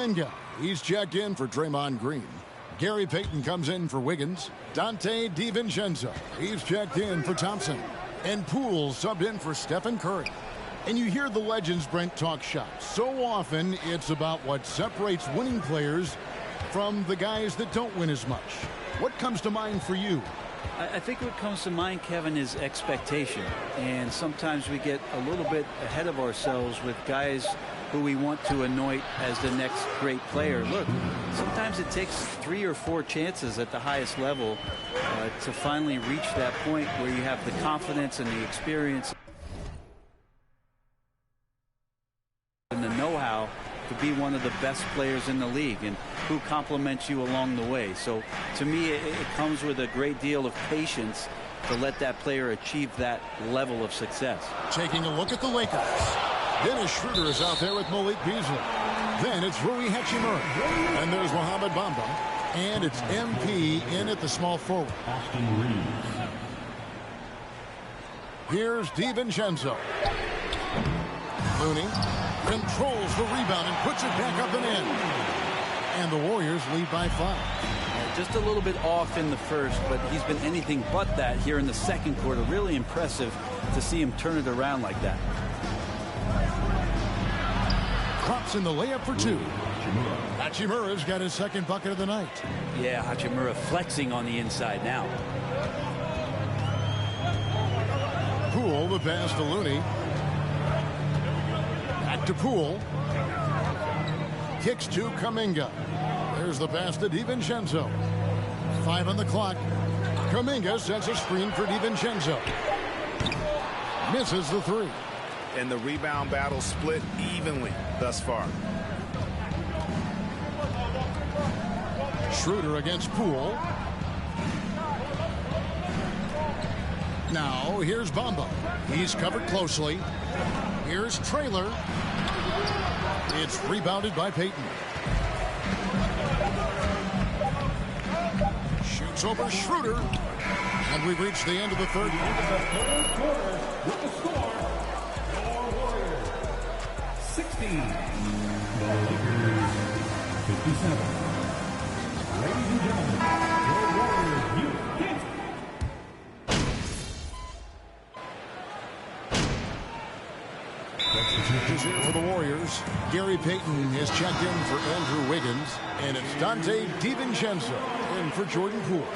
Kuminga. He's checked in for Draymond Green. Gary Payton comes in for Wiggins. Dante DiVincenzo. He's checked in for Thompson. And Poole subbed in for Stephen Curry. And you hear the legends, Brent, talk shop. So often, it's about what separates winning players from the guys that don't win as much. What comes to mind for you? I think what comes to mind, Kevin, is expectation. And sometimes we get a little bit ahead of ourselves with guys who we want to anoint as the next great player. Look, sometimes it takes 3 or 4 chances at the highest level to finally reach that point where you have the confidence and the experience and the know-how to be one of the best players in the league and who compliments you along the way. So to me, it comes with a great deal of patience to let that player achieve that level of success. Taking a look at the Lakers. Dennis Schroeder is out there with Malik Beasley. Then it's Rui Hachimura. And there's Mohamed Bamba. And it's MP in at the small forward. Here's DiVincenzo. Looney controls the rebound and puts it back up and in. And the Warriors lead by 5. Just a little bit off in the first, but he's been anything but that here in the second quarter. Really impressive to see him turn it around like that. Crops in the layup for 2. Hachimura's got his second bucket of the night. Yeah, Hachimura flexing on the inside now. Poole the pass to Looney. Back to Poole. Kicks to Kuminga. There's the pass to DiVincenzo. 5 on the clock. Kuminga sets a screen for DiVincenzo. Misses the 3. And the rebound battle split evenly thus far. Schroeder against Poole. Now here's Bamba. He's covered closely. Here's Traylor. It's rebounded by Payton. Shoots over Schroeder. And we've reached the end of the third quarter. With the score, your Warriors 60, the Lakers 57. Ladies and gentlemen, your Warriors, you hit. Is here for the Warriors. Gary Payton is checked in for Andrew Wiggins. And it's Dante DiVincenzo in for Jordan Poole.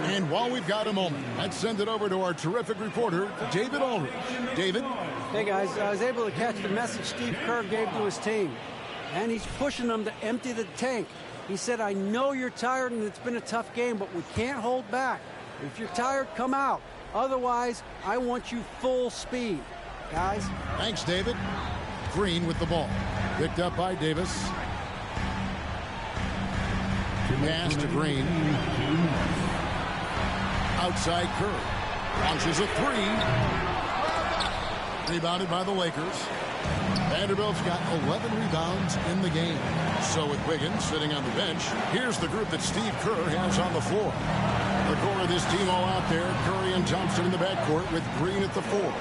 And while we've got a moment, let's send it over to our terrific reporter, David Aldridge. David? Hey, guys. I was able to catch the message Steve Kerr gave to his team. And he's pushing them to empty the tank. He said, I know you're tired and it's been a tough game, but we can't hold back. If you're tired, come out. Otherwise, I want you full speed. Guys? Thanks, David. Green with the ball. Picked up by Davis. Pass to Green. Outside Curry. Launches a 3. Rebounded by the Lakers. Vanderbilt's got 11 rebounds in the game. So with Wiggins sitting on the bench, here's the group that Steve Kerr has on the floor. The core of this team all out there. Curry and Thompson in the backcourt with Green at the 4.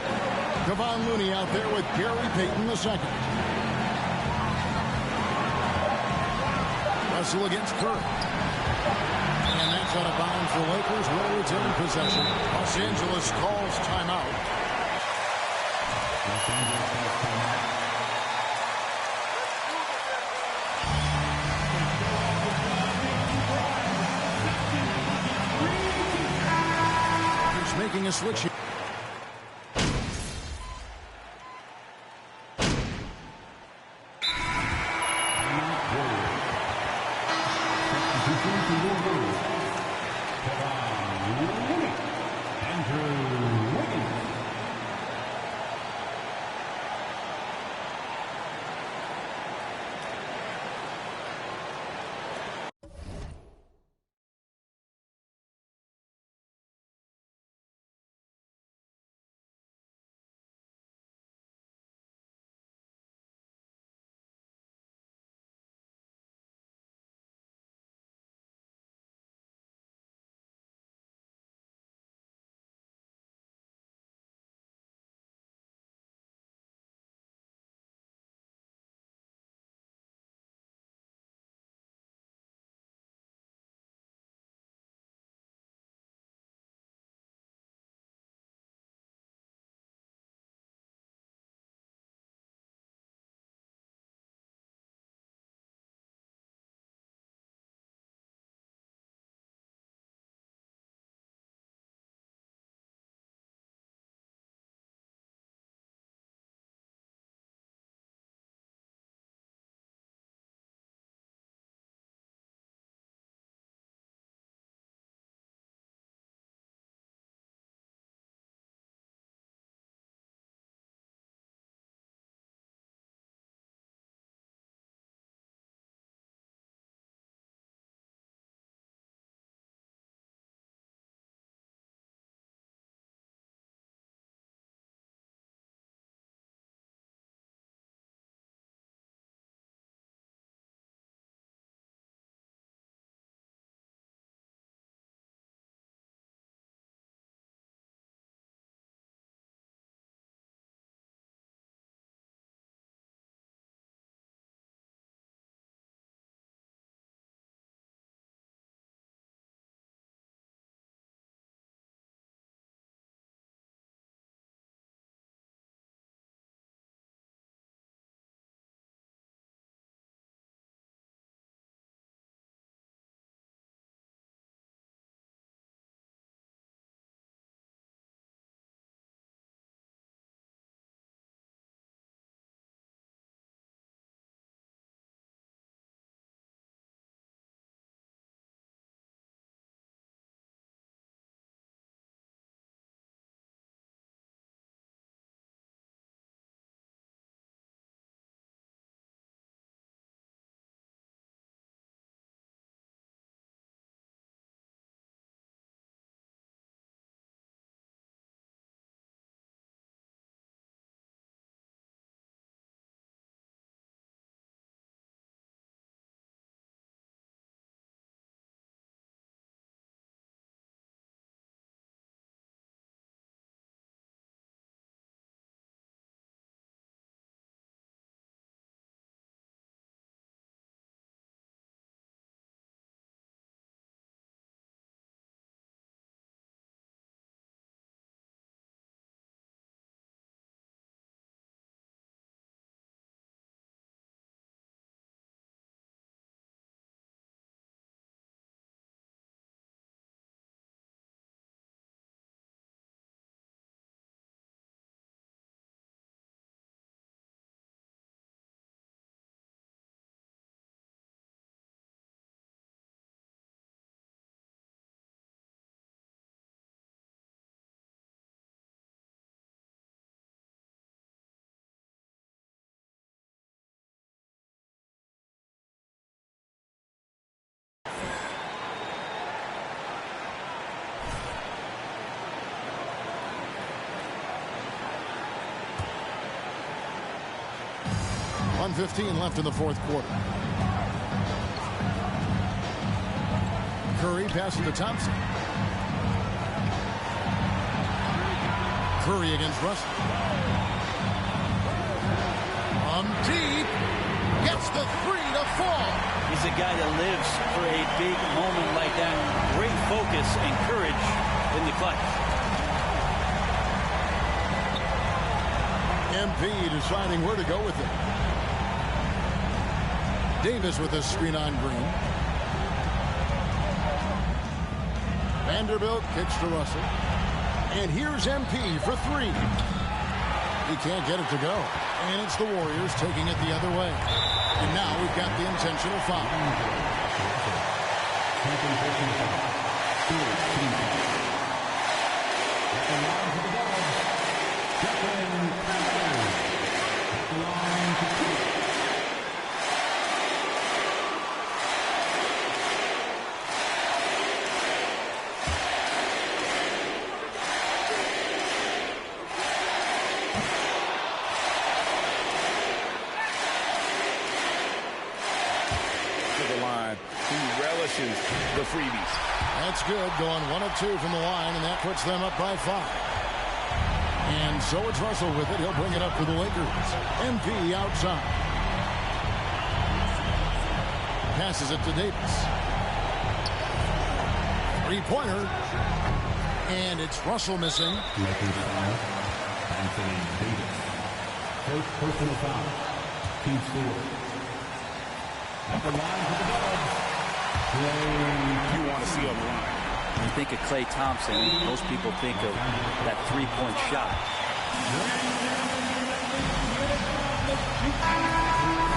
Kevon Looney out there with Gary Payton the second. Russell against Curry. And that's out of bounds for Lakers. Will retain possession. Los Angeles calls timeout. He's making a switch here. 1:15 left in the fourth quarter. Curry passes to Thompson. Curry against Russell. From deep. Gets the three to fall. He's a guy that lives for a big moment like that. Great focus and courage in the clutch. MP deciding where to go with it. Davis with a screen on Green. Vanderbilt kicks to Russell. And here's MP for three. He can't get it to go. And it's the Warriors taking it the other way. And now we've got the intentional foul. The freebies. That's good, going 1 of 2 from the line, and that puts them up by 5. And so it's Russell with it. He'll bring it up for the Lakers. MP outside. Passes it to Davis. Three-pointer. And it's Russell missing. Lakers foul. Anthony Davis. First personal foul. Team score. At the line for the Dubs. You want to see on the line. When you think of Klay Thompson, most people think of that three-point shot.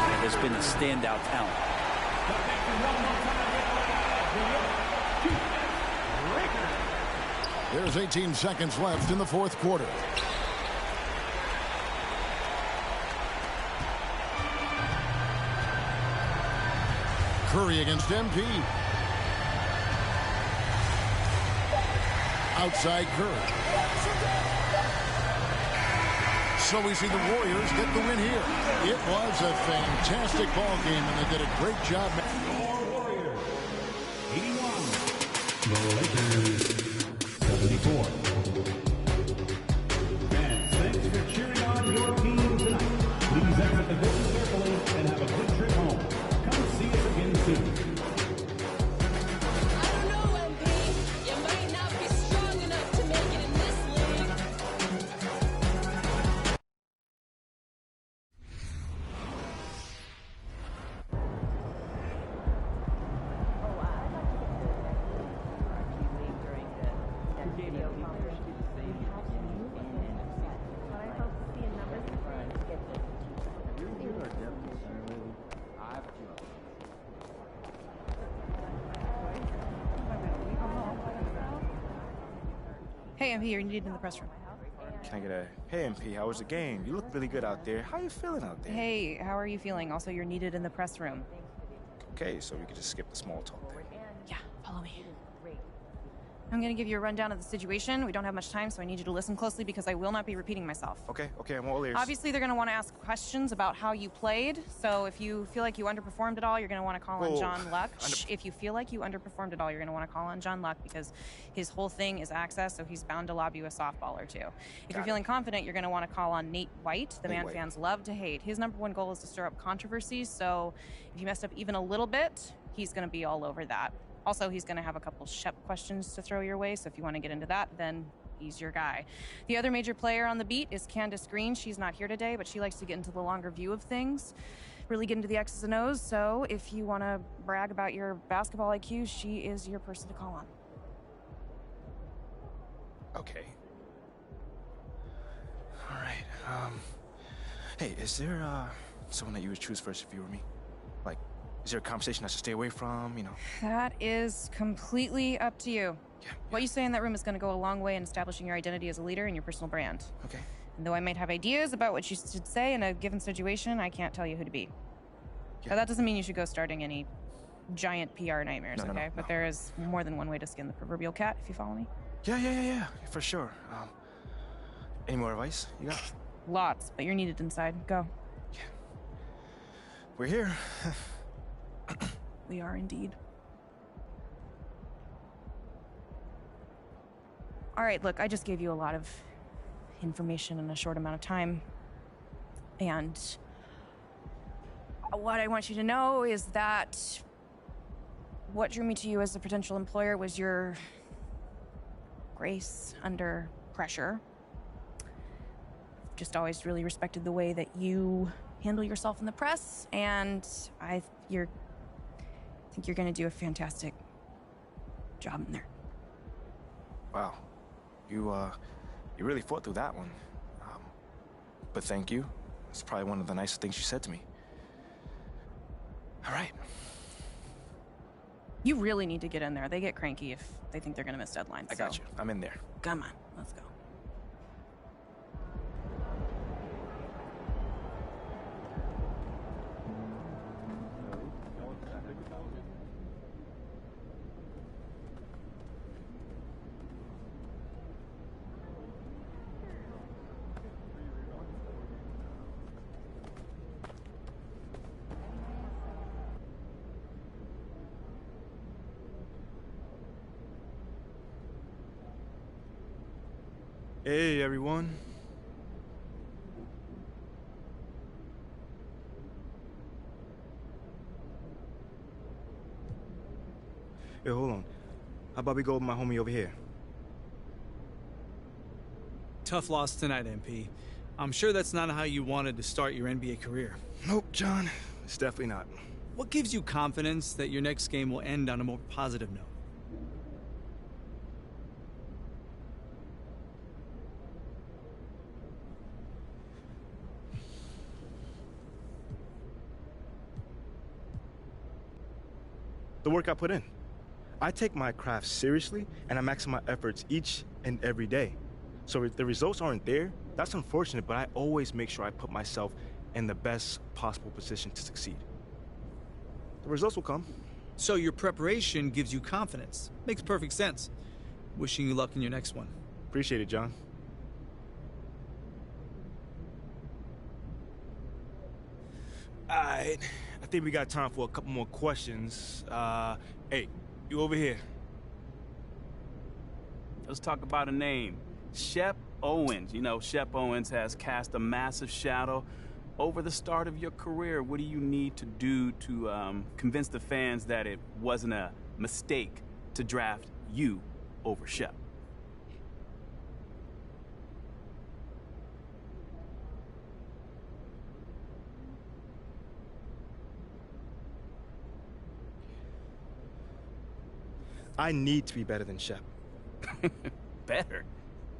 And has been a standout talent. There's 18 seconds left in the fourth quarter. Curry against MP. Outside Curry. So we see the Warriors get the win here. It was a fantastic ball game, and they did a great job. Your Warriors, 81. The Lakers, 74. Fans, thanks for cheering on your team tonight. Please exit the building carefully and have a good trip home. Come see us again soon. Hey, MP, you're needed in the press room. Can I get a, hey MP, how was the game? You look really good out there. How you feeling out there? Hey, how are you feeling? Also, you're needed in the press room. Okay, so we could just skip the small talk thing. Yeah, follow me. I'm going to give you a rundown of the situation. We don't have much time, so I need you to listen closely because I will not be repeating myself. Okay, I'm all ears. Obviously, they're going to want to ask questions about how you played. So if you feel like you underperformed at all, you're going to want to call on John Luck. If you feel like you underperformed at all, you're going to want to call on John Luck because his whole thing is access, so he's bound to lob you a softball or two. If you're feeling confident, you're going to want to call on Nate White, the man fans love to hate. His #1 goal is to stir up controversies, so if you messed up even a little bit, he's going to be all over that. Also, he's going to have a couple Shep questions to throw your way, so if you want to get into that, then he's your guy. The other major player on the beat is Candace Green. She's not here today, but she likes to get into the longer view of things, really get into the X's and O's, so if you want to brag about your basketball IQ, she is your person to call on. Okay. All right. Hey, is there someone that you would choose first if you were me? Like, is there a conversation I should stay away from, you know? That is completely up to you. Yeah. What you say in that room is going to go a long way in establishing your identity as a leader and your personal brand. Okay. And though I might have ideas about what you should say in a given situation, I can't tell you who to be. Yeah. But that doesn't mean you should go starting any giant PR nightmares, okay? No. But there is more than one way to skin the proverbial cat, if you follow me. Yeah, for sure. Any more advice you got? Lots, but you're needed inside. Go. We're here. We are indeed. All right, look, I just gave you a lot of information in a short amount of time. And what I want you to know is that what drew me to you as a potential employer was your grace under pressure. Just always really respected the way that you handle yourself in the press, and I think you're going to do a fantastic job in there. Wow. You really fought through that one. But thank you. It's probably one of the nicest things you said to me. All right. You really need to get in there. They get cranky if they think they're going to miss deadlines. I got you. I'm in there. Come on, let's go. Hey, everyone. Hey, hold on. How about we go with my homie over here? Tough loss tonight, MP. I'm sure that's not how you wanted to start your NBA career. Nope, John. It's definitely not. What gives you confidence that your next game will end on a more positive note? The work I put in. I take my craft seriously, and I maximize my efforts each and every day. So if the results aren't there, that's unfortunate, but I always make sure I put myself in the best possible position to succeed. The results will come. So your preparation gives you confidence. Makes perfect sense. Wishing you luck in your next one. Appreciate it, John. All right. I think we got time for a couple more questions. Hey, you over here. Let's talk about a name. Shep Owens. You know, Shep Owens has cast a massive shadow over the start of your career. What do you need to do to convince the fans that it wasn't a mistake to draft you over Shep? I need to be better than Shep. Better?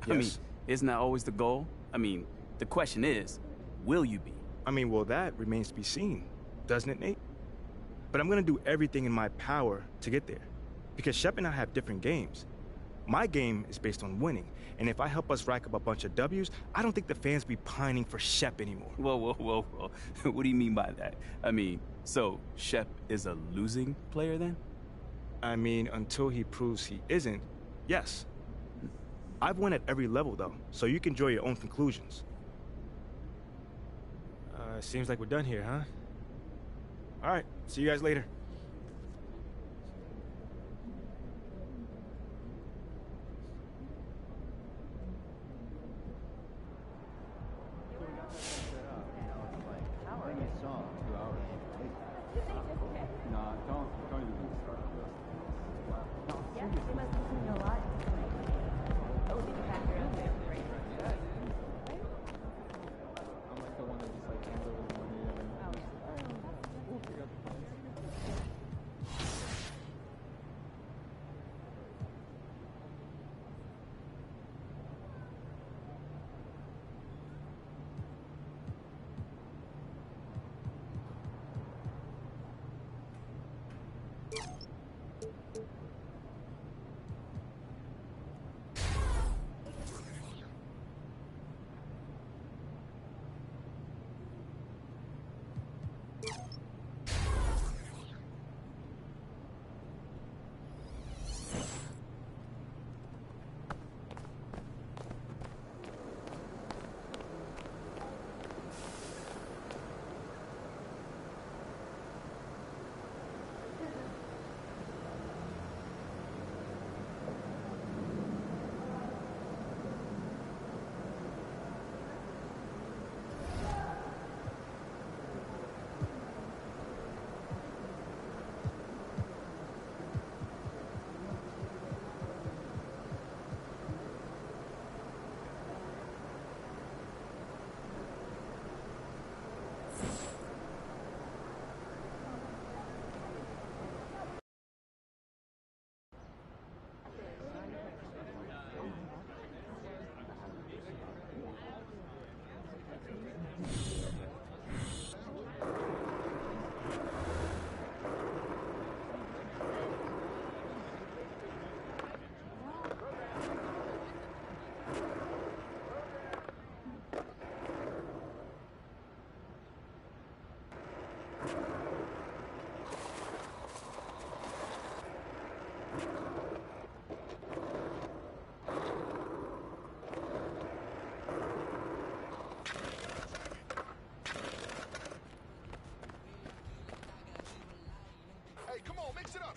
Yes. I mean, isn't that always the goal? I mean, the question is, will you be? I mean, well, that remains to be seen, doesn't it, Nate? But I'm gonna do everything in my power to get there. Because Shep and I have different games. My game is based on winning, and if I help us rack up a bunch of W's, I don't think the fans be pining for Shep anymore. Whoa. What do you mean by that? I mean, so Shep is a losing player then? I mean, until he proves he isn't, yes. I've won at every level, though, so you can draw your own conclusions. Seems like we're done here, huh? All right, see you guys later.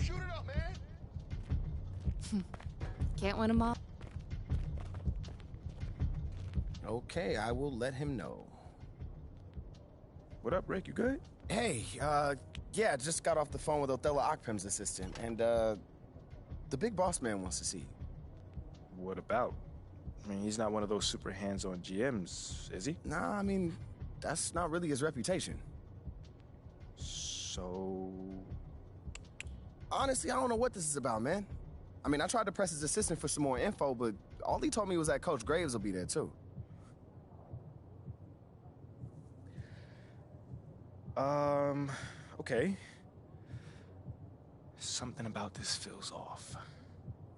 Shoot it up, man. Can't win them all. Okay, I will let him know. What up, Rick? You good? Hey, yeah, just got off the phone with Othello Akpem's assistant, and, the big boss man wants to see you. What about? I mean, he's not one of those super hands-on GMs, is he? Nah, I mean, that's not really his reputation. So... Honestly, I don't know what this is about, man. I mean, I tried to press his assistant for some more info, but all he told me was that Coach Graves will be there, too. Okay. Something about this feels off.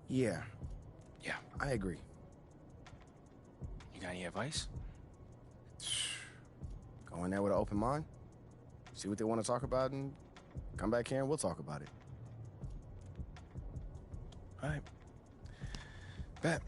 Yeah. Yeah. I agree. You got any advice? Go in there with an open mind. See what they want to talk about, and come back here and we'll talk about it. All right. Bet.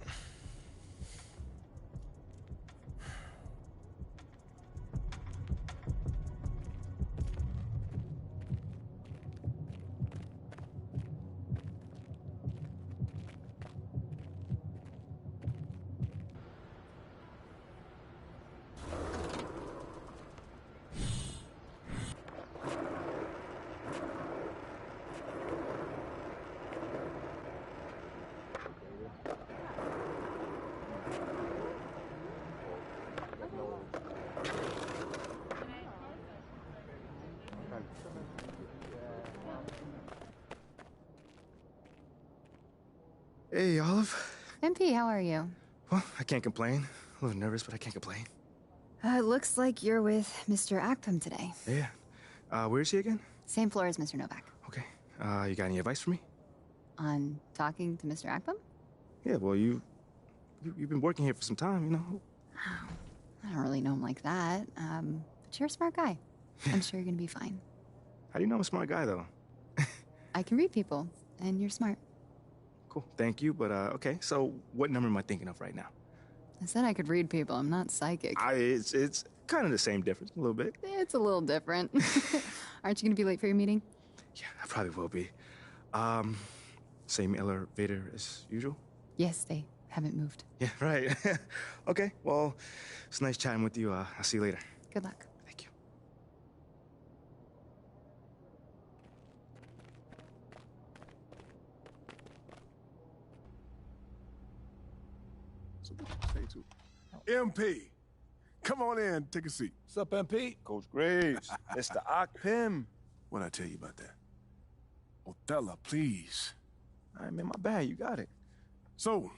Hey, Olive. MP, how are you? Well, I can't complain. A little nervous, but I can't complain. Looks like you're with Mr. Akpem today. Yeah. Where is he again? Same floor as Mr. Novak. Okay. You got any advice for me? On talking to Mr. Akpem? Yeah, well, you've been working here for some time, you know. I don't really know him like that. But you're a smart guy. I'm sure you're gonna be fine. How do you know I'm a smart guy, though? I can read people, and you're smart. Cool. Thank you, but, okay. So what number am I thinking of right now? I said I could read people. I'm not psychic. It's kind of the same difference, a little bit. It's a little different. Aren't you gonna be late for your meeting? Yeah, I probably will be. Same elevator as usual? Yes, they haven't moved. Yeah, right. Okay, well, it's nice chatting with you. I'll see you later. Good luck. Thank you. So what you say to MP, come on in, take a seat. What's up, MP? Coach Graves, Mr. Akpem. What'd I tell you about that? Othello, please. All right, man, my bad. You got it. So,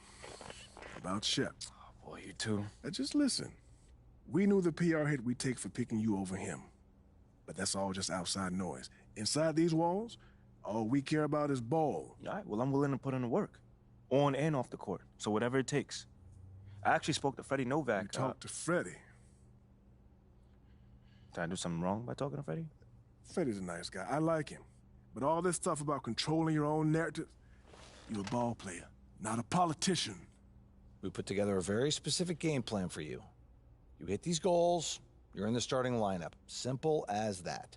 about Shep. Oh, boy, you too. Now just listen. We knew the PR hit we'd take for picking you over him. But that's all just outside noise. Inside these walls, all we care about is ball. All right, well, I'm willing to put in the work. On and off the court. So whatever it takes. I actually spoke to Freddie Novak. You talked to Freddie? Did I do something wrong by talking to Freddie? Freddie's a nice guy. I like him. But all this stuff about controlling your own narrative, you're a ball player, not a politician. We put together a very specific game plan for you. You hit these goals, you're in the starting lineup. Simple as that.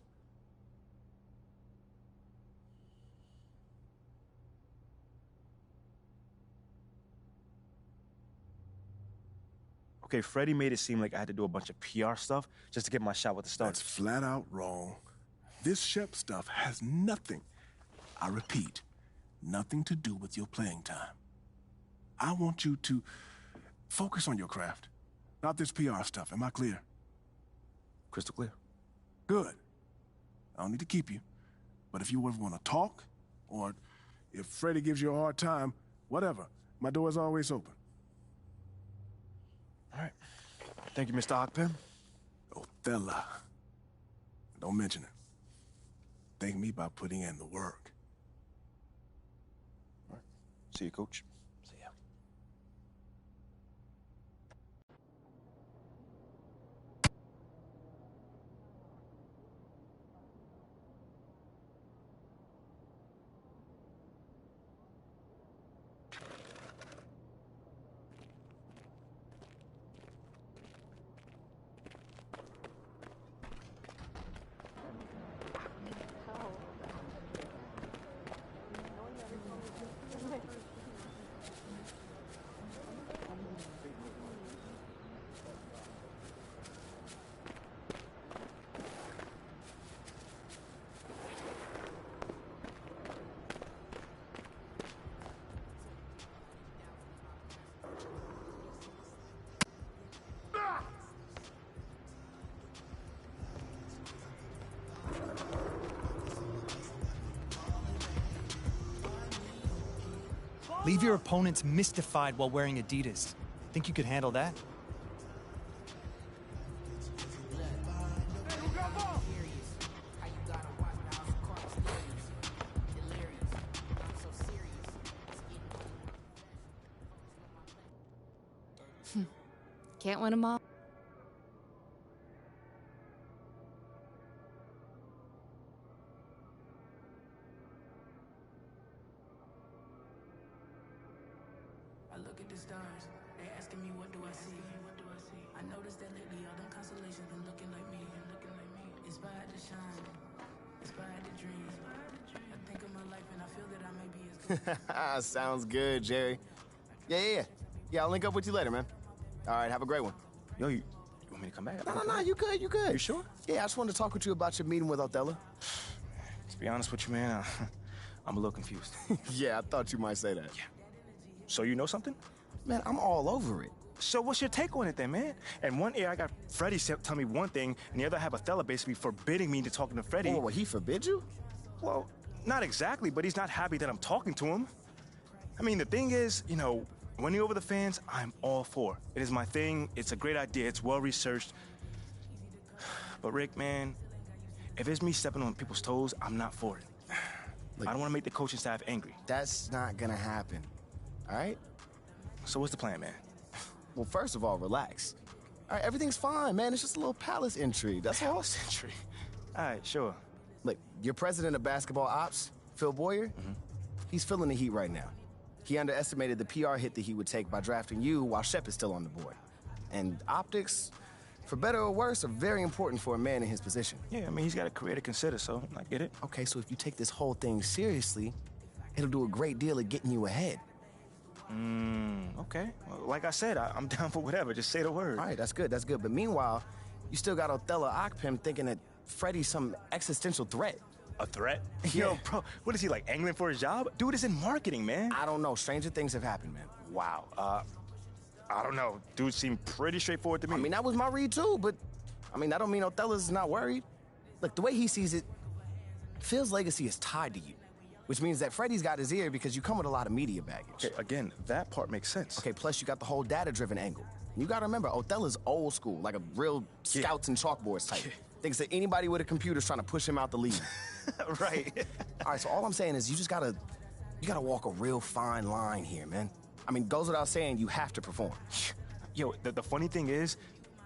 Okay, Freddie made it seem like I had to do a bunch of PR stuff just to get my shot with the Stars. That's flat out wrong. This Shep stuff has nothing, I repeat, nothing to do with your playing time. I want you to focus on your craft, not this PR stuff. Am I clear? Crystal clear. Good. I don't need to keep you. But if you ever want to talk, or if Freddie gives you a hard time, whatever, my door is always open. All right. Thank you, Mr. Akpem. Othello. Don't mention it. Thank me by putting in the work. All right. See you, Coach. See ya. Leave your opponents mystified while wearing Adidas. Think you could handle that? Can't win them all. I look at the stars, they asking me what do I see? I noticed that lately all them constellations been looking like me. Inspired to shine, inspired to dream. I think of my life and I feel that I may be as good. Sounds good, Jerry. Yeah, I'll link up with you later, man. All right, have a great one. Yo, you want me to come back? No, you good. You sure? Yeah, I just wanted to talk with you about your meeting with Othello. To be honest with you, man, I'm a little confused. Yeah, I thought you might say that. Yeah. So you know something? Man, I'm all over it. So what's your take on it then, man? And one ear I got Freddie tell me one thing, and the other I have Othello basically forbidding me to talking to Freddie. Whoa, he forbid you? Well, not exactly, but he's not happy that I'm talking to him. I mean, the thing is, you know, winning over the fans, I'm all for. It is my thing. It's a great idea. It's well-researched. But Rick, man, if it's me stepping on people's toes, I'm not for it. Look, I don't want to make the coaching staff angry. That's not gonna happen, all right? So what's the plan, man? Well, first of all, relax. All right, everything's fine, man. It's just a little palace intrigue. That's all. Palace intrigue? All right, sure. Look, your president of basketball ops, Phil Boyer, he's feeling the heat right now. He underestimated the PR hit that he would take by drafting you while Shep is still on the board. And optics, for better or worse, are very important for a man in his position. Yeah, I mean, he's got a career to consider, so I get it. Okay, so if you take this whole thing seriously, it'll do a great deal of getting you ahead. Okay. Well, like I said, I'm down for whatever. Just say the word. All right, that's good. But meanwhile, you still got Othello Akpem thinking that Freddie's some existential threat. A threat? Yeah. Yo, bro, what is he, like, angling for his job? Dude is in marketing, man. I don't know. Stranger things have happened, man. Wow. I don't know. Dude seemed pretty straightforward to me. I mean, that was my read, too, but, I mean, that don't mean Othello's not worried. Look, the way he sees it, Phil's legacy is tied to you, which means that Freddie's got his ear because you come with a lot of media baggage. Okay, again, that part makes sense. Okay, plus you got the whole data-driven angle. You gotta remember, Othello's old school, like a real scouts and chalkboards type. Thinks that anybody with a computer's trying to push him out the league. Right. All right, so all I'm saying is you gotta walk a real fine line here, man. I mean, goes without saying, you have to perform. Yo, the funny thing is,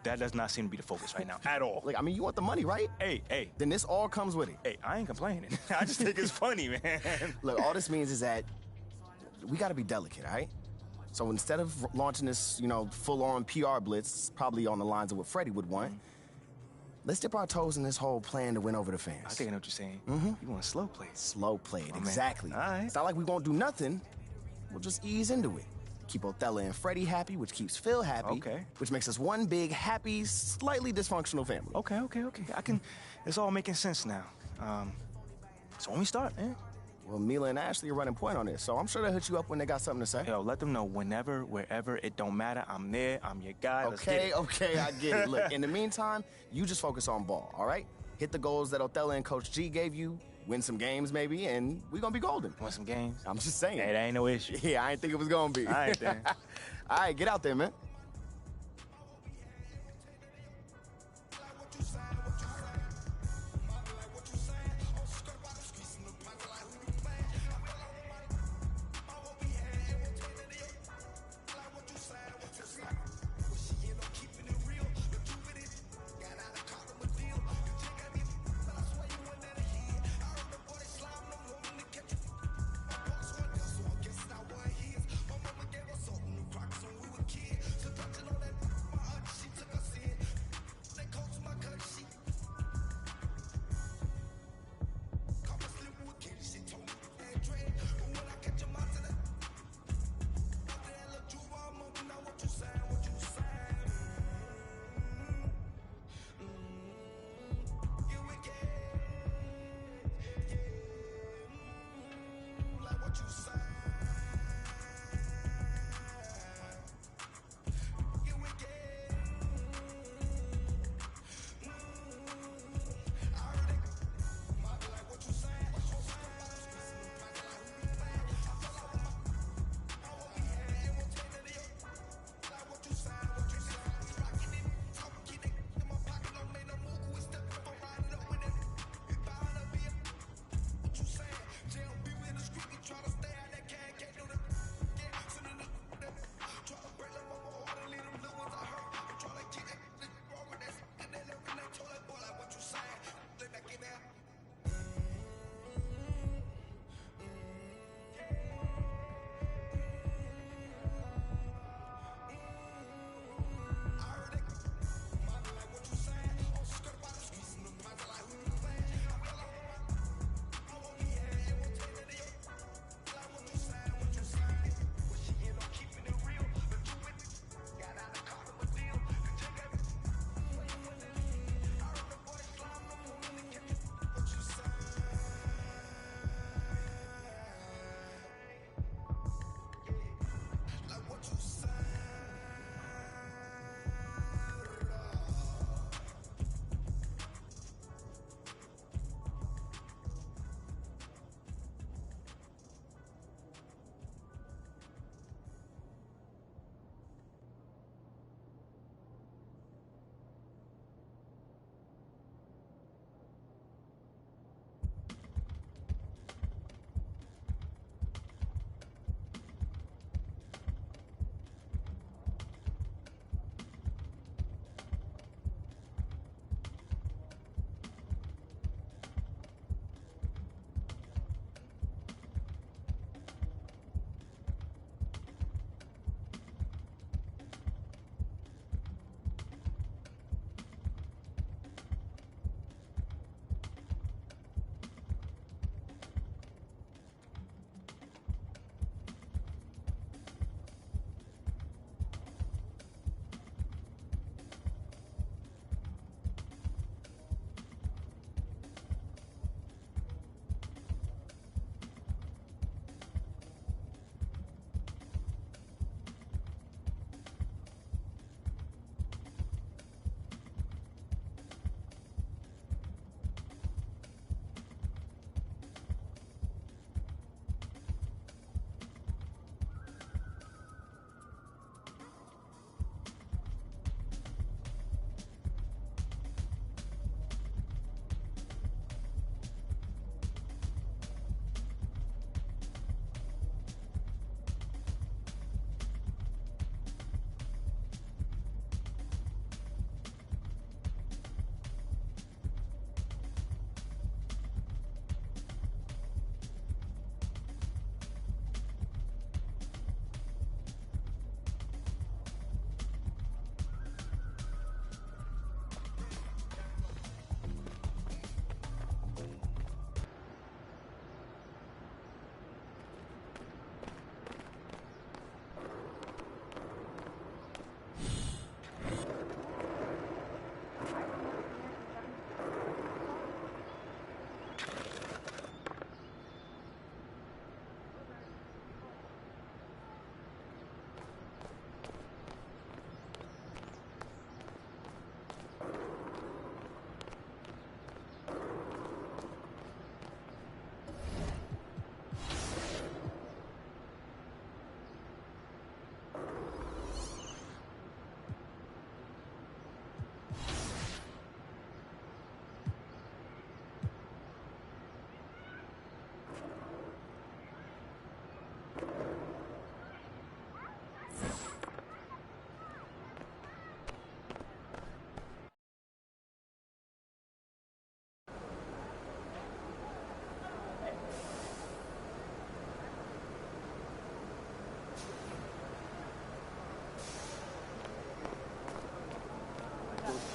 that does not seem to be the focus right now, at all. Like, I mean, you want the money, right? Hey. Then this all comes with it. Hey, I ain't complaining. I just think it's funny, man. Look, all this means is that we gotta be delicate, all right? So instead of launching this, full-on PR blitz, probably on the lines of what Freddie would want, let's dip our toes in this whole plan to win over the fans. I think I know what you're saying. You want slow play. Slow play, exactly. All right. It's not like we won't do nothing. We'll just ease into it. Keep Othello and Freddie happy, which keeps Phil happy. Okay. Which makes us one big, happy, slightly dysfunctional family. Okay. It's all making sense now. So when we start, man. Well, Mila and Ashley are running point on this, so I'm sure they'll hit you up when they got something to say. Yo, let them know whenever, wherever, it don't matter. I'm there, I'm your guy. Okay, I get it. Look, in the meantime, you just focus on ball, all right? Hit the goals that Othello and Coach G gave you, win some games maybe, and we're gonna be golden. Win some games? I'm just saying. Hey, that ain't no issue. Yeah, I didn't think it was gonna be. All right, then. All right, get out there, man.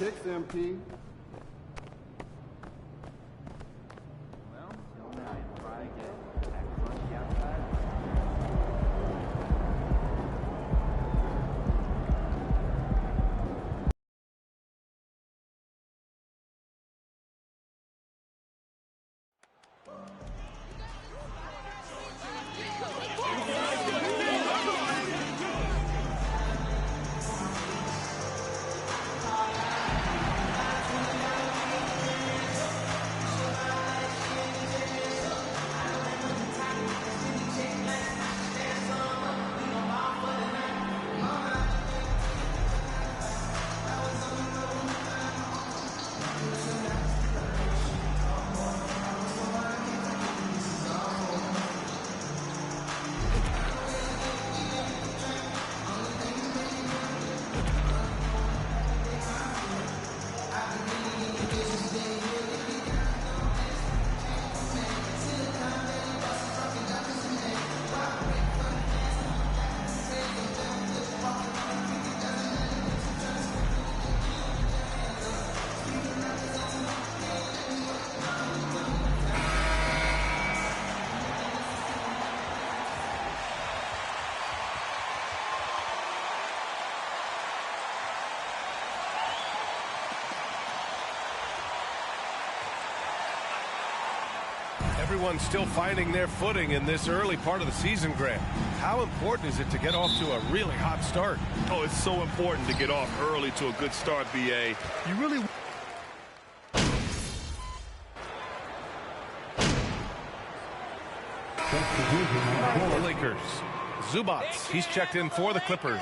kicks, MP. Everyone's still finding their footing in this early part of the season, Grant. How important is it to get off to a really hot start? Oh, it's so important to get off early to a good start, BA. You really... The Lakers. Zubats, he's checked in for the Clippers.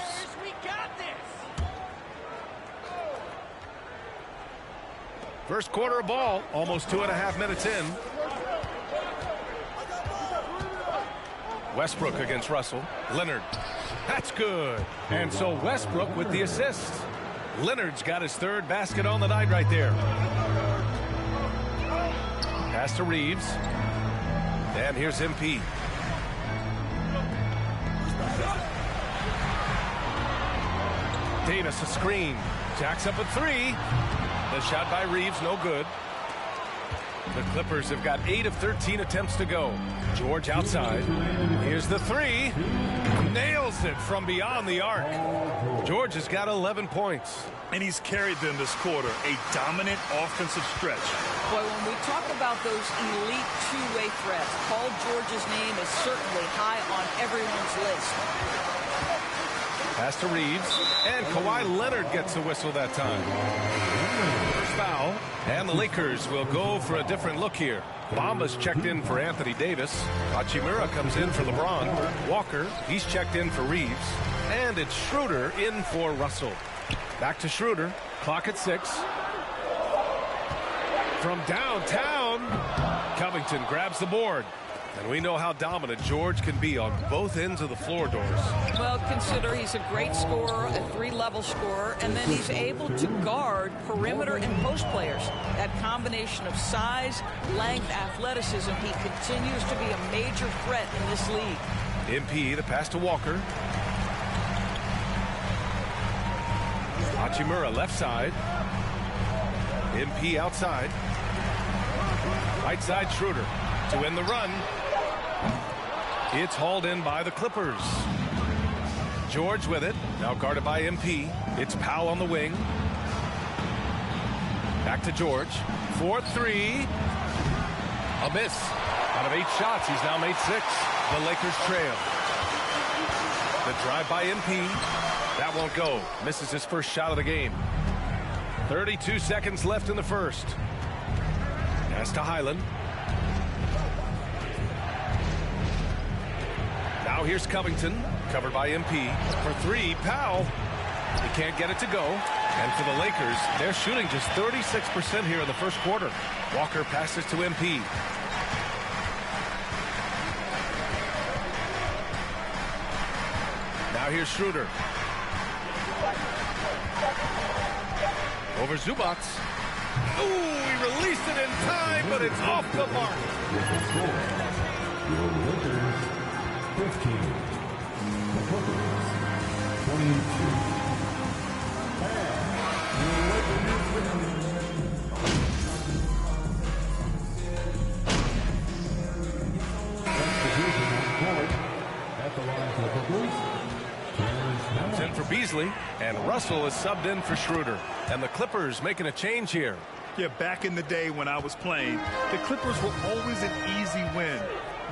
First quarter of ball, almost 2.5 minutes in. Westbrook against Russell. Leonard. That's good. And so Westbrook with the assist. Leonard's got his third basket on the night right there. Pass to Reeves. And here's MP. Davis a screen. Jacks up a three. The shot by Reeves, no good. The Clippers have got 8 of 13 attempts to go. George outside. Here's the three. Nails it from beyond the arc. George has got 11 points. And he's carried them this quarter. A dominant offensive stretch. Boy, when we talk about those elite two-way threats, Paul George's name is certainly high on everyone's list. Pass to Reeves. And Kawhi Leonard gets a whistle that time. First foul. And the Lakers will go for a different look here. Bamba's checked in for Anthony Davis. Hachimura comes in for LeBron. Walker, he's checked in for Reeves. And it's Schroeder in for Russell. Back to Schroeder. Clock at 6. From downtown, Covington grabs the board. And we know how dominant George can be on both ends of the floor, Doris. Well, consider he's a great scorer, a 3-level scorer, and then he's able to guard perimeter and post players. That combination of size, length, athleticism, he continues to be a major threat in this league. MP, the pass to Walker. Hachimura left side. MP outside. Right side Schroeder to win the run. It's hauled in by the Clippers. George with it. Now guarded by MP. It's Powell on the wing. Back to George. 4-3. A miss. Out of 8 shots, he's now made 6. The Lakers trail. The drive by MP. That won't go. Misses his first shot of the game. 32 seconds left in the first. Pass to Highland. Now here's Covington, covered by MP. For 3, Powell. He can't get it to go. And for the Lakers, they're shooting just 36% here in the first quarter. Walker passes to MP. Now here's Schroeder. Over Zubats. Ooh, he released it in time, but it's off the mark. 15. The Clippers, 22. And the Lakers Comes in for Beasley, and Russell is subbed in for Schroeder. And the Clippers making a change here. Yeah, back in the day when I was playing, the Clippers were always an easy win.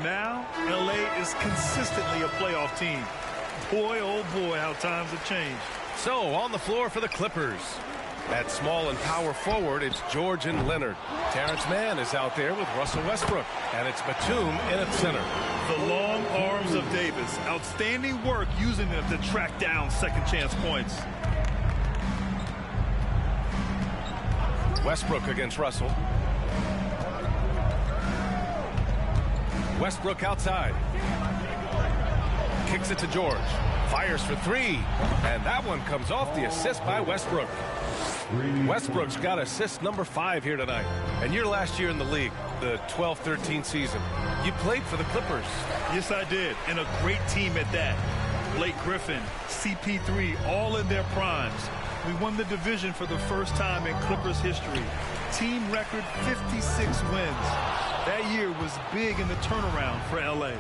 Now, LA is consistently a playoff team. Boy, oh boy, how times have changed. So, on the floor for the Clippers. At small and power forward, it's George and Leonard. Terrence Mann is out there with Russell Westbrook. And it's Batum in at center. The long arms of Davis. Outstanding work using them to track down second chance points. Westbrook against Russell. Westbrook outside. Kicks it to George. Fires for three. And that one comes off the assist by Westbrook. Westbrook's got assist number 5 here tonight. And your last year in the league, the 12-13 season, you played for the Clippers. Yes, I did. And a great team at that. Blake Griffin, CP3, all in their primes. We won the division for the first time in Clippers history. Team record 56 wins. That year was big in the turnaround for LA.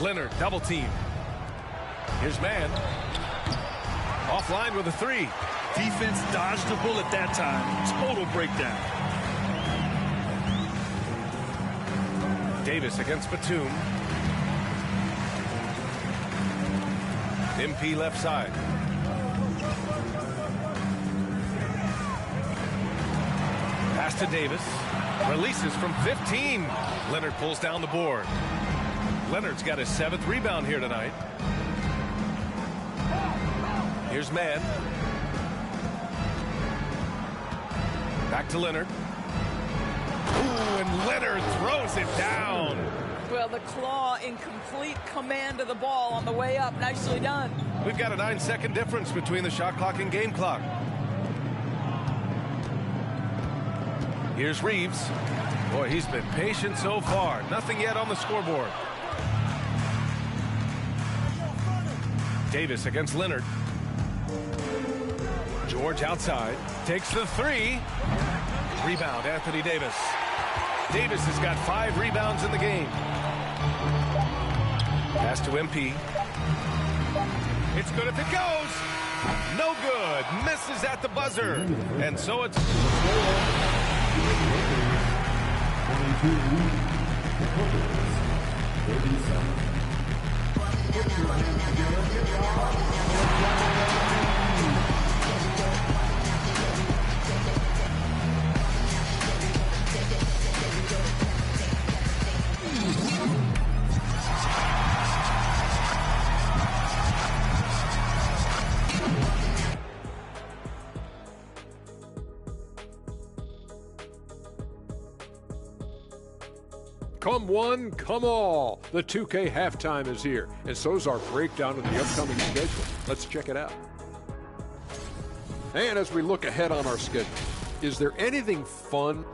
Leonard, double team. Here's Mann. Offline with a 3. Defense dodged the bullet that time. Total breakdown. Davis against Batum. MP left side. Pass to Davis. Releases from 15. Leonard pulls down the board. Leonard's got his 7th rebound here tonight. Here's Mann. Back to Leonard. Ooh, and Leonard throws it down. Well, the claw in complete command of the ball on the way up. Nicely done. We've got a 9-second difference between the shot clock and game clock. Here's Reeves. Boy, he's been patient so far. Nothing yet on the scoreboard. Davis against Leonard. George outside. Takes the 3. Rebound, Anthony Davis. Davis has got 5 rebounds in the game. Pass to MP. It's good if it goes. No good. Misses at the buzzer. And so it's... Come one, come all. The 2K halftime is here, and so's our breakdown of the upcoming schedule. Let's check it out. And as we look ahead on our schedule, is there anything fun?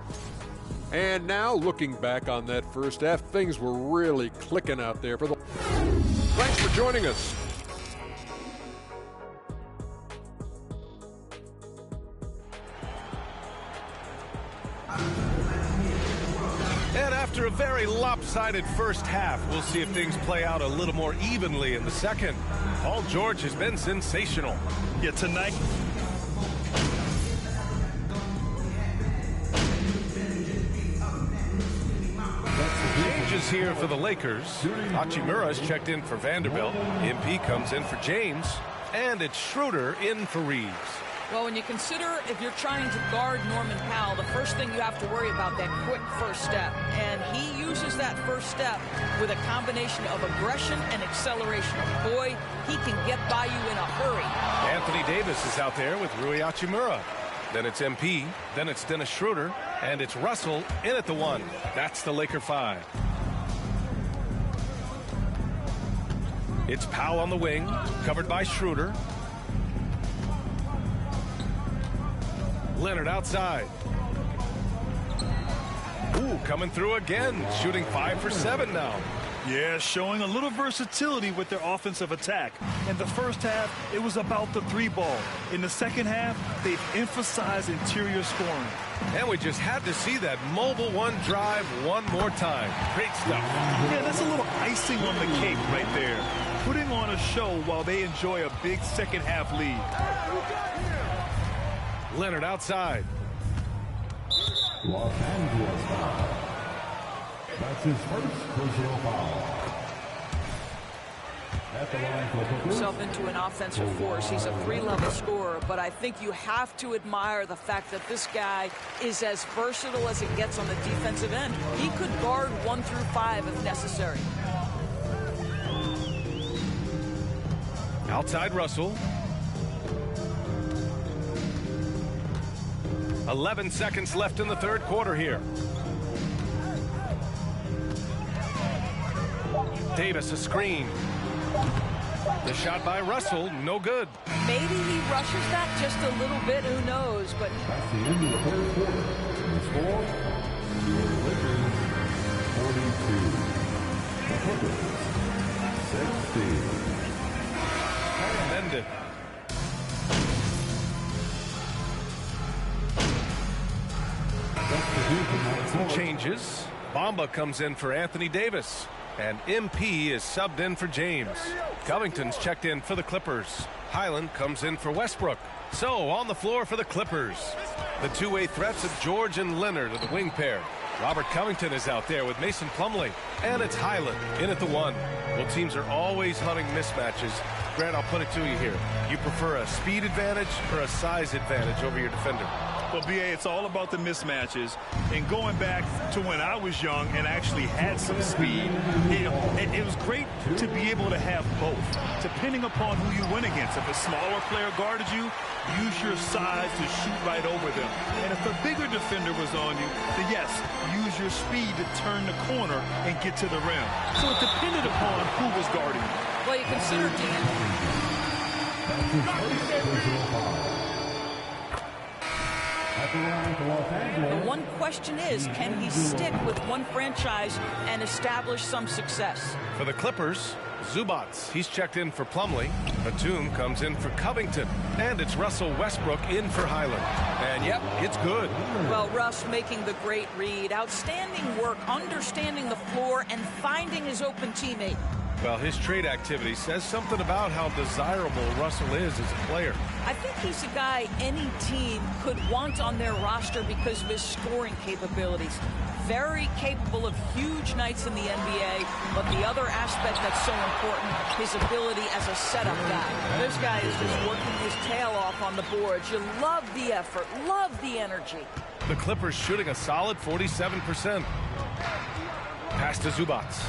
And now, looking back on that first half, things were really clicking out there for the... Thanks for joining us. And after a very lopsided first half, we'll see if things play out a little more evenly in the second. Paul George has been sensational. Yeah, tonight... Changes here for the Lakers. Hachimura's checked in for Vanderbilt. MP comes in for James. And it's Schroeder in for Reeves. Well, when you consider if you're trying to guard Norman Powell, the first thing you have to worry about that quick first step. And he uses that first step with a combination of aggression and acceleration. Boy, he can get by you in a hurry. Anthony Davis is out there with Rui Hachimura. Then it's MP. Then it's Dennis Schroeder. And it's Russell in at the 1. That's the Laker 5. It's Powell on the wing, covered by Schroeder. Leonard outside. Ooh, coming through again, shooting 5 for 7 now. Yeah, showing a little versatility with their offensive attack. In the first half, it was about the 3-ball. In the second half, they've emphasized interior scoring. And we just had to see that mobile one drive one more time. Great stuff. Yeah, that's a little icing on the cake right there. Putting on a show while they enjoy a big second half lead. Leonard outside. Los Angeles foul. That's his first personal foul. At the line for himself into an offensive force. He's a 3-level scorer, but I think you have to admire the fact that this guy is as versatile as it gets on the defensive end. He could guard 1 through 5 if necessary. Outside Russell. 11 seconds left in the third quarter here. Davis, a screen. The shot by Russell, no good. Maybe he rushes that just a little bit, who knows, but... That's the end of the third quarter. The score, your Lakers 42. The Clippers 60. Ended. Some changes. Bamba comes in for Anthony Davis. And MP is subbed in for James. Covington's checked in for the Clippers. Highland comes in for Westbrook. So, on the floor for the Clippers, the two-way threats of George and Leonard are the wing pair. Robert Covington is out there with Mason Plumlee. And it's Highland in at the 1. Well, teams are always hunting mismatches. Grant, I'll put it to you here. You prefer a speed advantage or a size advantage over your defender? Well, B.A., it's all about the mismatches. And going back to when I was young and actually had some speed, it was great to be able to have both, depending upon who you went against. If a smaller player guarded you, use your size to shoot right over them. And if a bigger defender was on you, then yes, use your speed to turn the corner and get to the rim. So it depended upon who was guarding you. Well, you consider the one question is, can he stick with one franchise and establish some success? For the Clippers, Zubats, he's checked in for Plumlee. Batum comes in for Covington. And it's Russell Westbrook in for Highland. And yep, it's good. Well, Russ making the great read. Outstanding work, understanding the floor, and finding his open teammate. Well, his trade activity says something about how desirable Russell is as a player. I think he's a guy any team could want on their roster because of his scoring capabilities. Very capable of huge nights in the NBA, but the other aspect that's so important, his ability as a setup guy. This guy is just working his tail off on the boards. You love the effort, love the energy. The Clippers shooting a solid 47%. Pass to Zubats.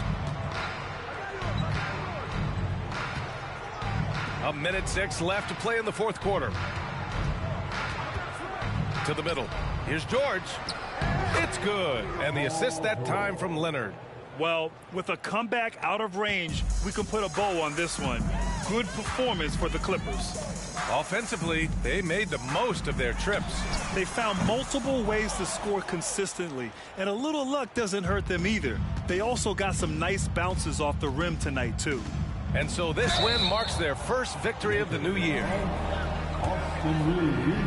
A minute 6 left to play in the fourth quarter. To the middle. Here's George. It's good. And the assist that time from Leonard. Well, with a comeback out of range, we can put a bow on this one. Good performance for the Clippers. Offensively, they made the most of their trips. They found multiple ways to score consistently, and a little luck doesn't hurt them either. They also got some nice bounces off the rim tonight, too. And so this win marks their first victory of the new year. Austin Reeves,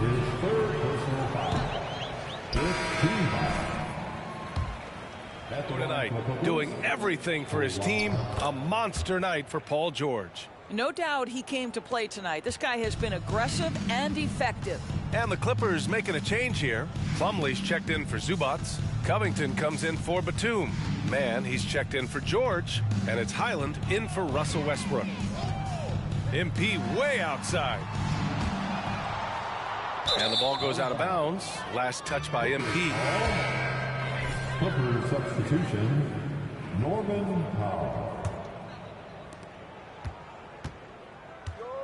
his third personal foul. Tonight, doing everything for his team, a monster night for Paul George. No doubt he came to play tonight. This guy has been aggressive and effective. And the Clippers making a change here. Plumlee's checked in for Zubats. Covington comes in for Batum. Man, he's checked in for George. And it's Highland in for Russell Westbrook. MP way outside. And the ball goes out of bounds. Last touch by MP. Clippers substitution, Norman Powell.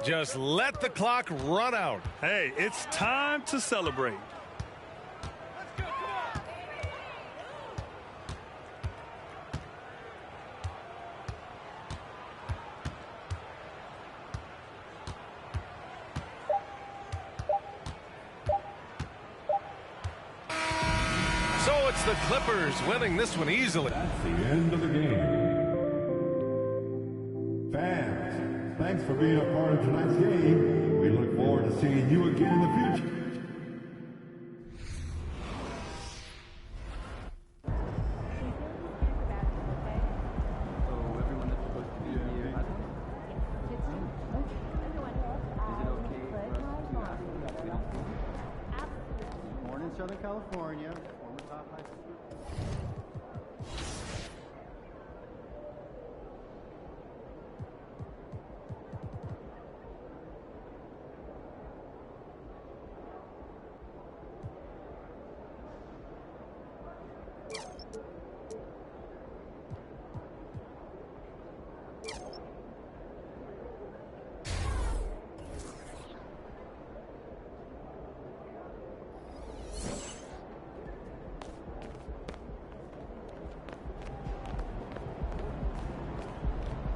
Just let the clock run out. Hey, it's time to celebrate. So it's the Clippers winning this one easily. That's the end of the game. Fans, thanks for being a part of tonight's game. We look forward to seeing you again in the future. Born in Southern California, former top high school.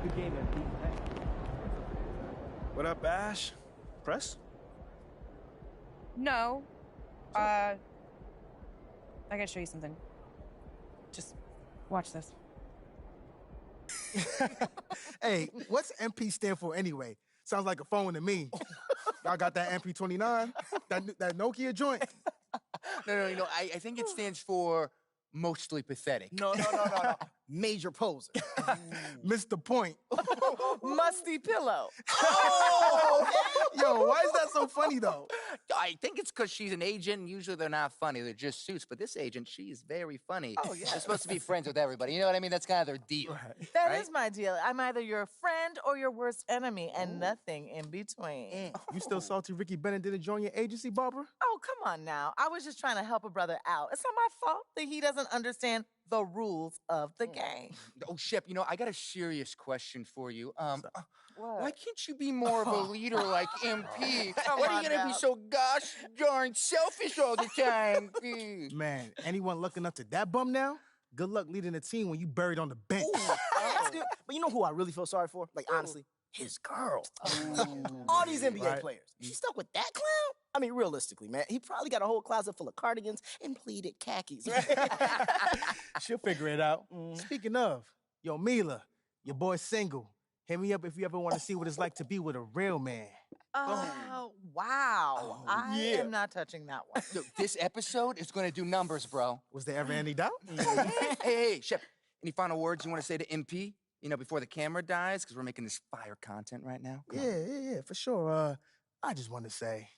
Good game, MP. What up, Ash? Press? No. I gotta show you something. Just watch this. Hey, what's MP stand for anyway? Sounds like a phone to me. Y'all got that MP29? That Nokia joint? No. I think it stands for mostly pathetic. No. Major poser. Missed the point. Musty pillow. Yo, why is that so funny though? I think it's because she's an agent, and usually they're not funny. They're just suits. But this agent, she is very funny. Oh, yeah. They're supposed to be friends with everybody. You know what I mean? That's kind of their deal. That is my deal. I'm either your friend or your worst enemy, and nothing in between. You still salty Ricky Bennett didn't join your agency, Barbara? Oh, come on now. I was just trying to help a brother out. It's not my fault that he doesn't understand the rules of the game. Oh, Shep, I got a serious question for you. Why can't you be more of a leader like MP? Why are you gonna be so gosh darn selfish all the time? Man, anyone looking up to that bum now? Good luck leading the team when you buried on the bench. But you know who I really feel sorry for? Like, honestly? His girl. All these NBA players. She stuck with that clown? I mean, realistically, man, he probably got a whole closet full of cardigans and pleated khakis, right? She'll figure it out. Speaking of, yo, Mila, your boy's single. Hit me up if you ever want to see what it's like to be with a real man. Oh, wow. I am not touching that one. So this episode is going to do numbers, bro. Was there ever any doubt? Hey, Shep, any final words you want to say to MP? Before the camera dies, because we're making this fire content right now. Yeah, for sure. I just want to say,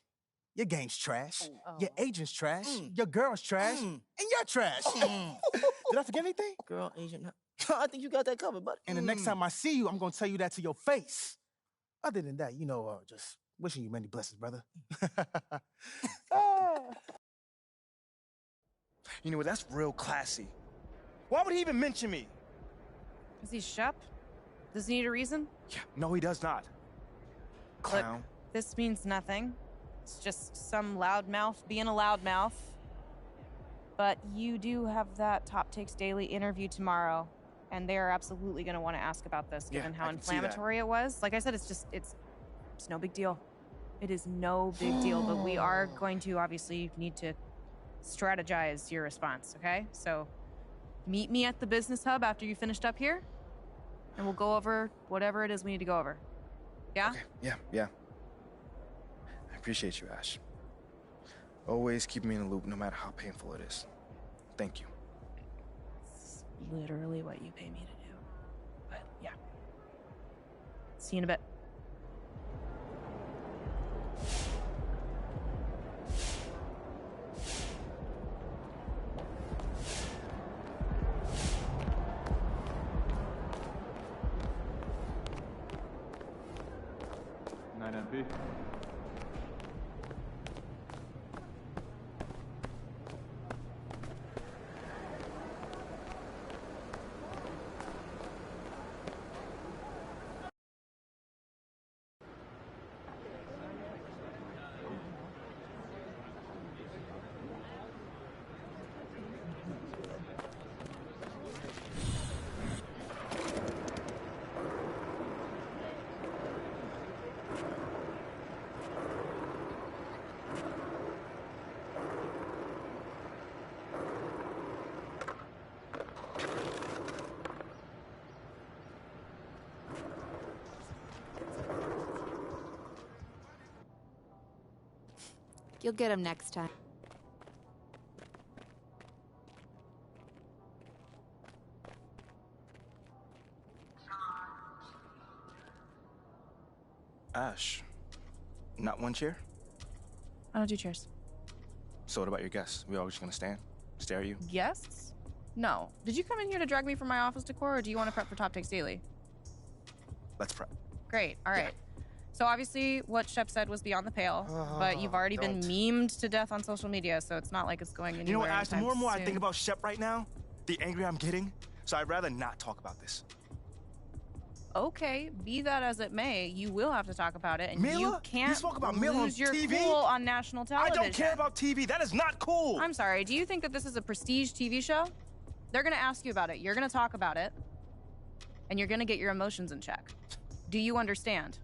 your game's trash. Your agent's trash. Your girl's trash. And you're trash. Did I forget anything? Girl, agent, I think you got that covered, buddy. And the next time I see you, I'm going to tell you that to your face. Other than that, just wishing you many blessings, brother. You know what? That's real classy. Why would he even mention me? Is he Shep? Does he need a reason? Yeah, no, he does not. Clown. Look, this means nothing. It's just some loudmouth being a loudmouth. But you do have that Top Takes Daily interview tomorrow, and they're absolutely going to want to ask about this, given how inflammatory it was. Like I said, it's no big deal. It is no big deal, but we are going to obviously need to strategize your response, okay? So meet me at the business hub after you finished up here, and we'll go over whatever it is we need to go over. Yeah? Okay. Yeah. I appreciate you, Ash. Always keep me in the loop, no matter how painful it is. Thank you. It's literally what you pay me to do. But yeah. See you in a bit. Night, MP. You'll get him next time. Ash, not one chair? I don't do cheers. So what about your guests? We all just gonna stand, stare at you? Guests? No. Did you come in here to drag me from my office decor, or do you want to prep for Top Takes Daily? Let's prep. Great. All right. So obviously what Shep said was beyond the pale, but you've already been memed to death on social media, so it's not like it's going anywhere. You know what, Ash? The more and more I soon. think about Shep right now, the angrier I'm getting. So I'd rather not talk about this. Okay, be that as it may, you will have to talk about it, and Mila? you can't You spoke about Mila on lose your TV? cool on national television. I don't care about TV. That is not cool. I'm sorry. Do you think that this is a prestige TV show? They're going to ask you about it. You're going to talk about it, and you're going to get your emotions in check. Do you understand?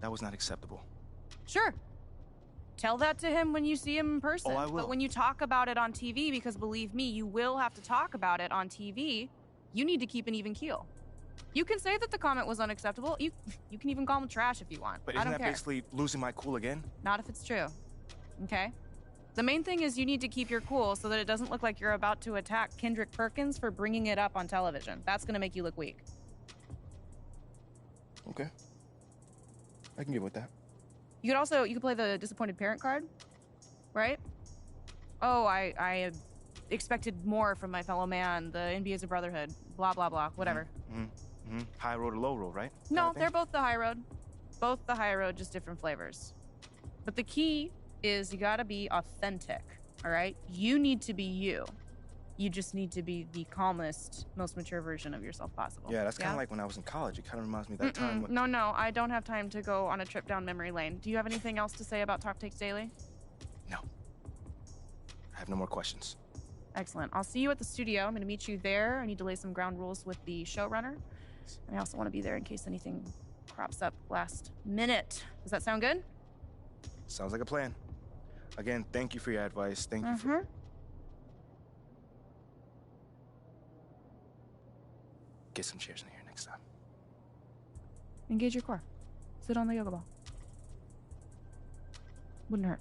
That was not acceptable. Sure. Tell that to him when you see him in person. Oh, I will. But when you talk about it on TV, because believe me, you will have to talk about it on TV, you need to keep an even keel. You can say that the comment was unacceptable. You can even call him trash if you want. But I isn't don't that care. basically losing my cool again? Not if it's true. Okay? The main thing is you need to keep your cool so that it doesn't look like you're about to attack Kendrick Perkins for bringing it up on television. That's going to make you look weak. Okay. I can get with that. You could play the disappointed parent card, right? Oh, I expected more from my fellow man. The NBA is a brotherhood. Blah, blah, blah. Whatever. High road or low road, right? No, they're both the high road. Both the high road, just different flavors. But the key is you gotta be authentic, all right? You need to be you. You just need to be the calmest, most mature version of yourself possible. Yeah, that's kind of like when I was in college. It kind of reminds me of that time when... No, I don't have time to go on a trip down memory lane. Do you have anything else to say about Top Takes Daily? No. I have no more questions. Excellent. I'll see you at the studio. I'm going to meet you there. I need to lay some ground rules with the showrunner. And I also want to be there in case anything crops up last minute. Does that sound good? Sounds like a plan. Again, thank you for your advice. Thank you for... Get some chairs in here next time. Engage your core. Sit on the yoga ball. Wouldn't hurt.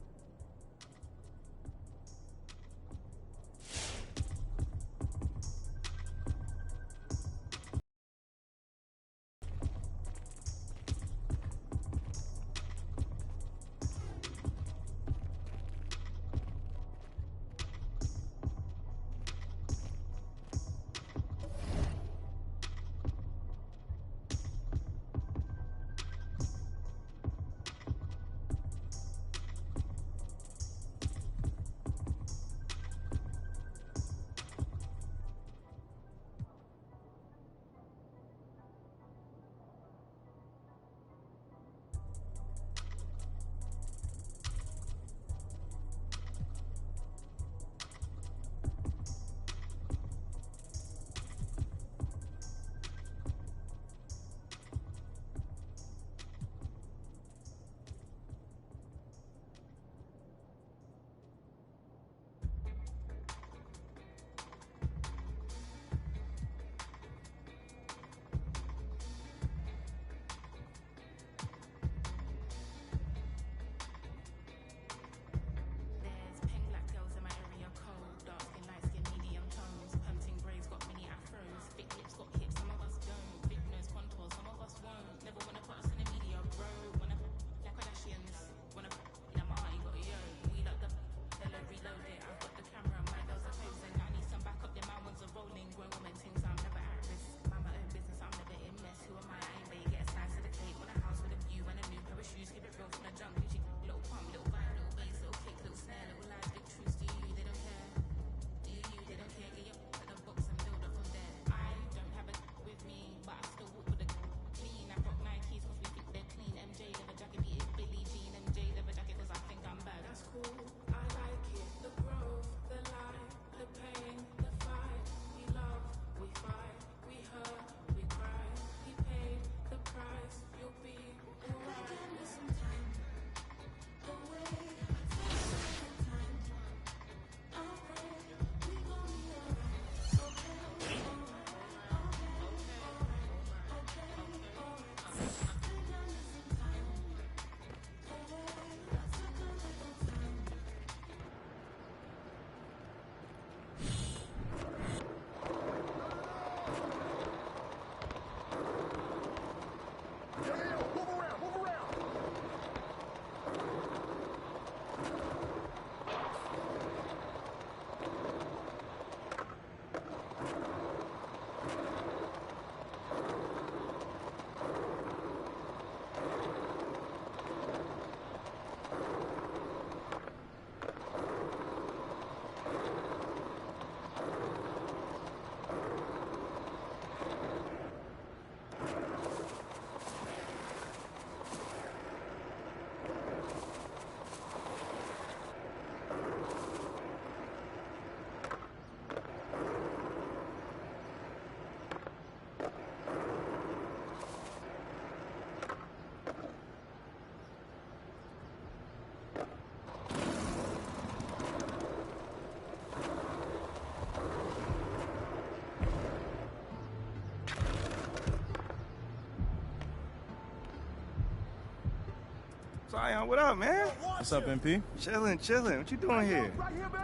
Zion, what up, man? What's up, MP? Chilling. What you doing here?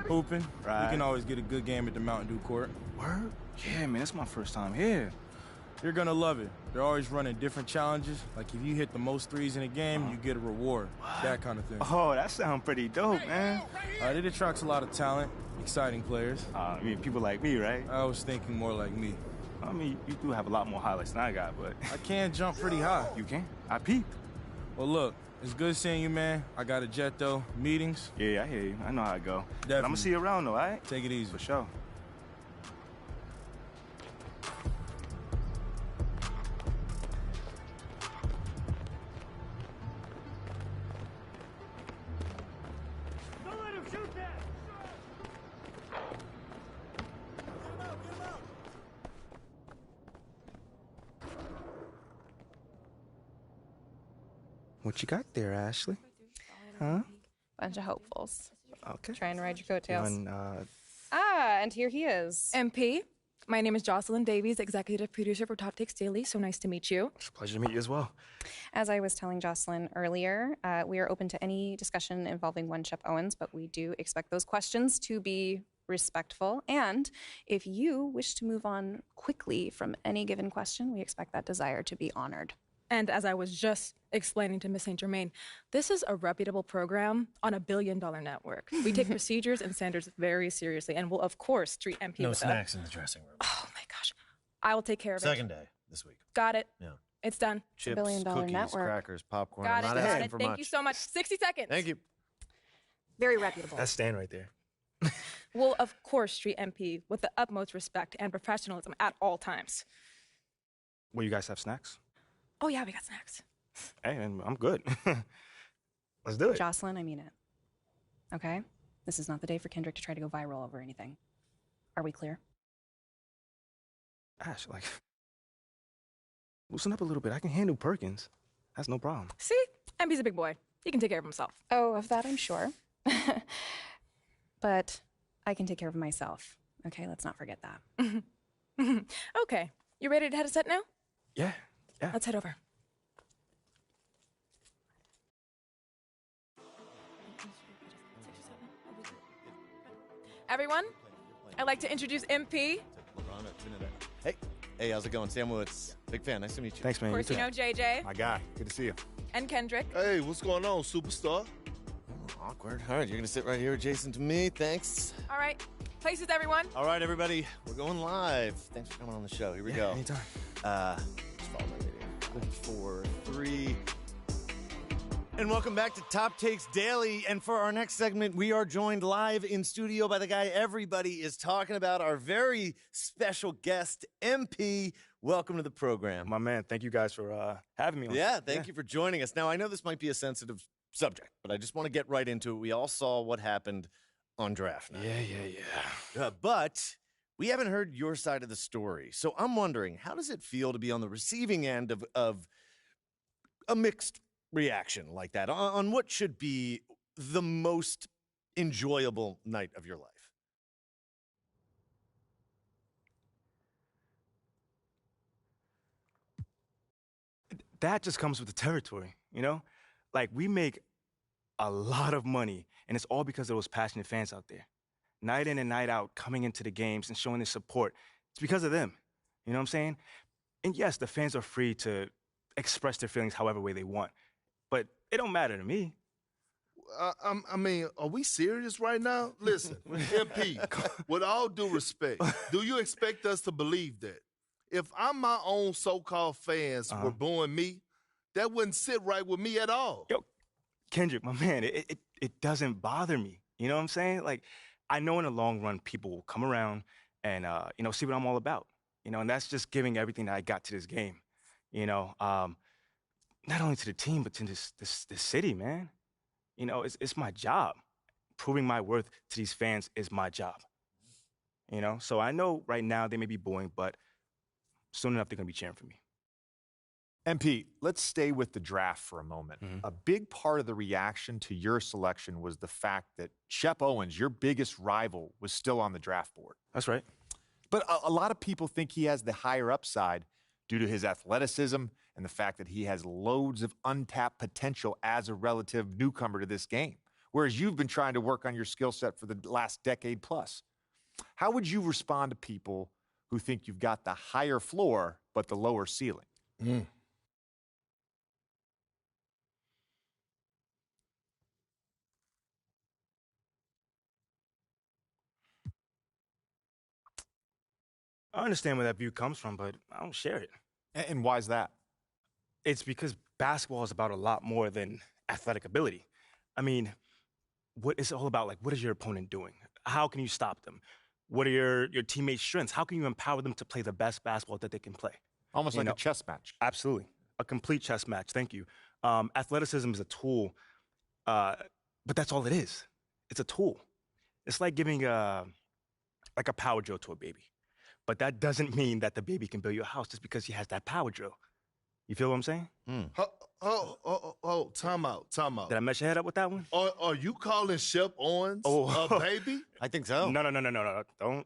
Hooping. Right. You can always get a good game at the Mountain Dew court. Word? Yeah, man, it's my first time here. You're gonna love it. They're always running different challenges. Like if you hit the most threes in a game, you get a reward. That kind of thing. Oh, that sounds pretty dope, man. It attracts a lot of talent, exciting players. I mean, people like me, right? I was thinking more like me. I mean, you do have a lot more highlights than I got, but... I can jump pretty high. You can? I peeped. Well, look, it's good seeing you, man. I got a jet, though. Meetings? Yeah, I hear you. I know how it go. Definitely. I'm gonna see you around, though, all right? Take it easy. For sure. Don't let him shoot that! What you got there, Ashley? Huh? Bunch of hopefuls. Okay. Try and ride your coattails. And, and here he is. MP, my name is Jocelyn Davies, executive producer for Top Takes Daily. So nice to meet you. It's a pleasure to meet you as well. As I was telling Jocelyn earlier, we are open to any discussion involving one Shep Owens, but we do expect those questions to be respectful. And if you wish to move on quickly from any given question, we expect that desire to be honored. And as I was just explaining to Miss St. Germain, this is a reputable program on a billion-dollar network. We take procedures and standards very seriously and will, of course, treat MP No with snacks in the dressing room. Oh, my gosh. I will take care of it. Second day this week. Got it. Yeah. It's done. Chips, billion-dollar cookies, network. crackers, popcorn. Got it. I'm not Got asking it. for Thank much. you so much. 60 seconds. Thank you. Very reputable. That's Stan right there. Will, of course, treat MP with the utmost respect and professionalism at all times. Will you guys have snacks? Oh, yeah, we got snacks. Hey, man, I'm good. Let's do it. Jocelyn, I mean it. Okay? This is not the day for Kendrick to try to go viral over anything. Are we clear? Ash, like, loosen up a little bit. I can handle Perkins. That's no problem. See? MP's a big boy. He can take care of himself. Oh, of that I'm sure. But I can take care of myself. Okay, let's not forget that. Okay. You ready to head a set now? Yeah. Let's head over. Everyone, I'd like to introduce MP. Hey, how's it going? Sam Woods. Big fan. Nice to meet you. Thanks, man. Of course, you know JJ. My guy. Good to see you. And Kendrick. Hey, what's going on, superstar? Awkward. All right, you're going to sit right here adjacent to me. Thanks. All right. Places, everyone. All right, everybody. We're going live. Thanks for coming on the show. Here we go. Anytime. Just follow my radio. 4, 3. And welcome back to Top Takes Daily. And for our next segment, we are joined live in studio by the guy everybody is talking about, our very special guest, MP. Welcome to the program. My man, thank you guys for having me on. Yeah, thank you for joining us. Now, I know this might be a sensitive subject, but I just want to get right into it. We all saw what happened on draft night. Yeah. But we haven't heard your side of the story. So I'm wondering, how does it feel to be on the receiving end of a mixed reaction like that on what should be the most enjoyable night of your life? That just comes with the territory, you know? Like, we make a lot of money, and it's all because of those passionate fans out there. Night in and night out, coming into the games and showing their support. It's because of them. You know what I'm saying? And yes, the fans are free to express their feelings however way they want. But it don't matter to me. I mean, are we serious right now? Listen, MP, with all due respect, do you expect us to believe that? If I'm my own so-called fans were booing me, that wouldn't sit right with me at all. Yo, Kendrick, my man, it doesn't bother me. You know what I'm saying? Like, I know in the long run, people will come around and, see what I'm all about. You know, and that's just giving everything that I got to this game. You know, not only to the team, but to this city, man. You know, it's my job. Proving my worth to these fans is my job. You know, so I know right now they may be booing, but soon enough they're going to be cheering for me. MP, let's stay with the draft for a moment. A big part of the reaction to your selection was the fact that Shep Owens, your biggest rival, was still on the draft board. That's right. But a lot of people think he has the higher upside. due to his athleticism and the fact that he has loads of untapped potential as a relative newcomer to this game, whereas you've been trying to work on your skill set for the last decade plus. How would you respond to people who think you've got the higher floor but the lower ceiling? I understand where that view comes from, but I don't share it. And why is that? It's because basketball is about a lot more than athletic ability. I mean, what is it all about? Like, what is your opponent doing? How can you stop them? What are your teammates' strengths? How can you empower them to play the best basketball that they can play? Almost like a chess match. Absolutely. A complete chess match. Thank you. Athleticism is a tool, but that's all it is. It's a tool. It's like giving a power drill to a baby. But that doesn't mean that the baby can build your house just because he has that power drill. You feel what I'm saying? Time out. Did I mess your head up with that one? Are you calling Shep Owens a baby? I think so. No. Don't.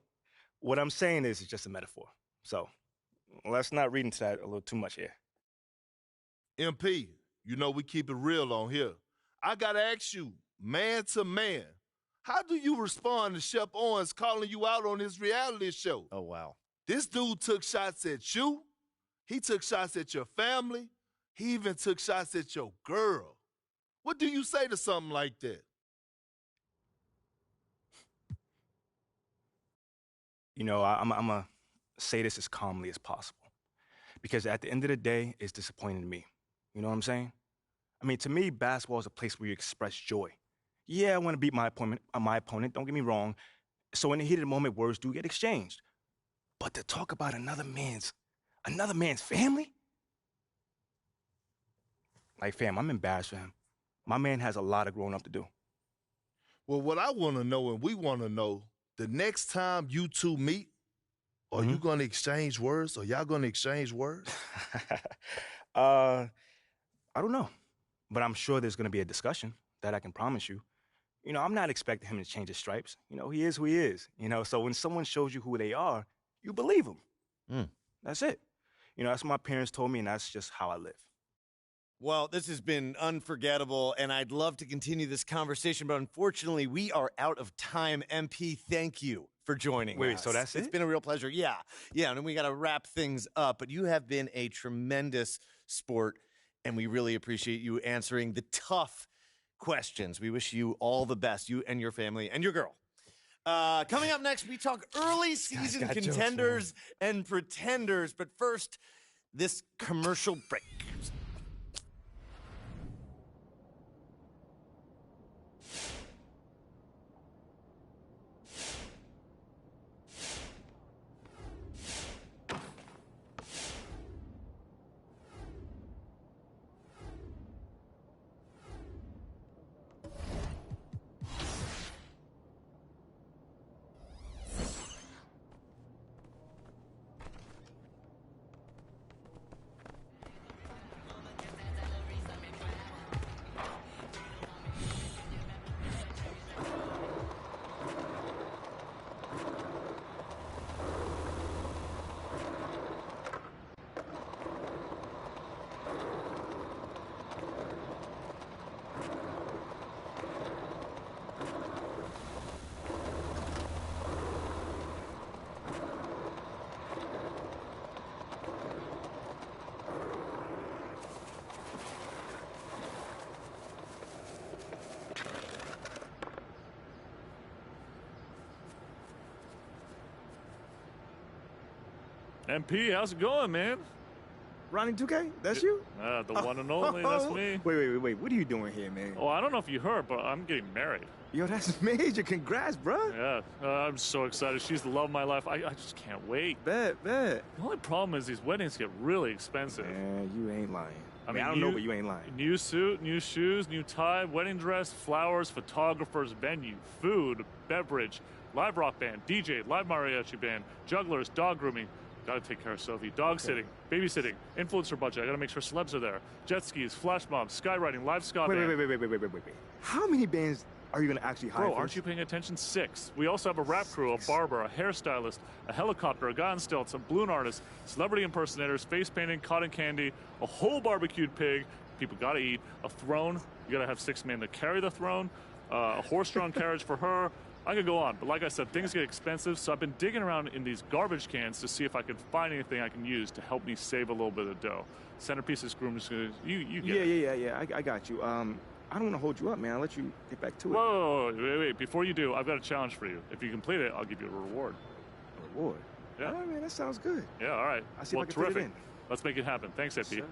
What I'm saying is it's just a metaphor. So let's not read into that a little too much here. MP, you know we keep it real on here. I got to ask you, man to man, how do you respond to Shep Owens calling you out on his reality show? Oh, wow. This dude took shots at you. He took shots at your family. He even took shots at your girl. What do you say to something like that? You know, I'm going to say this as calmly as possible. Because at the end of the day, it's disappointing to me. You know what I'm saying? I mean, to me, basketball is a place where you express joy. Yeah, I want to beat my opponent, don't get me wrong. So in the heat of the moment, words do get exchanged. But to talk about another man's family? Like, fam, I'm embarrassed for him. My man has a lot of growing up to do. Well, what I want to know, and we want to know, the next time you two meet, are you going to exchange words? Are y'all going to exchange words? I don't know. But I'm sure there's going to be a discussion. That I can promise you. You know, I'm not expecting him to change his stripes. You know, he is who he is. You know, so when someone shows you who they are, you believe them. That's it. You know, that's what my parents told me, and that's just how I live. Well, this has been unforgettable, and I'd love to continue this conversation, but unfortunately, we are out of time. MP, thank you for joining us. Wait, so that's it? It's been a real pleasure. Yeah, and we got to wrap things up, but you have been a tremendous sport, and we really appreciate you answering the tough questions. We wish you all the best, you and your family and your girl. Coming up next, we talk early season contenders and pretenders, but first, this commercial break. MP, how's it going, man? Ronnie 2K? That's you? The one and only, that's me. Wait. What are you doing here, man? Oh, I don't know if you heard, but I'm getting married. Yo, that's major. Congrats, bro. Yeah, I'm so excited. She's the love of my life. I just can't wait. Bet. The only problem is these weddings get really expensive. Man, you ain't lying. I mean, I don't know, but you ain't lying. New suit, new shoes, new tie, wedding dress, flowers, photographers, venue, food, beverage, live rock band, DJ, live mariachi band, jugglers, dog grooming. Gotta take care of Sophie. Dog sitting, babysitting, influencer budget. I gotta make sure celebs are there. Jet skis, flash mobs, skywriting, live ska band. Wait. How many bands Are you going to actually hire Bro, for aren't this? you paying attention? 6. We also have a rap crew, a barber, a hairstylist, a helicopter, a guy on stilts, a balloon artist, celebrity impersonators, face painting, cotton candy, a whole barbecued pig. People got to eat. A throne. You got to have 6 men to carry the throne. A horse-drawn carriage for her. I could go on, but like I said, things get expensive, so I've been digging around in these garbage cans to see if I can find anything I can use to help me save a little bit of dough. Centerpiece is grooms. You get it. Yeah. I got you. I don't want to hold you up, man. I'll let you get back to it. Whoa, wait. Before you do, I've got a challenge for you. If you complete it, I'll give you a reward. A reward? Yeah. All right, man, that sounds good. Yeah, all right. I'll see Well, if I can fit it terrific. in. Let's make it happen. Thanks, AP. Sure.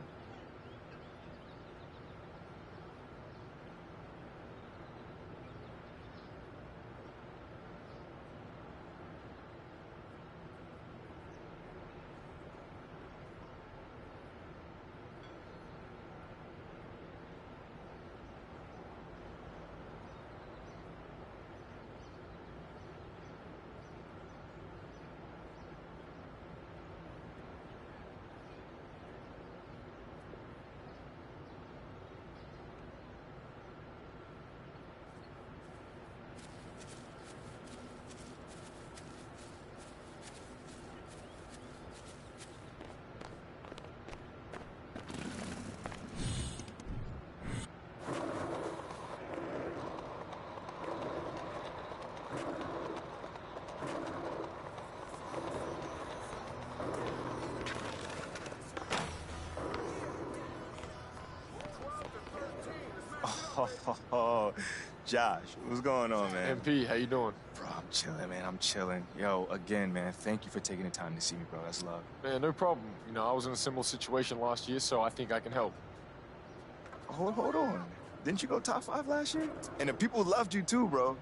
Oh, Josh, what's going on, man? MP, how you doing? Bro, I'm chilling, man. I'm chilling. Yo, again, man, thank you for taking the time to see me, bro. That's love. Man, no problem. You know, I was in a similar situation last year, so I think I can help. Hold on. Didn't you go top 5 last year? And the people loved you too, bro.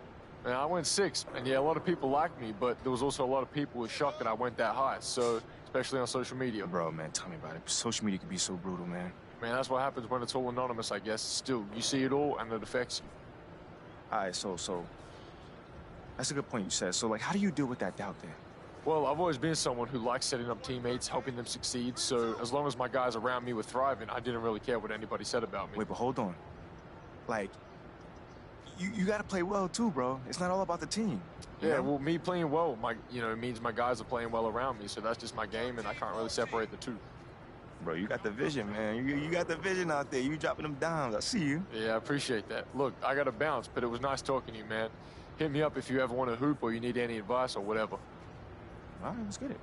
Man, I went 6, and yeah, a lot of people liked me, but there was also a lot of people who were shocked that I went that high, so especially on social media. Bro, man, tell me about it. Social media can be so brutal, man. Man, that's what happens when it's all anonymous, I guess. Still, you see it all, and it affects you. All right, so that's a good point you said. So, like, how do you deal with that doubt then? Well, I've always been someone who likes setting up teammates, helping them succeed, so as long as my guys around me were thriving, I didn't really care what anybody said about me. Wait, but hold on. Like, you got to play well too, bro. It's not all about the team. Yeah, well, me playing well, it means my guys are playing well around me, so that's just my game, and I can't really separate the two. Bro, you got the vision, man. You got the vision out there. You dropping them dimes. I see you. Yeah, I appreciate that. Look, I got to bounce, but it was nice talking to you, man. Hit me up if you ever want to hoop or you need any advice or whatever. All right, let's get it.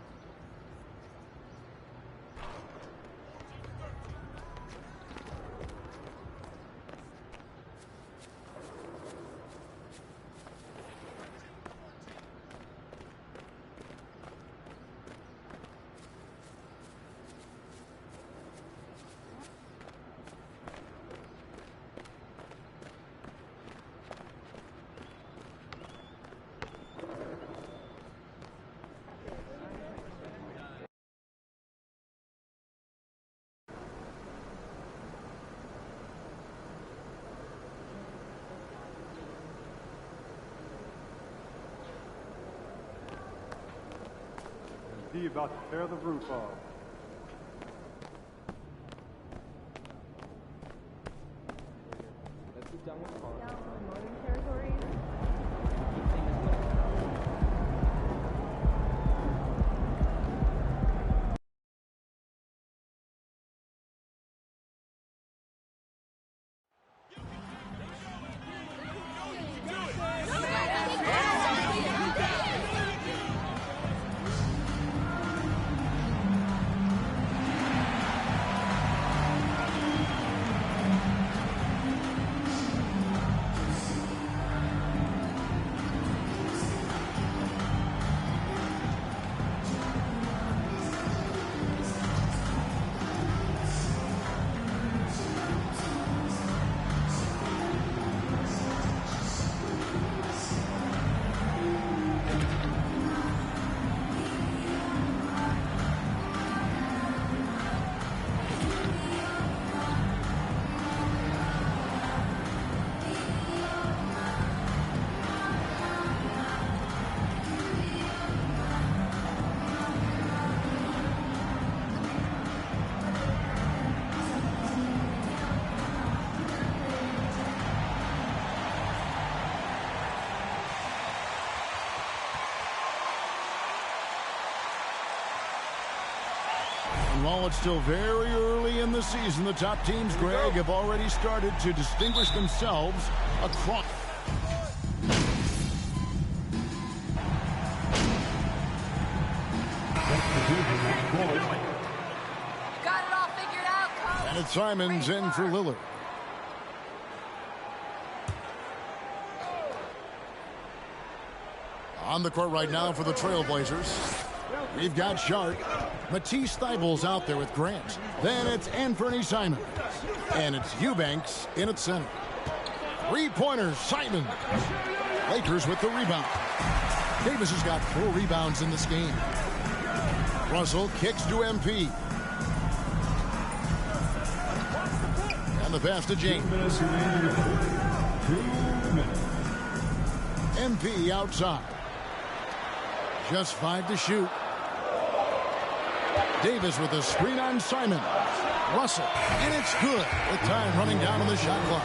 D about to tear the roof off. Let's get done with down on Northern Territories. And while it's still very early in the season, the top teams, Greg, have already started to distinguish themselves across. Got it all figured out, Coach. And it's Simons in for Lillard. On the court right now for the Trailblazers, we've got Sharp. Matisse Thybulle's out there with Grant. Then it's Anthony Simons. And it's Eubanks in at center. Three-pointers, Simons. Lakers with the rebound. Davis has got 4 rebounds in this game. Russell kicks to MP. And the pass to James. MP outside. Just 5 to shoot. Davis with a screen on Simons. Russell, and it's good. With time running down on the shot clock.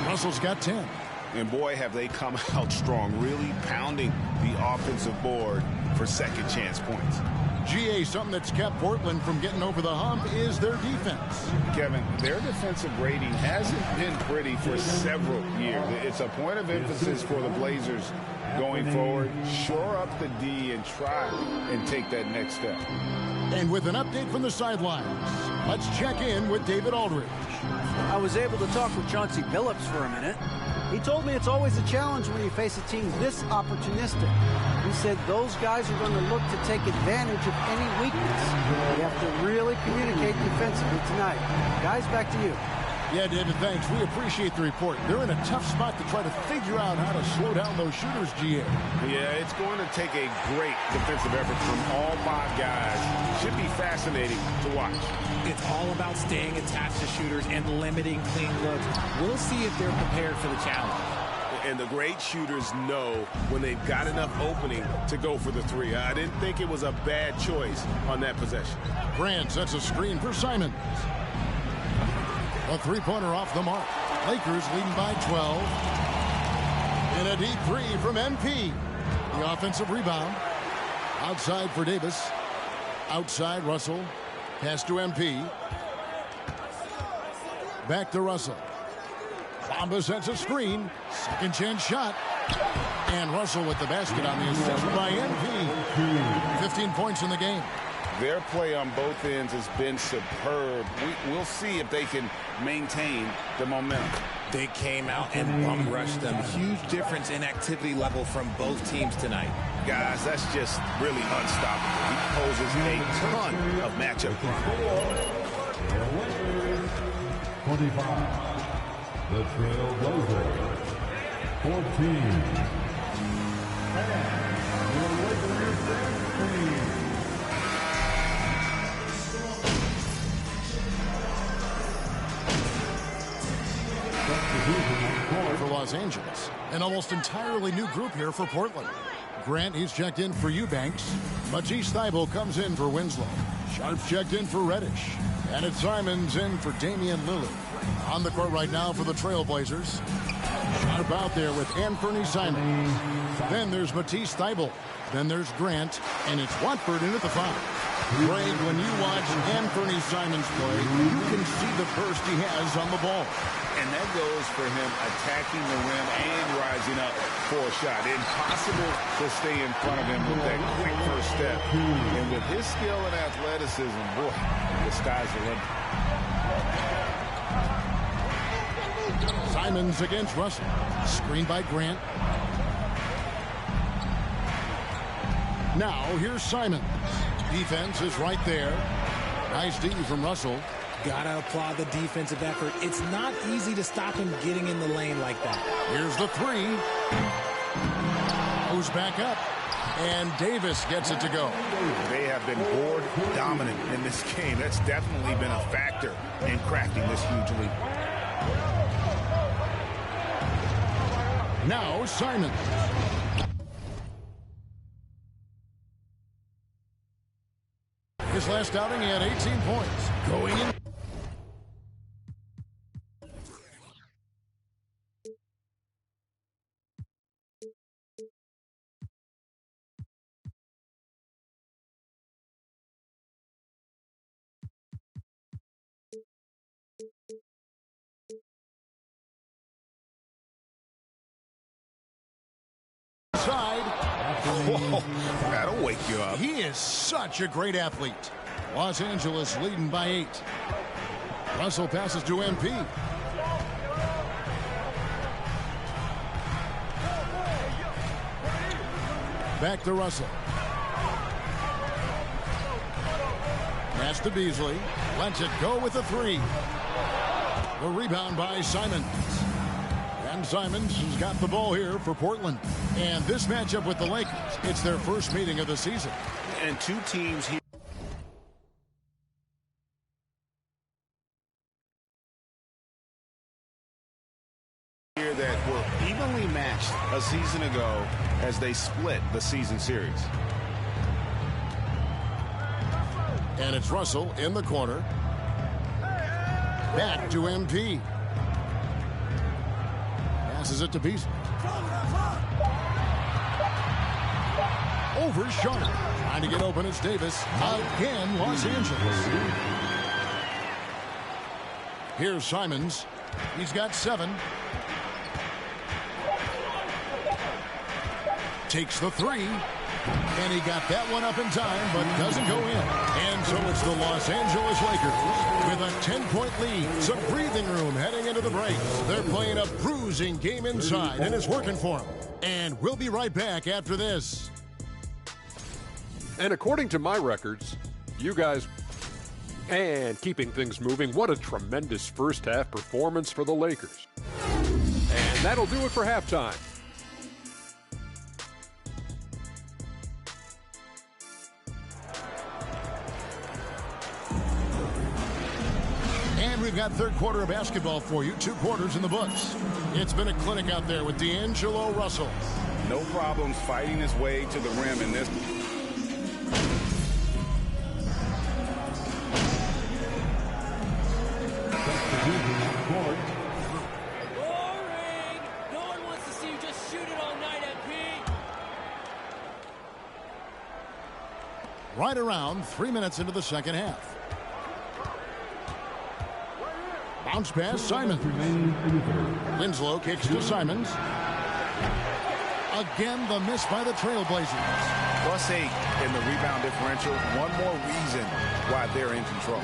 Russell's got 10. And boy, have they come out strong, really pounding the offensive board for second chance points. GA, something that's kept Portland from getting over the hump is their defense. Kevin, their defensive rating hasn't been pretty for several years. It's a point of emphasis for the Blazers going forward. Shore up the D and try and take that next step. And with an update from the sidelines, let's check in with David Aldridge. I was able to talk with Chauncey Billups for a minute. He told me it's always a challenge when you face a team this opportunistic. He said those guys are going to look to take advantage of any weakness. You have to really communicate defensively tonight. Guys, back to you. Yeah, David, thanks. We appreciate the report. They're in a tough spot to try to figure out how to slow down those shooters, GA. Yeah, it's going to take a great defensive effort from all 5 guys. Should be fascinating to watch. It's all about staying attached to shooters and limiting clean looks. We'll see if they're prepared for the challenge. And the great shooters know when they've got enough opening to go for the 3. I didn't think it was a bad choice on that possession. Grant sets a screen for Simons. A three-pointer off the mark. Lakers leading by 12. And a deep 3 from MP. The offensive rebound. Outside for Davis. Outside Russell. Pass to MP. Back to Russell. Bamba sets a screen. Second chance shot. And Russell with the basket on the assist by MP. 15 points in the game. Their play on both ends has been superb. We'll see if they can maintain the momentum. They came out and bum rushed them. Huge difference in activity level from both teams tonight. Guys, that's just really unstoppable. He poses a ton of matchup problems. 25. The Trailblazers. 14. And the Lakers 16. For Los Angeles. An almost entirely new group here for Portland. Grant, he's checked in for Eubanks. Matisse Thybulle comes in for Winslow. Sharp's checked in for Reddish. And it's Simons in for Damian Lillard. On the court right now for the Trailblazers. Sharp out there with Anthony Simons. Then there's Matisse Thybulle. Then there's Grant. And it's Watford in at the 5. Greg, when you watch Anthony Simons play, you can see the burst he has on the ball. And that goes for him attacking the rim and rising up for a shot. Impossible to stay in front of him with that quick first step. And with his skill and athleticism, boy, the sky's the limit. Simons against Russell. Screened by Grant. Now, here's Simons. Defense is right there. Nice D from Russell. Gotta applaud the defensive effort. It's not easy to stop him getting in the lane like that. Here's the 3. Goes back up. And Davis gets it to go. They have been board dominant in this game. That's definitely been a factor in cracking this huge lead. Now Simons. His last outing, he had 18 points. Going in. Side. Whoa, that'll wake you up. He is such a great athlete. Los Angeles leading by 8. Russell passes to MP. Back to Russell. Pass to Beasley. Lets it go with a 3. The rebound by Simons. And Simons has got the ball here for Portland. And this matchup with the Lakers, it's their first meeting of the season. And two teams here. That were evenly matched a season ago as they split the season series. And it's Russell in the corner. Back to MP. Passes it to Beasley. Over Sharp. Trying to get open, it's Davis. Again, Los Angeles. Here's Simons. He's got 7. Takes the 3. And he got that one up in time, but doesn't go in. And so it's the Los Angeles Lakers with a 10-point lead. Some breathing room heading into the break. They're playing a bruising game inside, and it's working for them. And we'll be right back after this. And according to my records, you guys, and keeping things moving, what a tremendous first-half performance for the Lakers. And that'll do it for halftime. And we've got third quarter of basketball for you. 2 quarters in the books. It's been a clinic out there with D'Angelo Russell. No problems fighting his way to the rim in this. Boring! No one wants to see you just shoot it all night, MP. Right around 3 minutes into the second half. Bounce pass, Simons. Winslow kicks to Simons. Again, the miss by the Trailblazers. +8 in the rebound differential. One more reason why they're in control.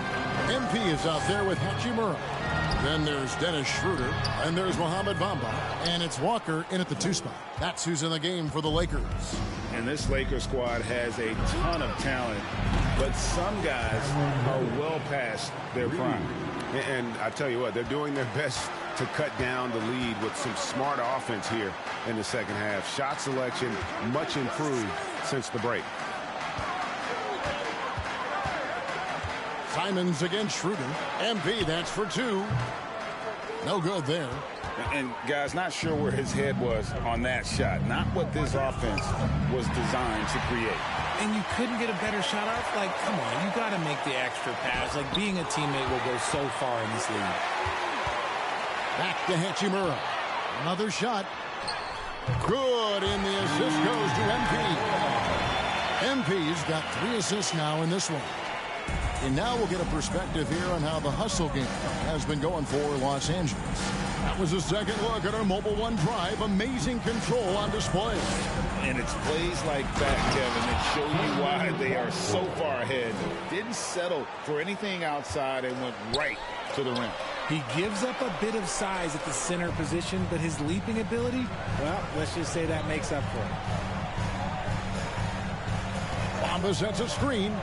MP is out there with Hachimura. Then there's Dennis Schroeder. And there's Mohamed Bamba. And it's Walker in at the 2 spot. That's who's in the game for the Lakers. And this Lakers squad has a ton of talent, but some guys are well past their prime. And I tell you what, they're doing their best to cut down the lead with some smart offense here in the second half. Shot selection much improved since the break. Simons against Schroeder. MP, that's for 2. No good there. And guys, not sure where his head was on that shot. Not what this offense was designed to create. And you couldn't get a better shot off? Like, come on, you got to make the extra pass. Like, being a teammate will go so far in this league. Back to Hachimura. Another shot. Good, and the assist goes to MP. MP's got 3 assists now in this one. And now we'll get a perspective here on how the hustle game has been going for Los Angeles. That was a second look at our Mobile One Drive. Amazing control on display. And it's plays like that, Kevin, that show you why they are so far ahead. Didn't settle for anything outside and went right to the rim. He gives up a bit of size at the center position, but his leaping ability, well, let's just say that makes up for it. Bamba sets a screen.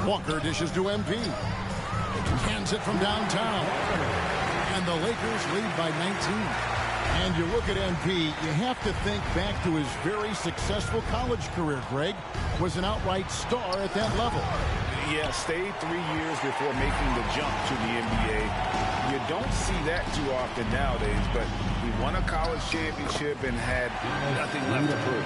Walker dishes to MP. Hands it from downtown. And the Lakers lead by 19. And you look at MP, you have to think back to his very successful college career, Greg. Was an outright star at that level. Yeah, stayed 3 years before making the jump to the NBA. You don't see that too often nowadays, but he won a college championship and had nothing left to prove.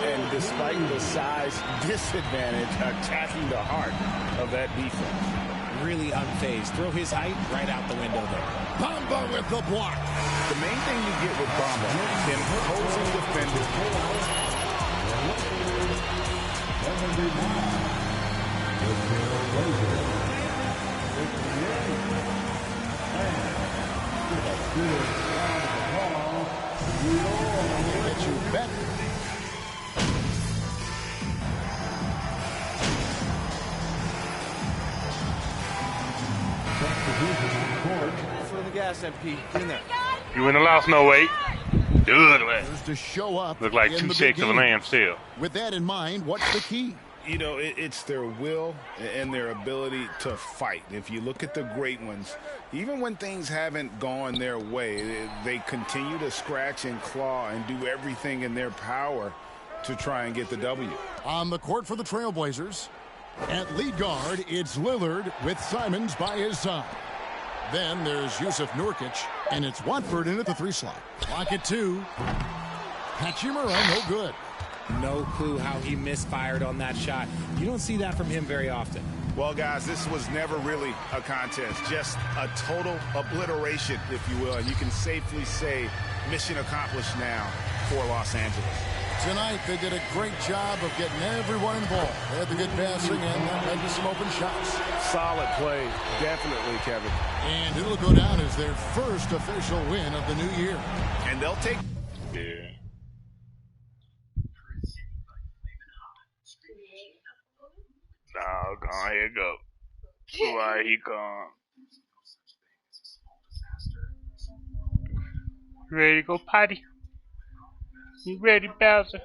And despite the size disadvantage, attacking the heart of that defense. Really unfazed. Throw his height right out the window there. Bamba with the block. The main thing you get with Bamba, imposing defenders. Get you better. Foot the gas, MP. Get in there. You win the loss, no way. Good way. To show up. Look like in 2 the shakes big of a game. lamb still. With that in mind, what's the key? You know, it's their will and their ability to fight. If you look at the great ones, even when things haven't gone their way, they continue to scratch and claw and do everything in their power to try and get the W. On the court for the Trailblazers, at lead guard, it's Lillard with Simons by his side. Then there's Yusuf Nurkic, and it's Watford in at the 3 slot. Clock at 2. Hachimura, no good. No clue how he misfired on that shot. You don't see that from him very often. Well, guys, this was never really a contest, just a total obliteration, if you will. And you can safely say mission accomplished now for Los Angeles. Tonight, they did a great job of getting everyone involved. They had the good passing, and that led to some open shots. Solid play, definitely, Kevin. And it'll go down as their first official win of the new year. And they'll take... Yeah. Oh, God, here you go. Why he come? Ready to go potty? You ready, Bowser?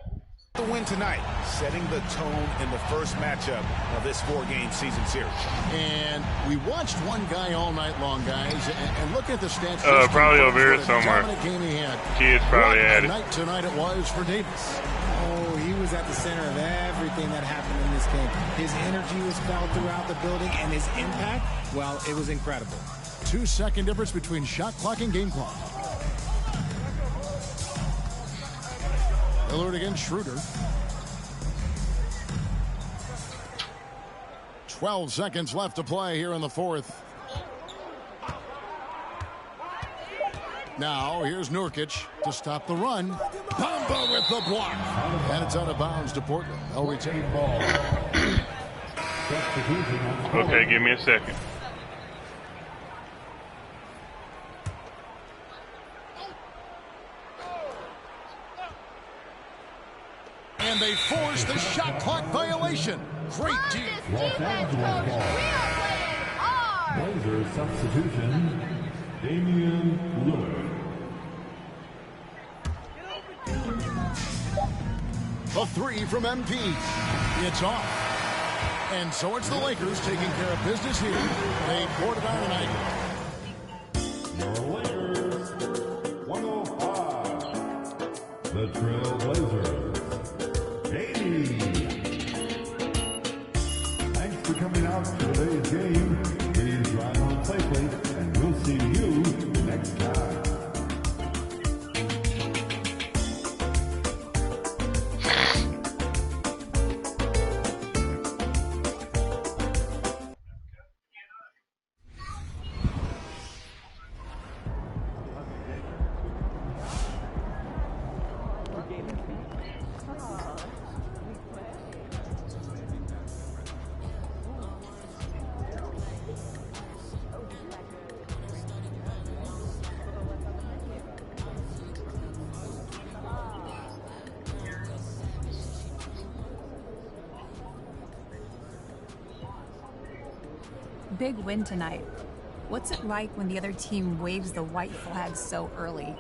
The win tonight, setting the tone in the first matchup of this 4-game season series. And we watched one guy all night long, guys, and look at the stats. Probably over here somewhere. Game he had. Kids probably had it. Night tonight it was for Davis. Oh, he was at the center of everything that happened in this game. His energy was felt throughout the building, and his impact, well, it was incredible. 2-second difference between shot clock and game clock. Lillard against Schroeder. 12 seconds left to play here in the 4th. Now, here's Nurkic to stop the run. Bamba with the block. And it's out of bounds to Portland. They'll retain ball. Okay, give me a second. And they force the shot clock violation. Great team. Blazers substitution, Damian Lillard. A 3 from MP. It's off. And so it's the Lakers taking care of business here. They poured it on tonight. Your Lakers, 105. The Trailblazers, 80. Thanks for coming out to today's game. Please drive home safely, and we'll see you next time. Big win tonight. What's it like when the other team waves the white flag so early?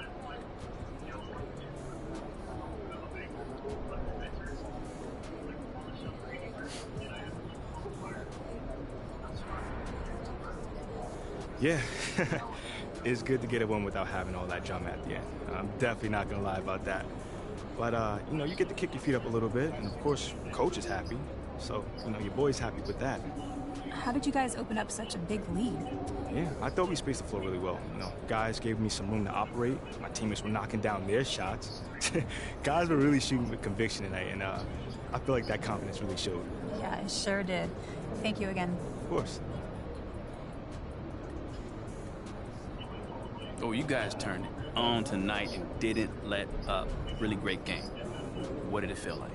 Yeah, it's good to get a win without having all that drama at the end. I'm definitely not going to lie about that. But, you know, you get to kick your feet up a little bit, and of course, coach is happy. So, you know, your boy's happy with that. How did you guys open up such a big lead? Yeah, I thought we spaced the floor really well. You know, guys gave me some room to operate. My teammates were knocking down their shots. Guys were really shooting with conviction tonight, and I feel like that confidence really showed. Yeah, it sure did. Thank you again. Of course. Oh, you guys turned it on tonight and didn't let up. Really great game. What did it feel like?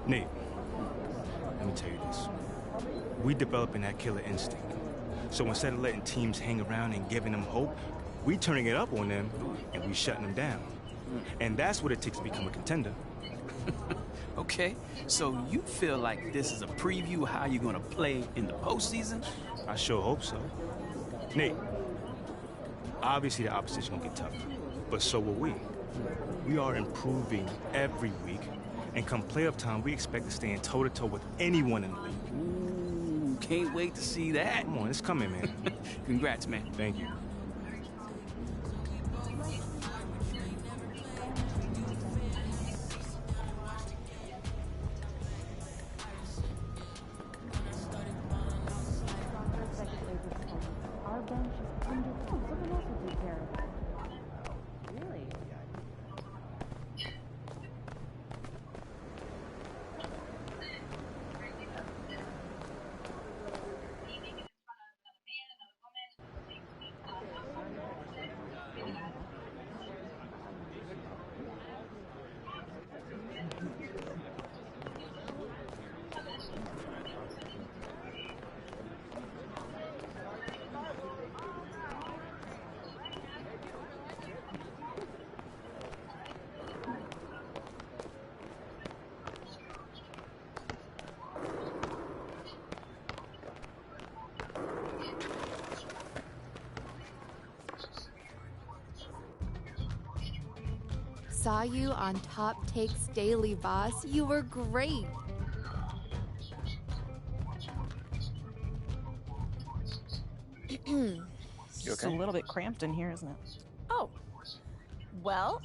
Nate, let me tell you this. We developing that killer instinct. So instead of letting teams hang around and giving them hope, we turning it up on them and we shutting them down. And that's what it takes to become a contender. Okay, so you feel like this is a preview of how you're gonna play in the postseason? I sure hope so. Nate, obviously the opposition will get tough, but so will we. We are improving every week, and come playoff time, we expect to stand toe-to-toe with anyone in the league. Ooh, can't wait to see that. Come on, it's coming, man. Congrats, man. Thank you. Our bench is underfull. Someone else will take care of it. Really? Saw you on Top Takes Daily, boss. You were great. It's a little bit cramped in here, isn't it? Oh, well,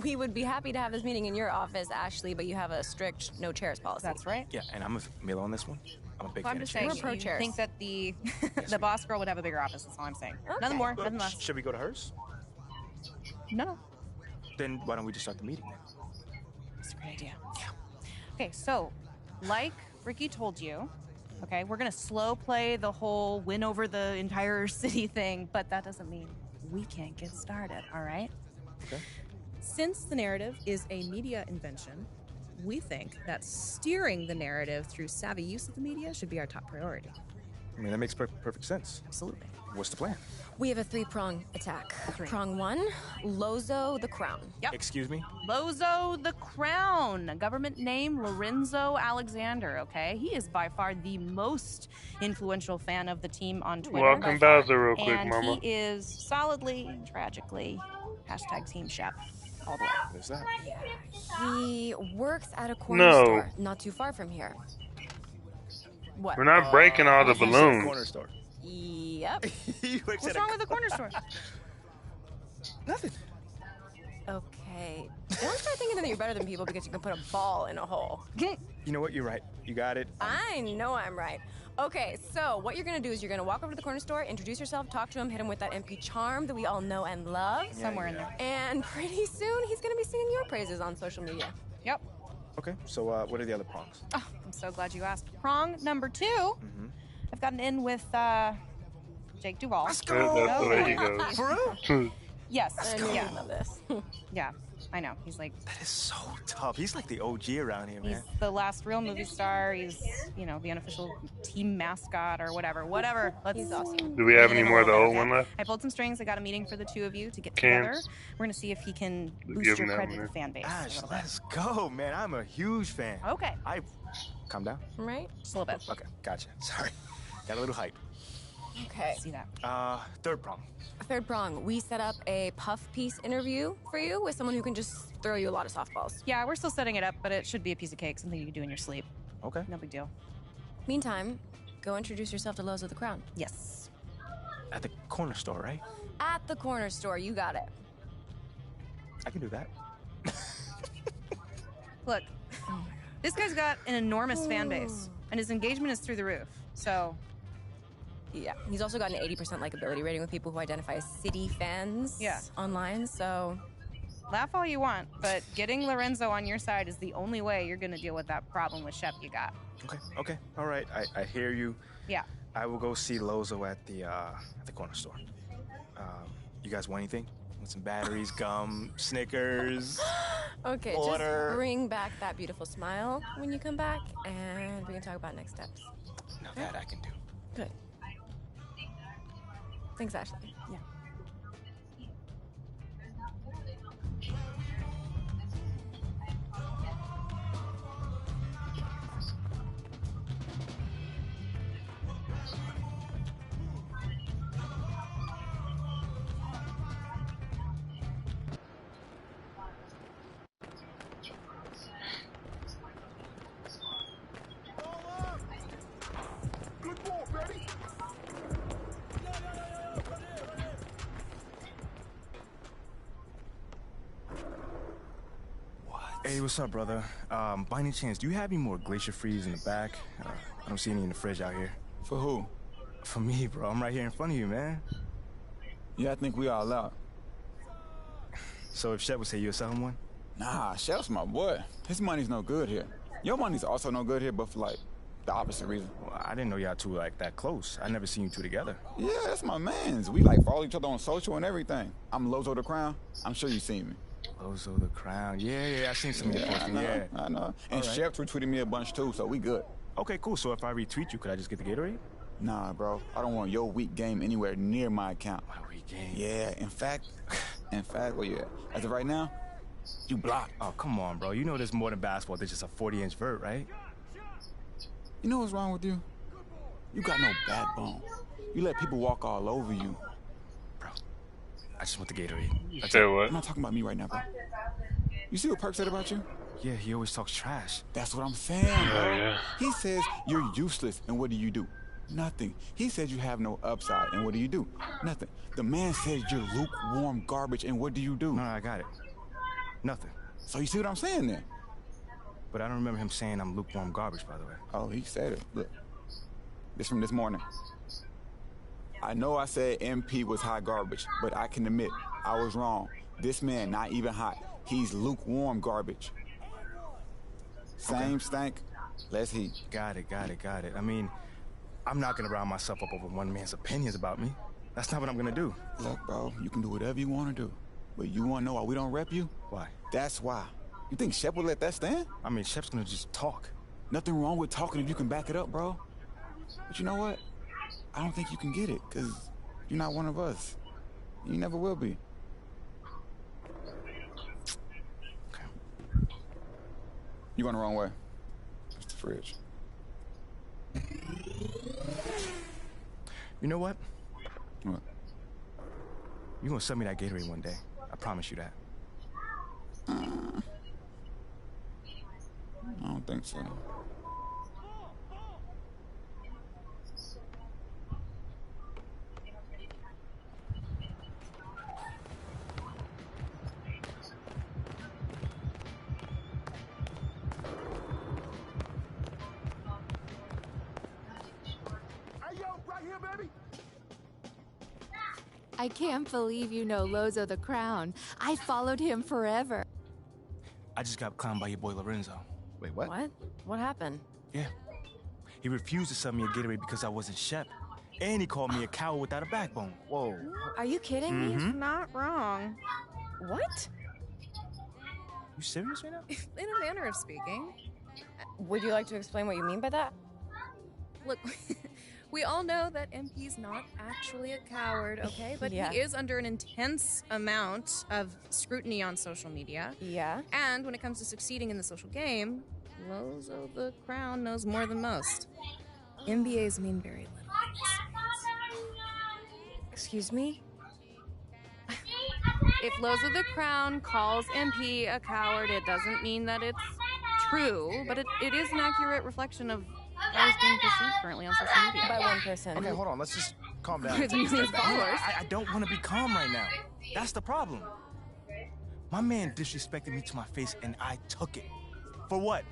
we would be happy to have this meeting in your office, Ashley, but you have a strict no chairs policy. That's right. Yeah, and I'm a Milo on this one. I'm a big Well, I'm fan just of saying, chairs. We're pro you chairs. think that the the boss girl would have a bigger office. That's all I'm saying. Nothing more, nothing less. Should we go to hers? No. Then why don't we just start the meeting then? That's a great idea. Yeah. Okay, so like Ricky told you, okay, we're gonna slow play the whole win over the entire city thing, but that doesn't mean we can't get started, all right? Okay. Since the narrative is a media invention, we think that steering the narrative through savvy use of the media should be our top priority. I mean, that makes perfect sense. Absolutely. What's the plan? We have a three-prong attack. Prong one, Lozo the Crown. Yep. Excuse me? Lozo the Crown, government name Lorenzo Alexander, okay? He is by far the most influential fan of the team on Twitter. Welcome Bowser real quick, and mama. he is solidly and tragically #Team Chef all the way. There's that. He works at a corner No. store not too far from here. What? We're not breaking all the balloons. Corner store. Yep. What's wrong with the corner store? Nothing. Okay. Don't start thinking that you're better than people because you can put a ball in a hole. You know what? You're right. You got it. I know I'm right. Okay, so what you're gonna do is you're gonna walk over to the corner store, introduce yourself, talk to him, hit him with that MP charm that we all know and love. Somewhere in there. And pretty soon he's gonna be singing your praises on social media. Yep. Okay, so what are the other prongs? Oh, I'm so glad you asked. Prong number 2, I've gotten in with Jake Duvall. That's the way he goes. For real? Yes. I knew Yeah. you'd love this. Yeah, I know. He's like, That is so tough. He's like the OG around here, he's man. the last real movie star. He's, you know, the unofficial team mascot or whatever. Whatever. He's awesome. Do we have any more of the old one left? I pulled some strings. I got a meeting for the two of you to get Cans. together. We're going to see if he can boost Give your him that credit one. fan base. a Ash, little bit. let's go, man. I'm a huge fan. Okay. Calm down. Right? Just a little bit. Okay, gotcha. Sorry. Got a little hype. Okay. See that. Third prong. Third prong, we set up a puff piece interview for you with someone who can just throw you a lot of softballs. Yeah, we're still setting it up, but it should be a piece of cake, something you can do in your sleep. Okay. No big deal. Meantime, go introduce yourself to Lozo the Crown. Yes. At the corner store, right? At the corner store, you got it. I can do that. Look, this guy's got an enormous fan base, and his engagement is through the roof. So, yeah, he's also got an 80% likability rating with people who identify as City fans online, so... Laugh all you want, but getting Lorenzo on your side is the only way you're going to deal with that problem with Shep you got. Okay. All right. I hear you. Yeah. I will go see Lozo at the corner store. You guys want anything? with some batteries, gum, Snickers, Okay, water. just bring back that beautiful smile when you come back, and we can talk about next steps. Now that I can do. Good. Thanks, Ashley. Yeah. Good ball, Betty. Hey, what's up, brother? By any chance, do you have any more Glacier Freeze in the back? I don't see any in the fridge out here. For who? For me, bro. I'm right here in front of you, man. Yeah, I think we all out. So if Shep would say you're selling one? Nah, Shep's my boy. His money's no good here. Your money's also no good here, but for, like, the opposite reason. Well, I didn't know y'all two, like, that close. I never seen you two together. Yeah, that's my mans. We, like, follow each other on social and everything. I'm Lozo the Crown. I'm sure you've seen me. Lozo the Crown. Yeah, I seen some of your posting, yeah. I know. And right. Shep retweeted me a bunch, too, so we good. Okay, cool. So if I retweet you, could I just get the Gatorade? Nah, bro. I don't want your weak game anywhere near my account. My weak game? Yeah, in fact, where you at? As of right now, you blocked. Oh, come on, bro. You know there's more than basketball. There's just a 40-inch vert, right? You know what's wrong with you? You got no backbone. You let people walk all over you. Bro, I just want the Gatorade. Say what? I'm not talking about me right now, bro. You see what Perk said about you? Yeah, he always talks trash. That's what I'm saying, bro. Yeah. He says you're useless, and what do? Nothing. He says you have no upside, and what do? Nothing. The man says you're lukewarm garbage, and what do? No, I got it. Nothing. So you see what I'm saying then? But I don't remember him saying I'm lukewarm garbage, by the way. Oh, he said it. Look. This from this morning. I know I said MP was hot garbage, but I can admit I was wrong. This man not even hot. He's lukewarm garbage. Same stank, less heat. Got it. I mean, I'm not gonna round myself up over one man's opinions about me. That's not what I'm gonna do. Look, bro, you can do whatever you want to do. But you want to know why we don't rep you? Why? That's why. You think Shep would let that stand? I mean, Shep's gonna just talk. Nothing wrong with talking if you can back it up, bro. But you know what? I don't think you can get it, because you're not one of us. You never will be. Okay. You going the wrong way. It's the fridge. You know what? What? You're gonna sell me that Gatorade one day. I promise you that. I don't think so. Hey, yo, right here, baby. I can't believe you know Lozo the Crown. I followed him forever. I just got clowned by your boy Lorenzo. Wait, what? What happened? Yeah. He refused to sell me a Gatorade because I wasn't Shep. And he called me a coward without a backbone. Whoa. Are you kidding me? He's not wrong. What? You serious right now? In a manner of speaking. Would you like to explain what you mean by that? Look, we all know that MP's not actually a coward, okay? But Yeah. he is under an intense amount of scrutiny on social media. Yeah. And when it comes to succeeding in the social game, Lozo the Crown knows more than most. MBAs mean very little. Excuse me? If Lozo the Crown calls MP a coward, it doesn't mean that it's true, but it is an accurate reflection of how it's being perceived currently on social media. By one person. Okay, hold on. Let's just calm down. With millions of followers. I don't want to be calm right now. That's the problem. My man disrespected me to my face, and I took it. For what?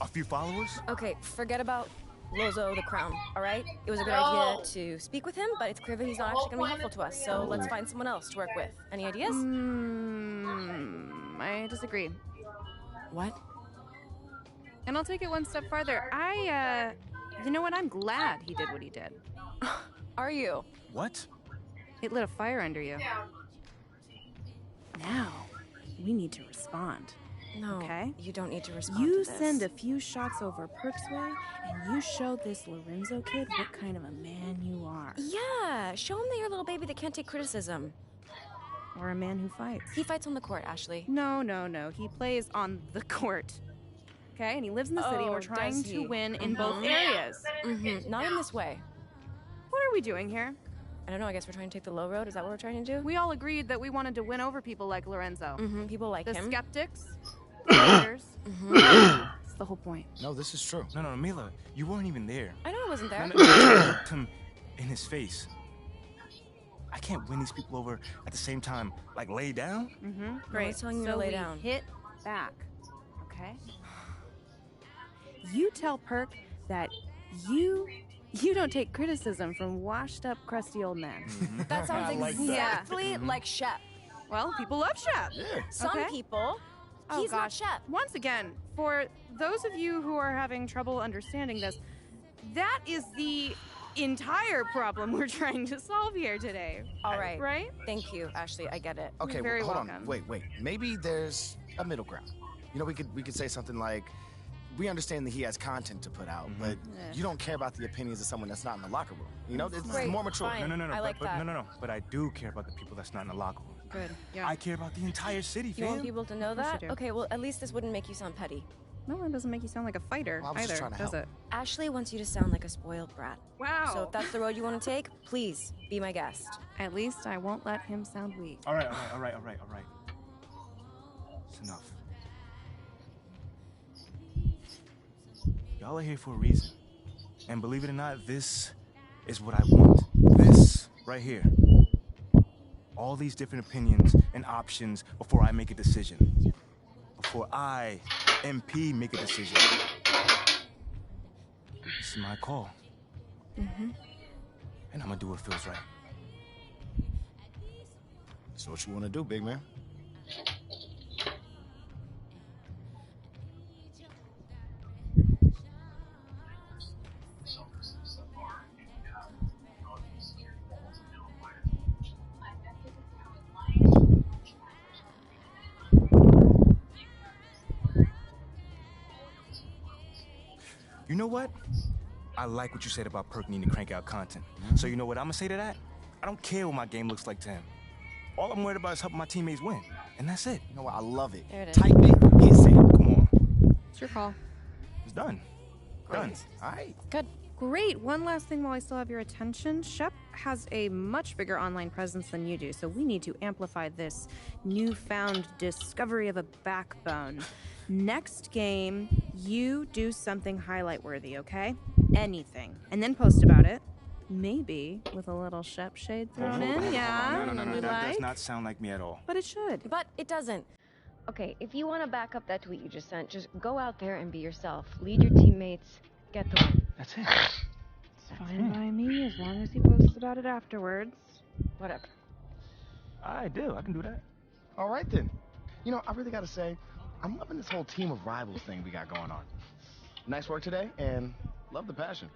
A few followers? Okay, forget about Lozo the Crown, all right? It was a good idea to speak with him, but it's clear that he's not actually going to be helpful to us, so let's find someone else to work with. Any ideas? I disagree. What? And I'll take it one step farther. You know what? I'm glad he did what he did. Are you? What? It lit a fire under you. Now, we need to respond. No, okay? you don't need to respond You to this. send a few shots over Perk's way, and you show this Lorenzo kid what kind of a man you are. Yeah, show him that you're a little baby that can't take criticism. Or a man who fights. He fights on the court, Ashley. No. He plays on the court. Okay, and he lives in the city. We're trying to win in both areas. Not in this way. What are we doing here? I don't know, I guess we're trying to take the low road. Is that what we're trying to do? We all agreed that we wanted to win over people like Lorenzo. People like the him. Skeptics. The haters. That's the whole point. No, this is true. No, Mila, you weren't even there. I know I wasn't there. I looked him in his face. I can't win these people over at the same time, like lay down. Great. I was telling you so to lay we down. hit back. Okay. You tell Perk that you don't take criticism from washed up, crusty old men. That sounds exactly like Shep. Well, people love Shep. Yeah. Some people. He's not Shep. Once again, for those of you who are having trouble understanding this, that is the entire problem we're trying to solve here today. All right. Right? Thank you, Ashley. I get it. Okay, You're very hold on. welcome. Wait. Maybe there's a middle ground. You know, we could say something like, we understand that he has content to put out, but you don't care about the opinions of someone that's not in the locker room. You know, it's more mature. Fine. No. I like that. No. But I do care about the people that's not in the locker room. Good. Yeah. I care about the entire city, fam. You want people to know course that? you do. Okay, well, at least this wouldn't make you sound petty. No, it doesn't make you sound like a fighter Well, I was just either, trying to does help. it? Ashley wants you to sound like a spoiled brat. Wow. So if that's the road you want to take, please be my guest. At least I won't let him sound weak. All right. It's enough. Y'all are here for a reason. And believe it or not, this is what I want. This right here. All these different opinions and options before I make a decision. Before I, MP, make a decision. This is my call. And I'm gonna do what feels right. So what you want to do, big man? You know what? I like what you said about Perk needing to crank out content. So you know what I'm gonna say to that? I don't care what my game looks like to him. All I'm worried about is helping my teammates win. And that's it. You know what? I love it. There it is. Type it. Hit send. Come on. It's your call. It's done. Done. All right. Good. Great. One last thing while I still have your attention. Shep has a much bigger online presence than you do, so we need to amplify this newfound discovery of a backbone. Next game, you do something highlight worthy, okay? Anything. And then post about it. Maybe with a little Shep shade thrown in. Yeah. No. We That like. does not sound like me at all. But it should. But it doesn't. Okay, if you want to back up that tweet you just sent, just go out there and be yourself. Lead your teammates. Get the win. That's it. It's fine by me as long as he posts about it afterwards. Whatever. I do. I can do that. All right, then. You know, I really got to say, I'm loving this whole team of rivals thing we got going on. Nice work today, and love the passion.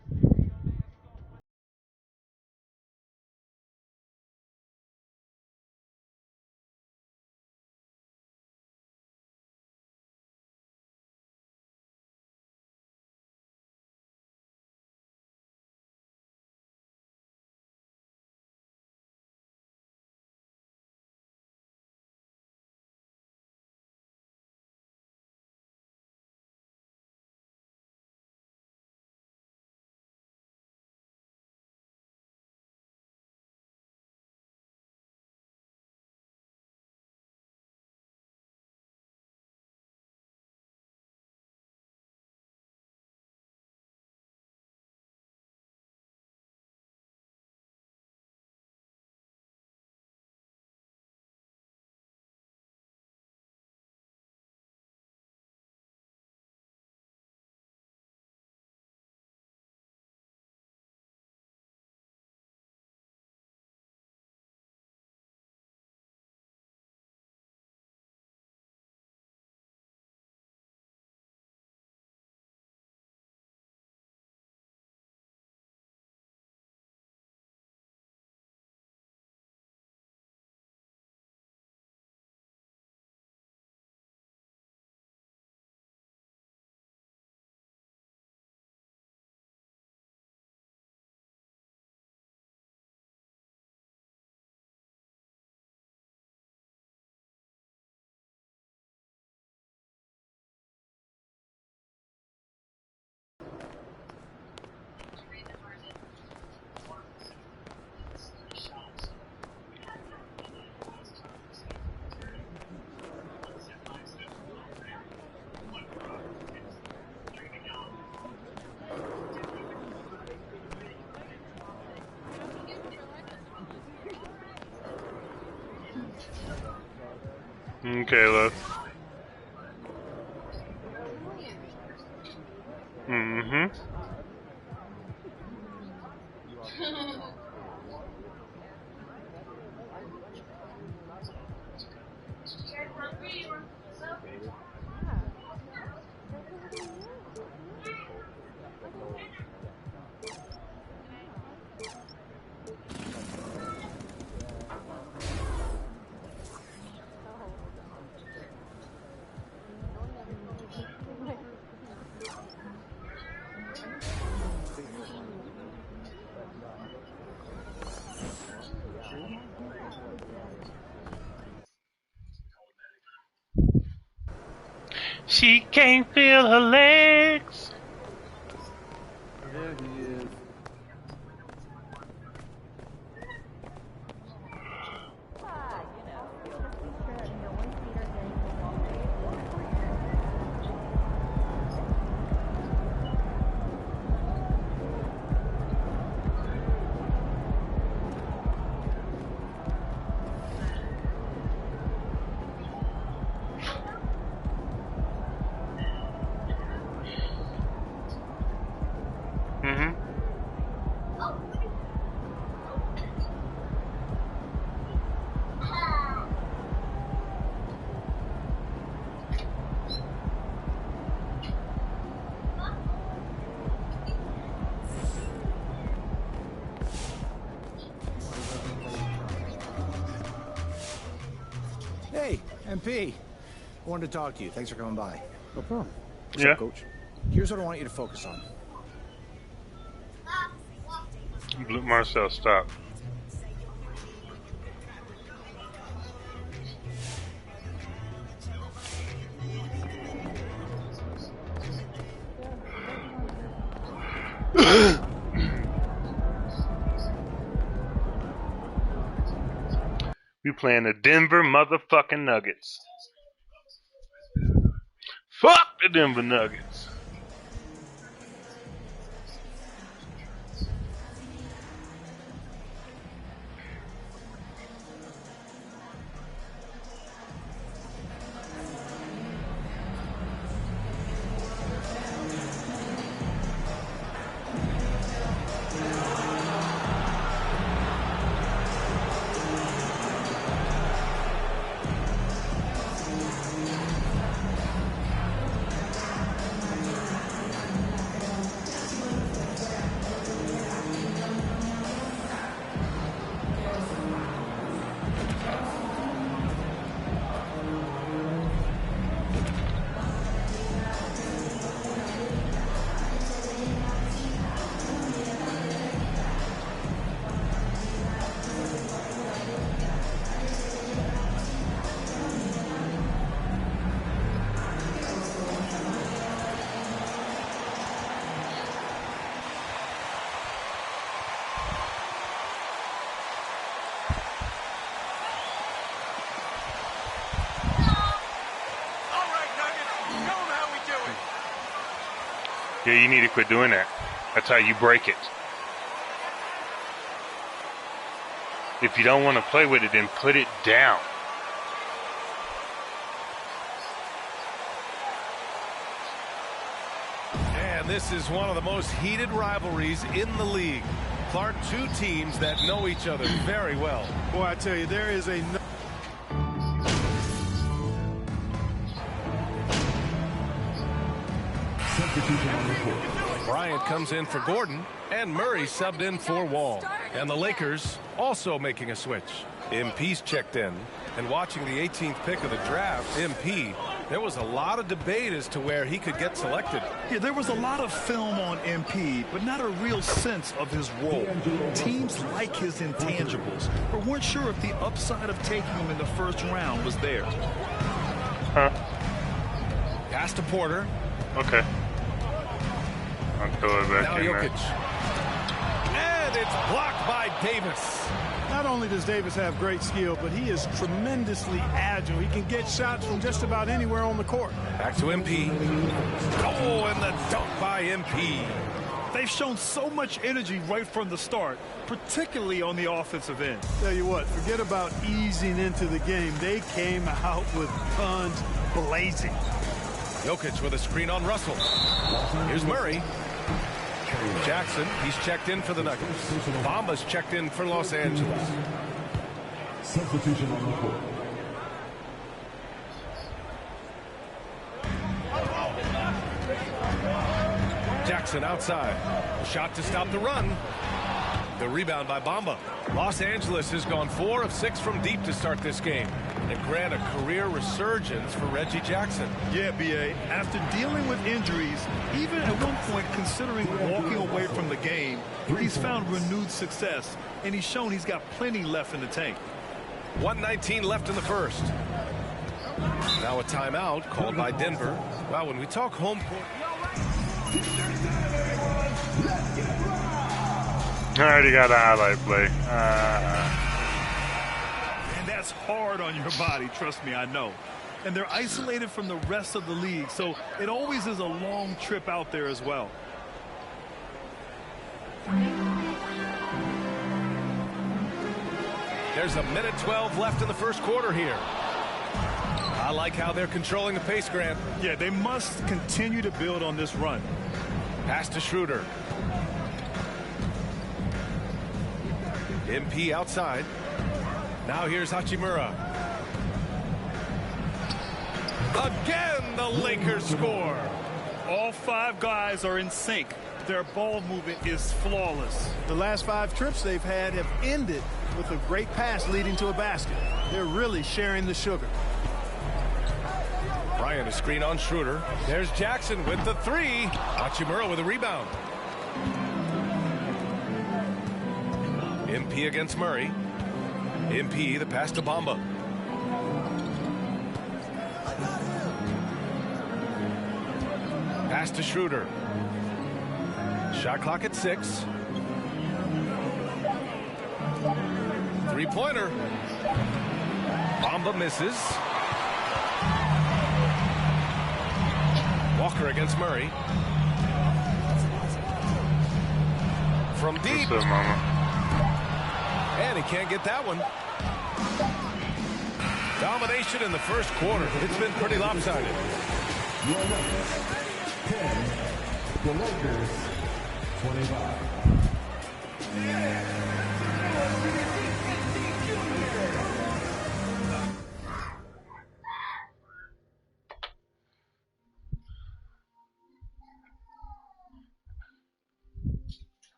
Okay, look. Mm-hmm. She can't feel her legs. There he is. Hey, MP. I wanted to talk to you. Thanks for coming by. No problem. What's up, Coach? Here's what I want you to focus on. Blue Marcel, stop. We playing the Denver motherfucking Nuggets. Fuck the Denver Nuggets. Yeah, you need to quit doing that. That's how you break it. If you don't want to play with it, then put it down. And this is one of the most heated rivalries in the league. Clark, two teams that know each other very well. Boy, I tell you, there is a... Bryant comes in for Gordon, and Murray subbed in for Wall. And the Lakers also making a switch. MP's checked in, and watching the 18th pick of the draft, MP, there was a lot of debate as to where he could get selected. Yeah, there was a lot of film on MP, but not a real sense of his role. Teams like his intangibles, but weren't sure if the upside of taking him in the first round was there. Huh? Pass to Porter. Okay. I'll throw it back Now in Jokic. there. And it's blocked by Davis. Not only does Davis have great skill, but he is tremendously agile. He can get shots from just about anywhere on the court. Back to MP. Oh, and the dunk by MP. They've shown so much energy right from the start, particularly on the offensive end. Tell you what, forget about easing into the game. They came out with guns blazing. Jokic with a screen on Russell. Here's Murray. Jackson, he's checked in for the Nuggets. Bamba's checked in for Los Angeles. Substitution on the court. Jackson outside. A shot to stop the run. The rebound by Bamba. Los Angeles has gone 4 of 6 from deep to start this game. And grant a career resurgence for Reggie Jackson. Yeah, B.A., after dealing with injuries, even at one point considering walking away from the game, he's found renewed success, and he's shown he's got plenty left in the tank. 1:19 left in the first. Now a timeout called by Denver. Wow, when we talk home court... I already got a highlight play. And that's hard on your body, trust me, I know. And they're isolated from the rest of the league, so it always is a long trip out there as well. There's a minute 12 left in the first quarter here. I like how they're controlling the pace, Grant. Yeah, they must continue to build on this run. Pass to Schroeder. MP outside. Now here's Hachimura. Again, the Lakers score. All 5 guys are in sync. Their ball movement is flawless. The last 5 trips they've had have ended with a great pass leading to a basket. They're really sharing the sugar. Bryant, a screen on Schroeder. There's Jackson with the 3. Hachimura with a rebound. MP against Murray. MP, the pass to Bamba. Pass to Schroeder. Shot clock at 6. Three-pointer. Bamba misses. Walker against Murray. From deep. What's up, mama? And he can't get that one. Domination in the first quarter. It's been pretty lopsided. The Lakers, 25.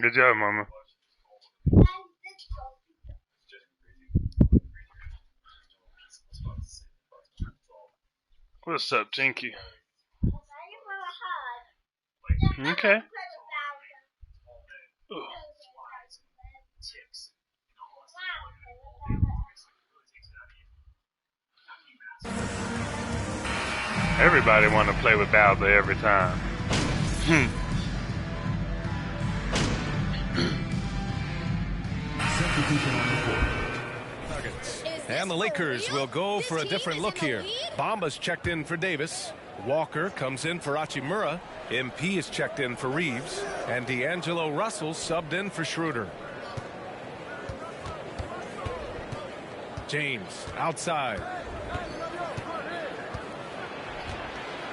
Good job, mama. What's up, Tinky? Okay. Everybody want to play with Bowser every time. Nuggets. And the Lakers will go for a different look here. Bamba's checked in for Davis. Walker comes in for Hachimura. MP is checked in for Reeves. And D'Angelo Russell subbed in for Schroeder. James outside.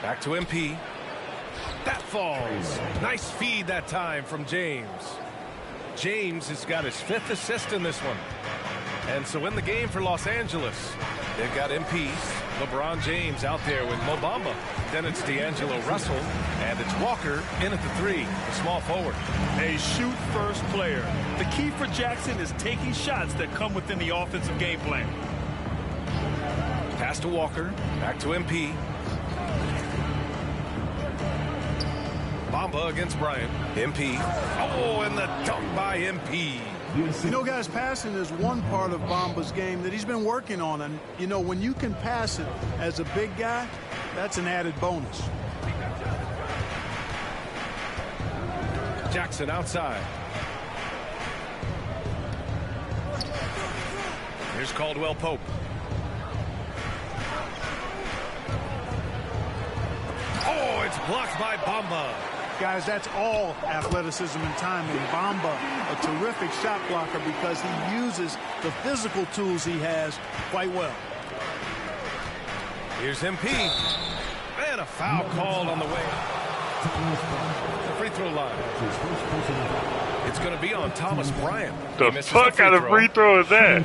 Back to MP. That falls. Nice feed that time from James. James has got his 5th assist in this one. And so in the game for Los Angeles, they've got MPs, LeBron James out there with Mo Bamba. Then it's D'Angelo Russell, and it's Walker in at the 3, the small forward. A shoot-first player. The key for Jackson is taking shots that come within the offensive game plan. Pass to Walker, back to MP. Bamba against Bryant. MP. Oh, and the dunk by MP. You know, guys, passing is one part of Bamba's game that he's been working on. And, you know, when you can pass it as a big guy, that's an added bonus. Jackson outside. Here's Caldwell Pope. Oh, it's blocked by Bamba. Guys, that's all athleticism and timing. Bamba, a terrific shot blocker because he uses the physical tools he has quite well. Here's MP. And a foul called on the way. The free throw line. It's going to be on Thomas Bryant. The fuck kind of free throw is that?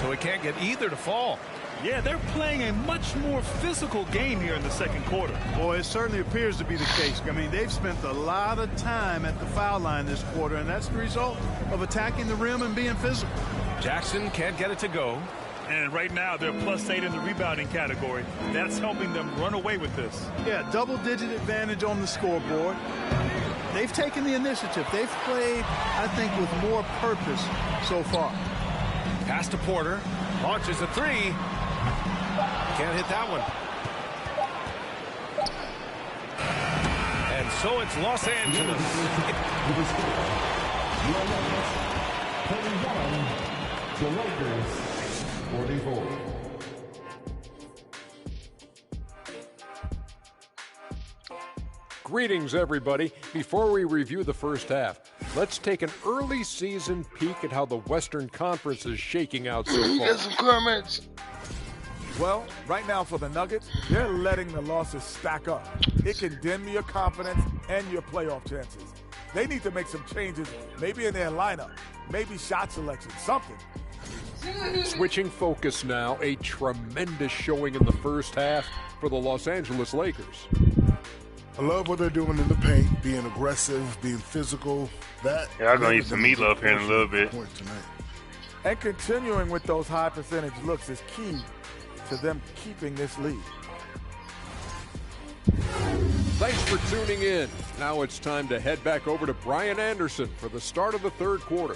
So he can't get either to fall. Yeah, they're playing a much more physical game here in the second quarter. Boy, it certainly appears to be the case. I mean, they've spent a lot of time at the foul line this quarter, and that's the result of attacking the rim and being physical. Jackson can't get it to go. And right now, they're +8 in the rebounding category. That's helping them run away with this. Yeah, double-digit advantage on the scoreboard. They've taken the initiative. They've played, I think, with more purpose so far. Pass to Porter. Launches a three. Can't hit that one. And so it's Los Angeles. The Lakers, 44. Greetings, everybody. Before we review the first half, let's take an early season peek at how the Western Conference is shaking out so far. Get some comments. Well, right now for the Nuggets, they're letting the losses stack up. It can dim your confidence and your playoff chances. They need to make some changes, maybe in their lineup, maybe shot selection, something. Switching focus now, a tremendous showing in the first half for the Los Angeles Lakers. I love what they're doing in the paint, being aggressive, being physical. Yeah, I'm going to eat some meatloaf here in a little bit. And continuing with those high percentage looks is key to them keeping this lead. Thanks for tuning in. Now it's time to head back over to Brian Anderson for the start of the third quarter.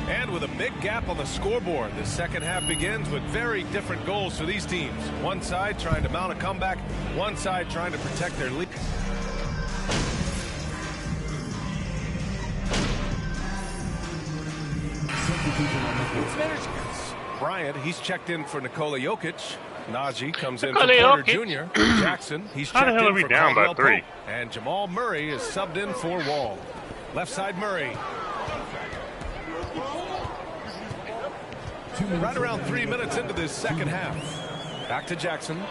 And with a big gap on the scoreboard, the second half begins with very different goals for these teams. One side trying to mount a comeback, one side trying to protect their lead. Bryant, he's checked in for Nikola Jokic. Najee comes in for Porter Jr. Jackson, he's checked in for Caldwell Pope. And Jamal Murray is subbed in for Wall. Left side Murray. Right around 3 minutes into this second half. Back to Jackson.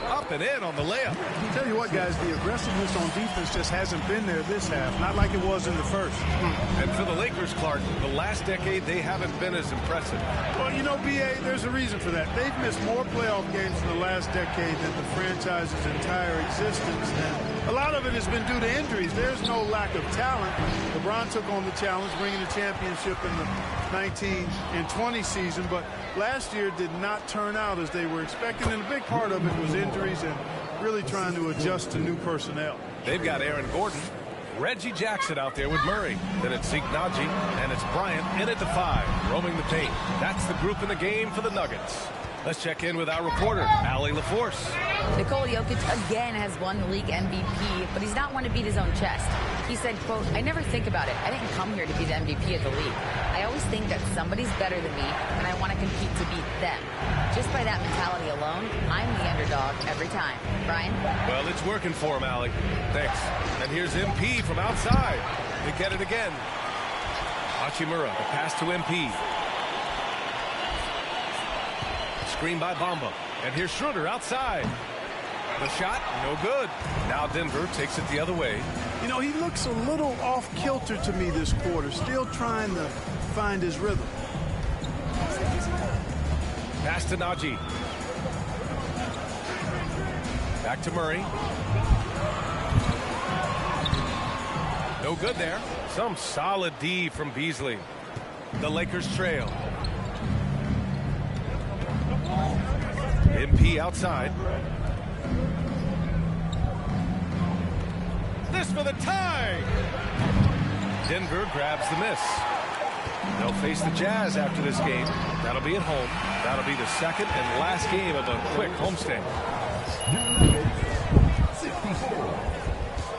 Up and in on the layup. I'll tell you what, guys, the aggressiveness on defense just hasn't been there this half, not like it was in the first. And for the Lakers, Clark, the last decade, they haven't been as impressive. Well, you know, B.A., there's a reason for that. They've missed more playoff games in the last decade than the franchise's entire existence. And a lot of it has been due to injuries. There's no lack of talent. LeBron took on the challenge, bringing the championship in the 19 and 20 season, but last year did not turn out as they were expecting, and a big part of it was injuries and really trying to adjust to new personnel. They've got Aaron Gordon, Reggie Jackson out there with Murray. Then it's Zeke Najee, and it's Bryant in at the 5, roaming the paint. That's the group in the game for the Nuggets. Let's check in with our reporter, Allie LaForce. Nikola Jokic again has won the league MVP, but he's not one to beat his own chest. He said, quote, "I never think about it. I didn't come here to be the MVP of the league. I always think that somebody's better than me, and I want to compete to beat them. Just by that mentality alone, I'm the underdog every time." Brian? Well, it's working for him, Allie. Thanks. And here's MP from outside. They get it again. Hachimura, the pass to MP. Screen by Bamba. And here's Schroeder outside. The shot, no good. Now Denver takes it the other way. You know, he looks a little off-kilter to me this quarter, still trying to find his rhythm. Pass to Najee. Back to Murray. No good there. Some solid D from Beasley. The Lakers trail. MP outside. This for the tie. Denver grabs the miss. They'll face the Jazz after this game. That'll be at home. That'll be the second and last game of a quick homestand.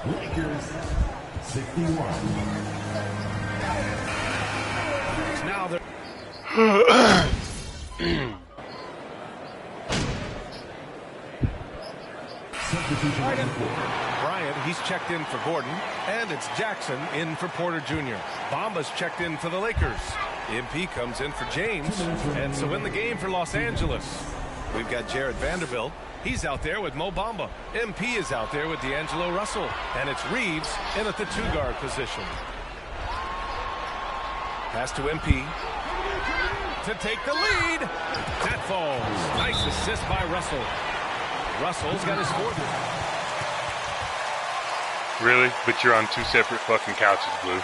Lakers 61. Now they're Bryant, he's checked in for Gordon, and it's Jackson in for Porter Jr. Bamba's checked in for the Lakers. MP comes in for James, and so in the game for Los Angeles, we've got Jared Vanderbilt. He's out there with Mo Bamba. MP is out there with D'Angelo Russell, and it's Reeves in at the two-guard position. Pass to MP to take the lead. That falls. Nice assist by Russell. Russell's got his fourth. Really? But you're on two separate fucking couches, Blue.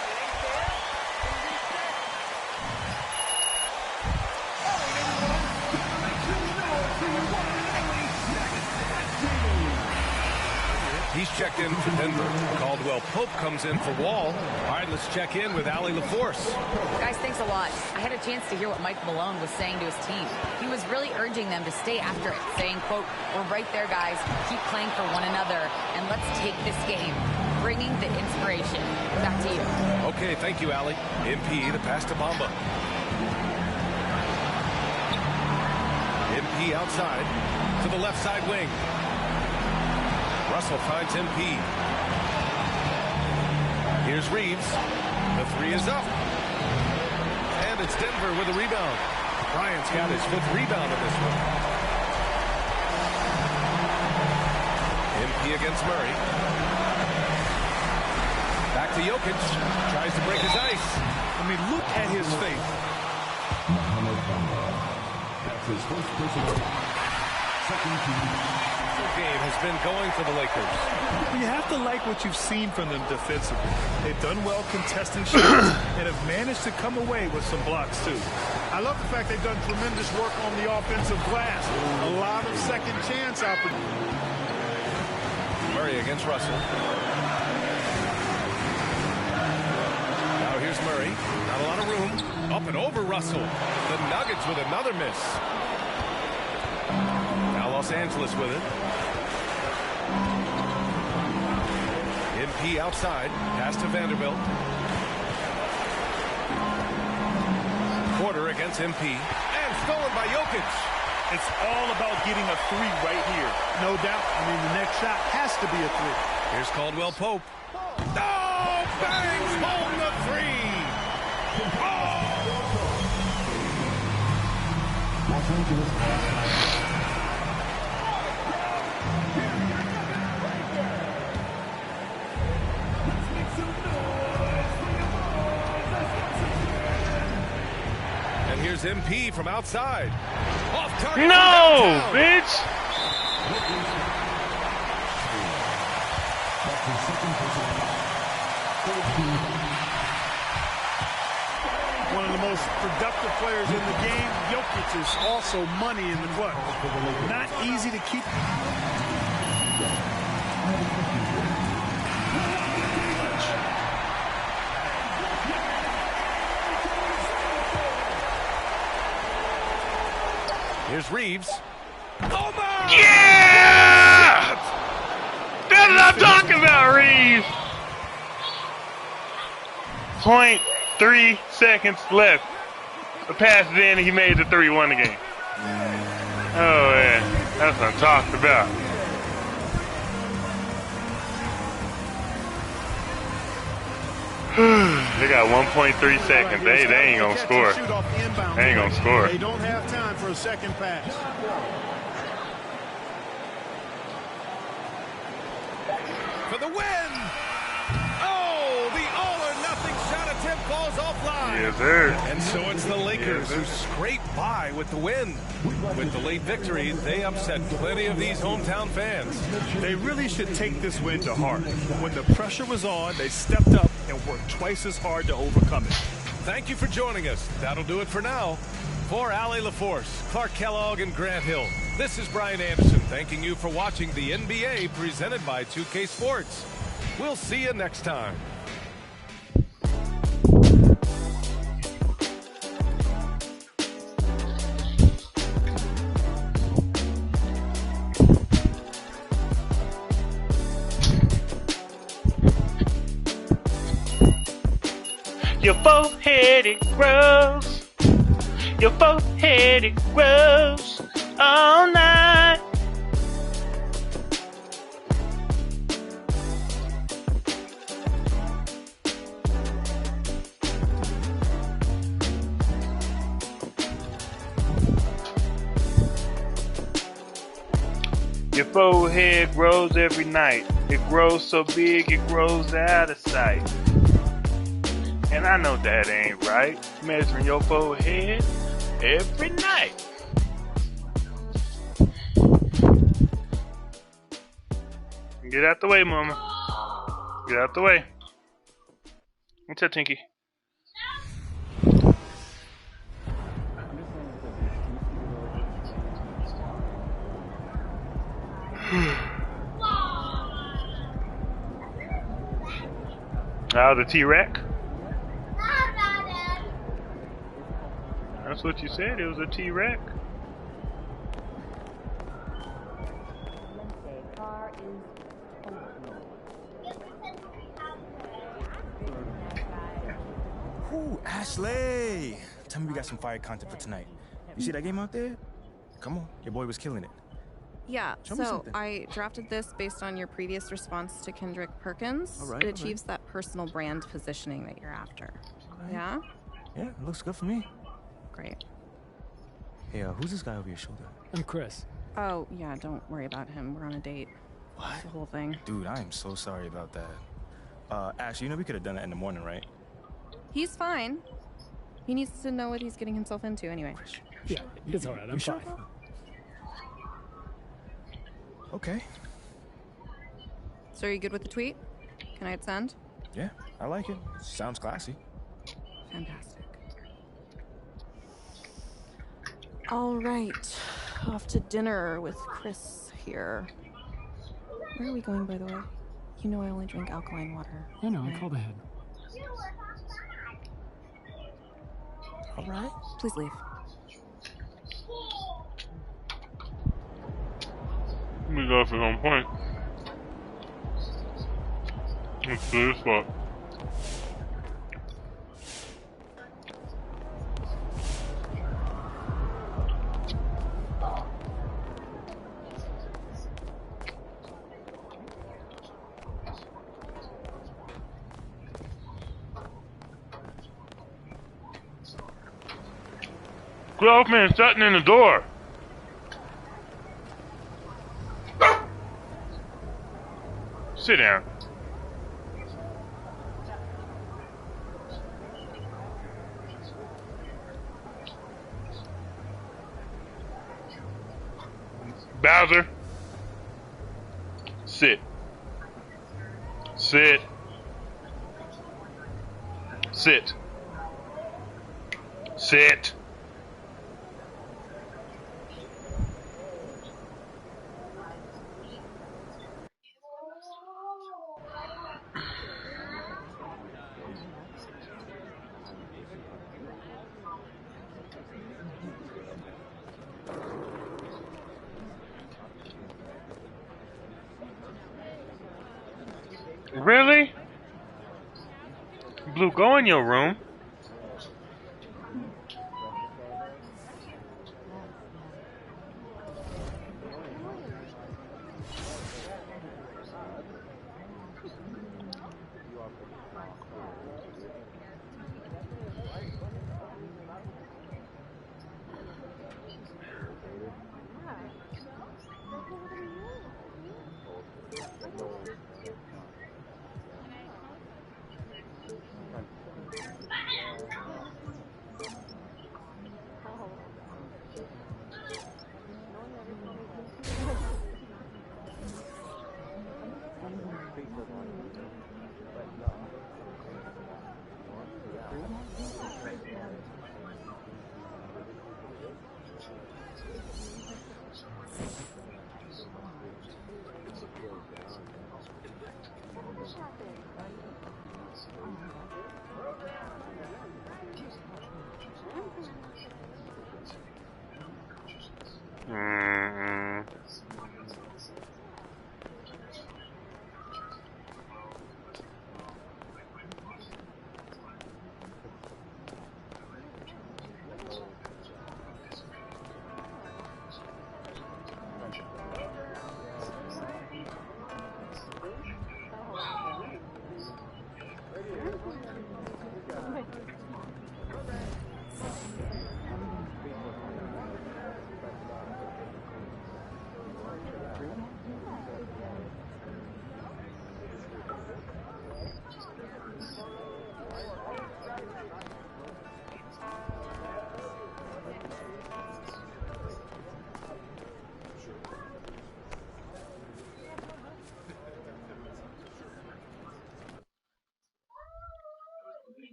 He's checked in for Denver. Caldwell Pope comes in for Wall. All right, let's check in with Allie LaForce. Guys, thanks a lot. I had a chance to hear what Mike Malone was saying to his team. He was really urging them to stay after it, saying, quote, "We're right there, guys. Keep playing for one another, and let's take this game." Bringing the inspiration. Back to you. Okay, thank you, Allie. MP, the pass to Bamba. MP outside to the left side wing. Russell finds MP. Here's Reeves. The three is up. And it's Denver with a rebound. Bryant's got his fifth rebound in this one. MP against Murray. Back to Jokic. Tries to break his ice. I mean, look at his face. That's his first personal. Second team. Game has been going for the Lakers. You have to like what you've seen from them defensively. They've done well contesting shots and have managed to come away with some blocks too. I love the fact they've done tremendous work on the offensive glass. A lot of second chance opportunities. Murray against Russell. Now here's Murray. Not a lot of room. Up and over Russell. The Nuggets with another miss. Now Los Angeles with it. MP outside. Pass to Vanderbilt. Porter against MP. And stolen by Jokic. It's all about getting a three right here. No doubt. I mean, the next shot has to be a three. Here's Caldwell Pope. Oh, bangs home the three. And here's MP from outside. Off target. No, bitch. One of the most productive players in the game. Jokic is also money in the clutch. Not easy to keep. Here's Reeves. Oh my! Yeah! That's what I'm talking about, Reeves. 0.3 seconds left. The pass is in, and he made the 3-1 game. Oh yeah, that's what I'm talking about. They got 1.3 seconds. They ain't gonna score. They ain't gonna score. They don't have time for a second pass. For the win! Oh, the all-or-nothing shot attempt falls offline. Yes, sir. And so it's the Lakers who scrape by with the win. With the late victory, they upset plenty of these hometown fans. They really should take this win to heart. When the pressure was on, they stepped up and worked twice as hard to overcome it. thank you for joining us. That'll do it for now. For Allie LaForce, Clark Kellogg, and Grant Hill, this is Brian Anderson thanking you for watching the NBA presented by 2K Sports. We'll see you next time. Your forehead, it grows. Your forehead, it grows all night. Your forehead grows every night. It grows so big, it grows out of sight. And I know that ain't right. Measuring your forehead every night. Get out the way, mama. Get out the way. What's that, Tinky? The T-Rex? That's what you said, it was a T-Rex. Ooh, Ashley! Tell me we got some fire content for tonight. You see that game out there? Come on, your boy was killing it. Yeah, Show me so something. I drafted this based on your previous response to Kendrick Perkins. All right, It all right. achieves that personal brand positioning that you're after. Okay. Yeah? Yeah, it looks good for me. Great. Hey, who's this guy over your shoulder? I'm Chris. Oh, yeah, don't worry about him. We're on a date. What? It's the whole thing. Dude, I am so sorry about that. Ash, you know we could have done that in the morning, right? He's fine. He needs to know what he's getting himself into anyway. Yeah, it's alright. I'm fine. Okay. So are you good with the tweet? Can I hit send? Yeah, I like it. Sounds classy. Fantastic. All right. Off to dinner with Chris here. Where are we going, by the way? You know I only drink alkaline water. I know, I called ahead. All right. Please leave. We go for home point. Let's do this spot. Groveman sitting in the door. Sit down. Bowser. Sit. Sit. Sit. Sit. Really? Blue, go in your room.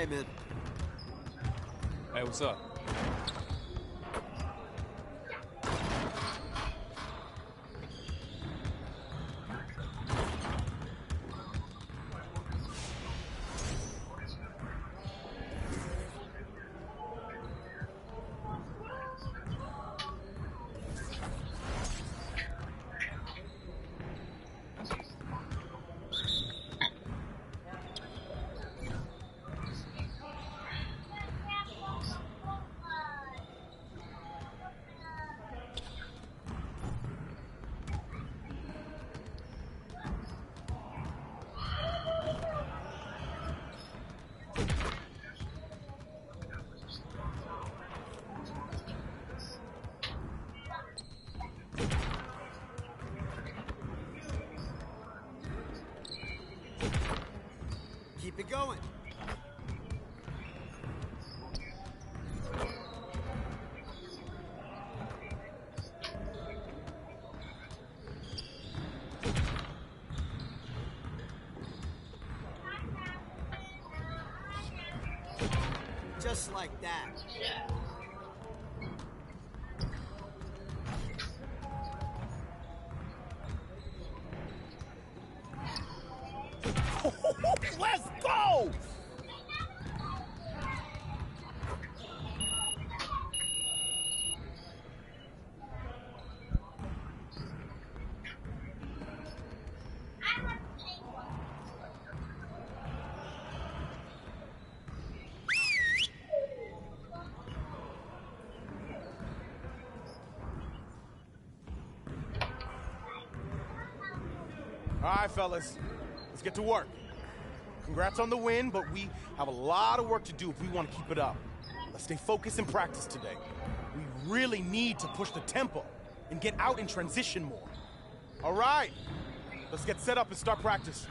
Hey, man. Hey, what's up? Keep it going. Just like that. Let's go! All right, fellas, let's get to work. Congrats on the win, but we have a lot of work to do if we want to keep it up. Let's stay focused in practice today. We really need to push the tempo and get out in transition more. All right, let's get set up and start practice.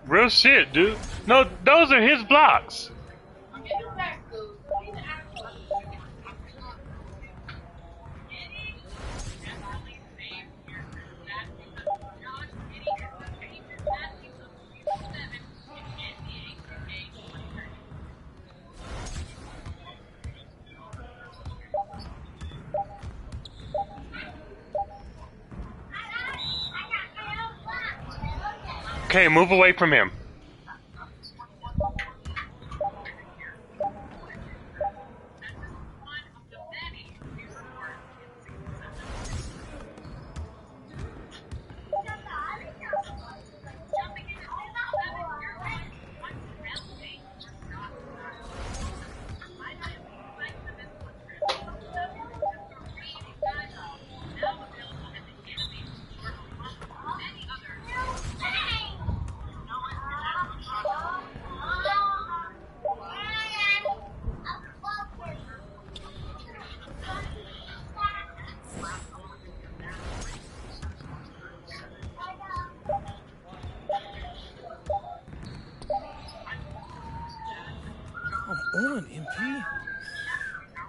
Real shit, dude. No, those are his blocks. Okay, move away from him.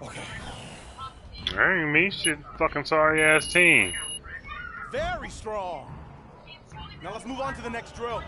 Okay. I ain't me shit. Fucking sorry ass team. Very strong. Now let's move on to the next drill.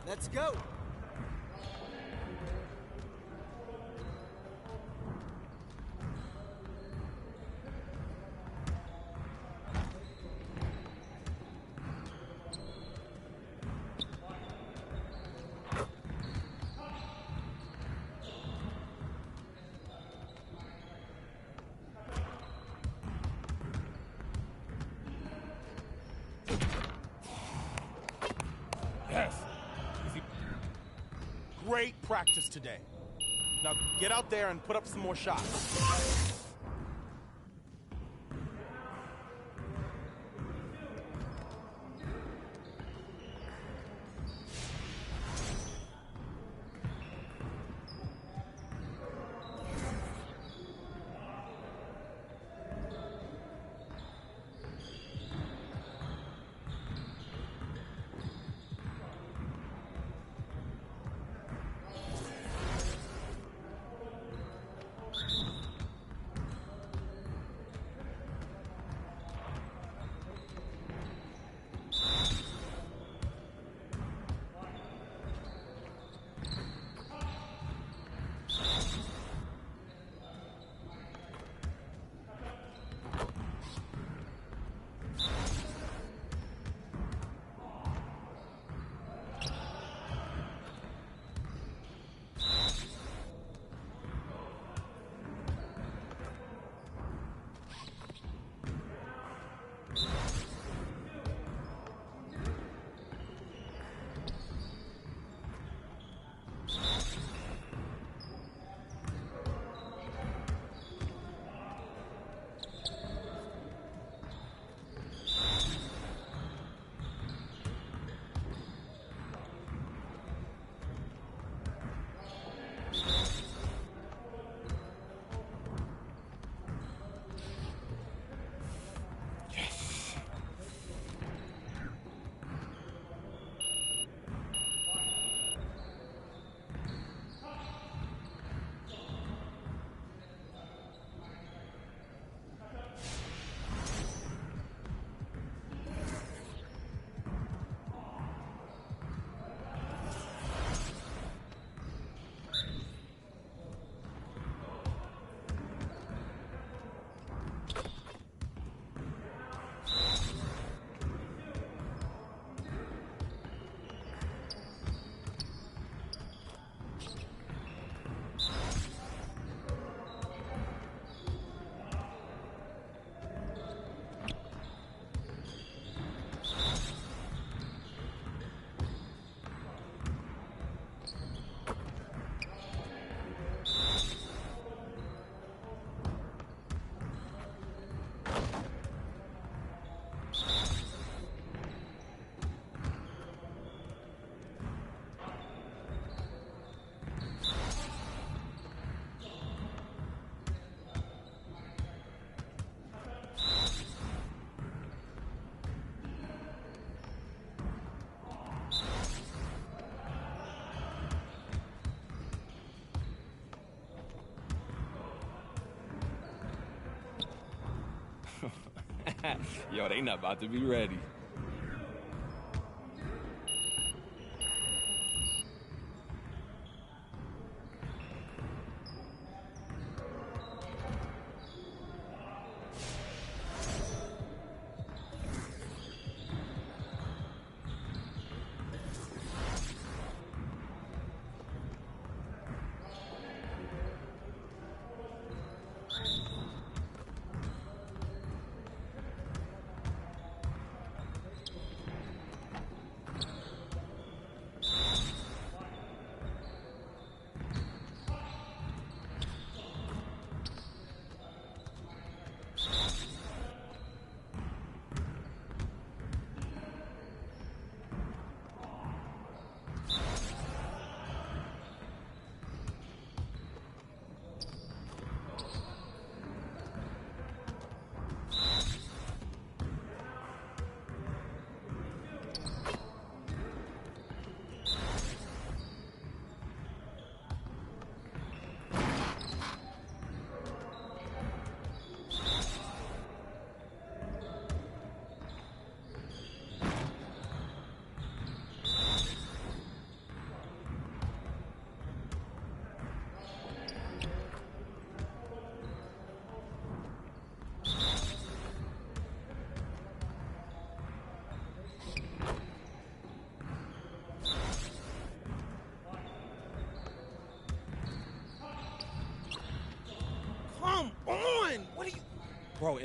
Let's go. Yes. Easy. Great practice today. Now get out there and put up some more shots. Yo, they not about to be ready. Come on! What are you... Bro,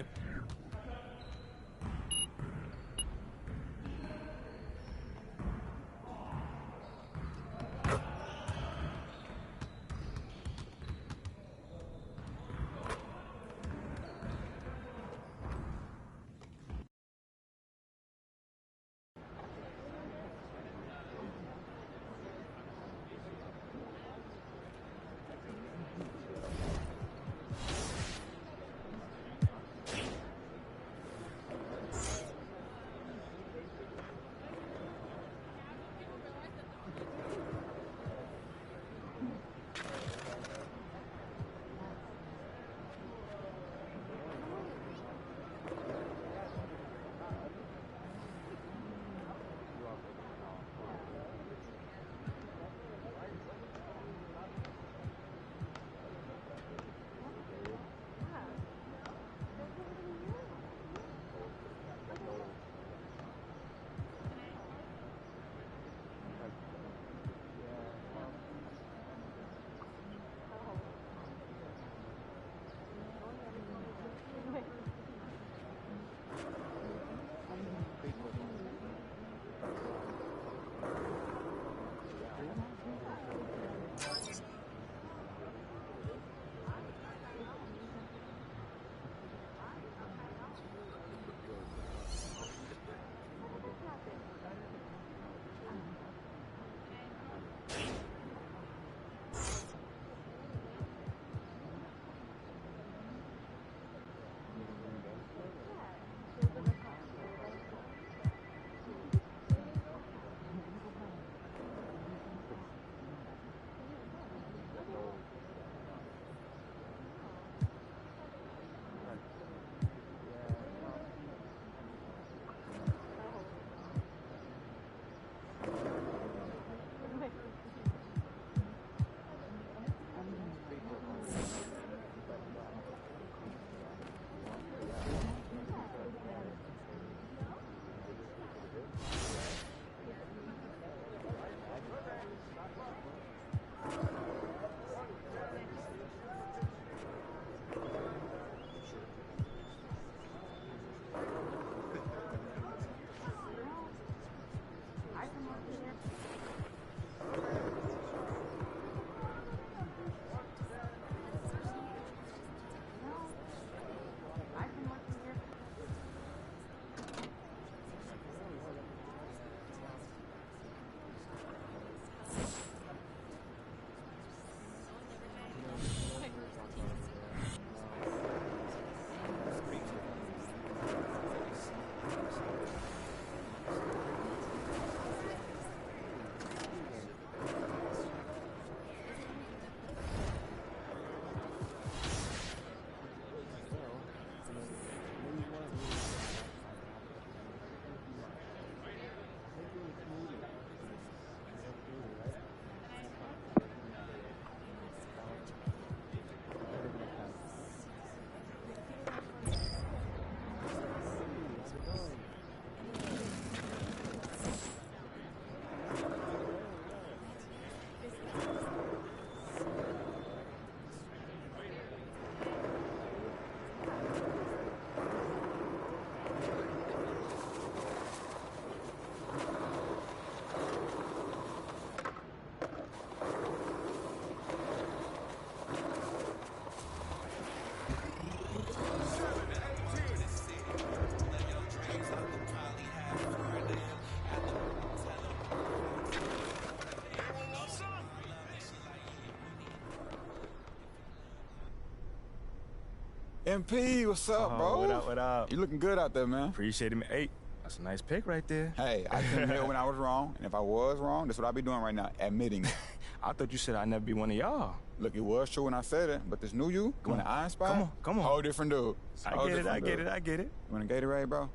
MP, what's up, bro? What up, what up? You looking good out there, man. Appreciate it, man. Hey, that's a nice pick right there. Hey, I can admit when I was wrong, and if I was wrong, that's what I'll be doing right now, admitting it. I thought you said I'd never be one of y'all. Look, it was true when I said it, but this new you, when I inspire, come on. whole different dude. I get it. You want a Gatorade, bro?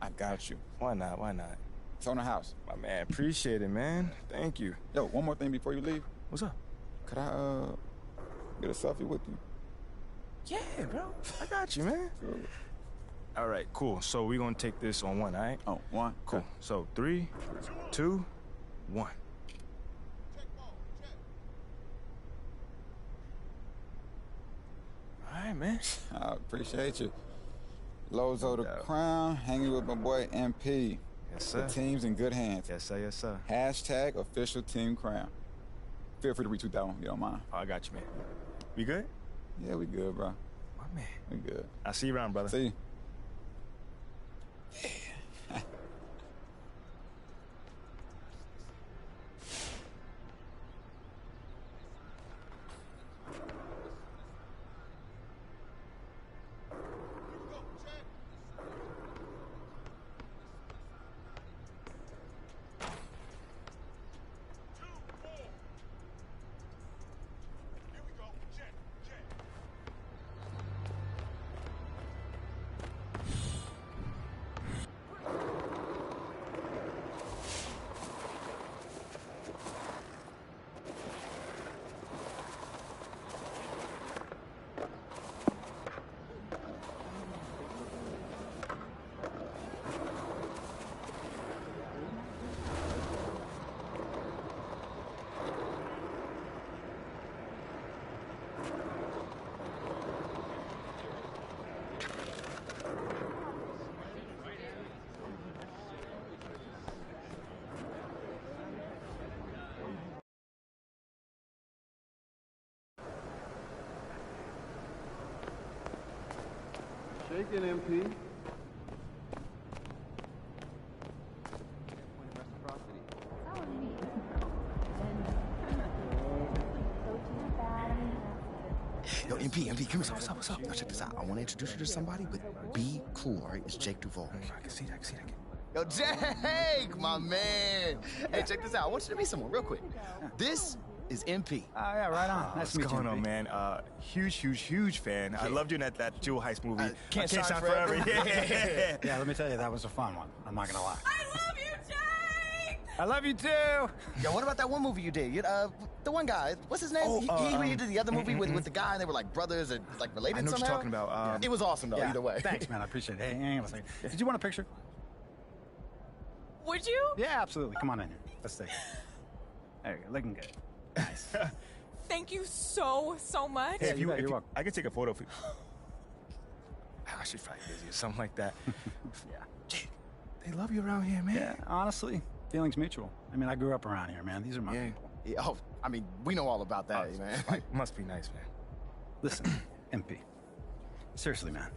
I got you. Why not? It's on the house. My man, appreciate it, man. Thank you. Yo, one more thing before you leave. What's up? Could I, get a selfie with you? Yeah, bro. I got you, man. All right, cool. So we're gonna take this on one, all right? Oh, one? Cool. Okay. So 3, 2, 1. All right, man. I appreciate you. Lozo the Crown, hanging with my boy MP. Yes, sir. The team's in good hands. Yes, sir, yes, sir. Hashtag official team crown. Feel free to retweet that one if you don't mind. Oh, I got you, man. We good? Yeah, we good, bro. My man. We good. I'll see you around, brother. See you. Shaking, MP. Yo, MP, come here. What's up? Now check this out. I want to introduce you to somebody, but be cool, all right? It's Jake Duvall. I can see that. Yo, Jake, my man. Hey, check this out. I want you to meet someone real quick. This is MP. Yeah, right on. Nice to meet you, What's going on, MP. man? Huge fan. I loved you in that Jewel Heist movie. Can't Shine Shine Forever. Forever. Yeah, let me tell you, that was a fun one. I'm not gonna lie. I love you, Jake! I love you too. Yo, what about that one movie you did? The one guy, what's his name? Oh, he redid the other movie with the guy, and they were like brothers and like related I know what somehow. you're talking about. It was awesome though, Yeah, either way. Thanks, man. I appreciate it. Hey, hang on a second. Did you want a picture? Would you? Yeah, absolutely. Come on in here. Let's take it. There you go. Looking good. Nice. Thank you so much. Hey, you're welcome. I can take a photo for you. She's probably busy or something like that. Yeah. Jake, they love you around here, man. Yeah, honestly, feelings mutual. I mean, I grew up around here, man. These are my people. Yeah, oh, I mean, we know all about that, man. Must be nice, man. Listen, MP. Seriously, man.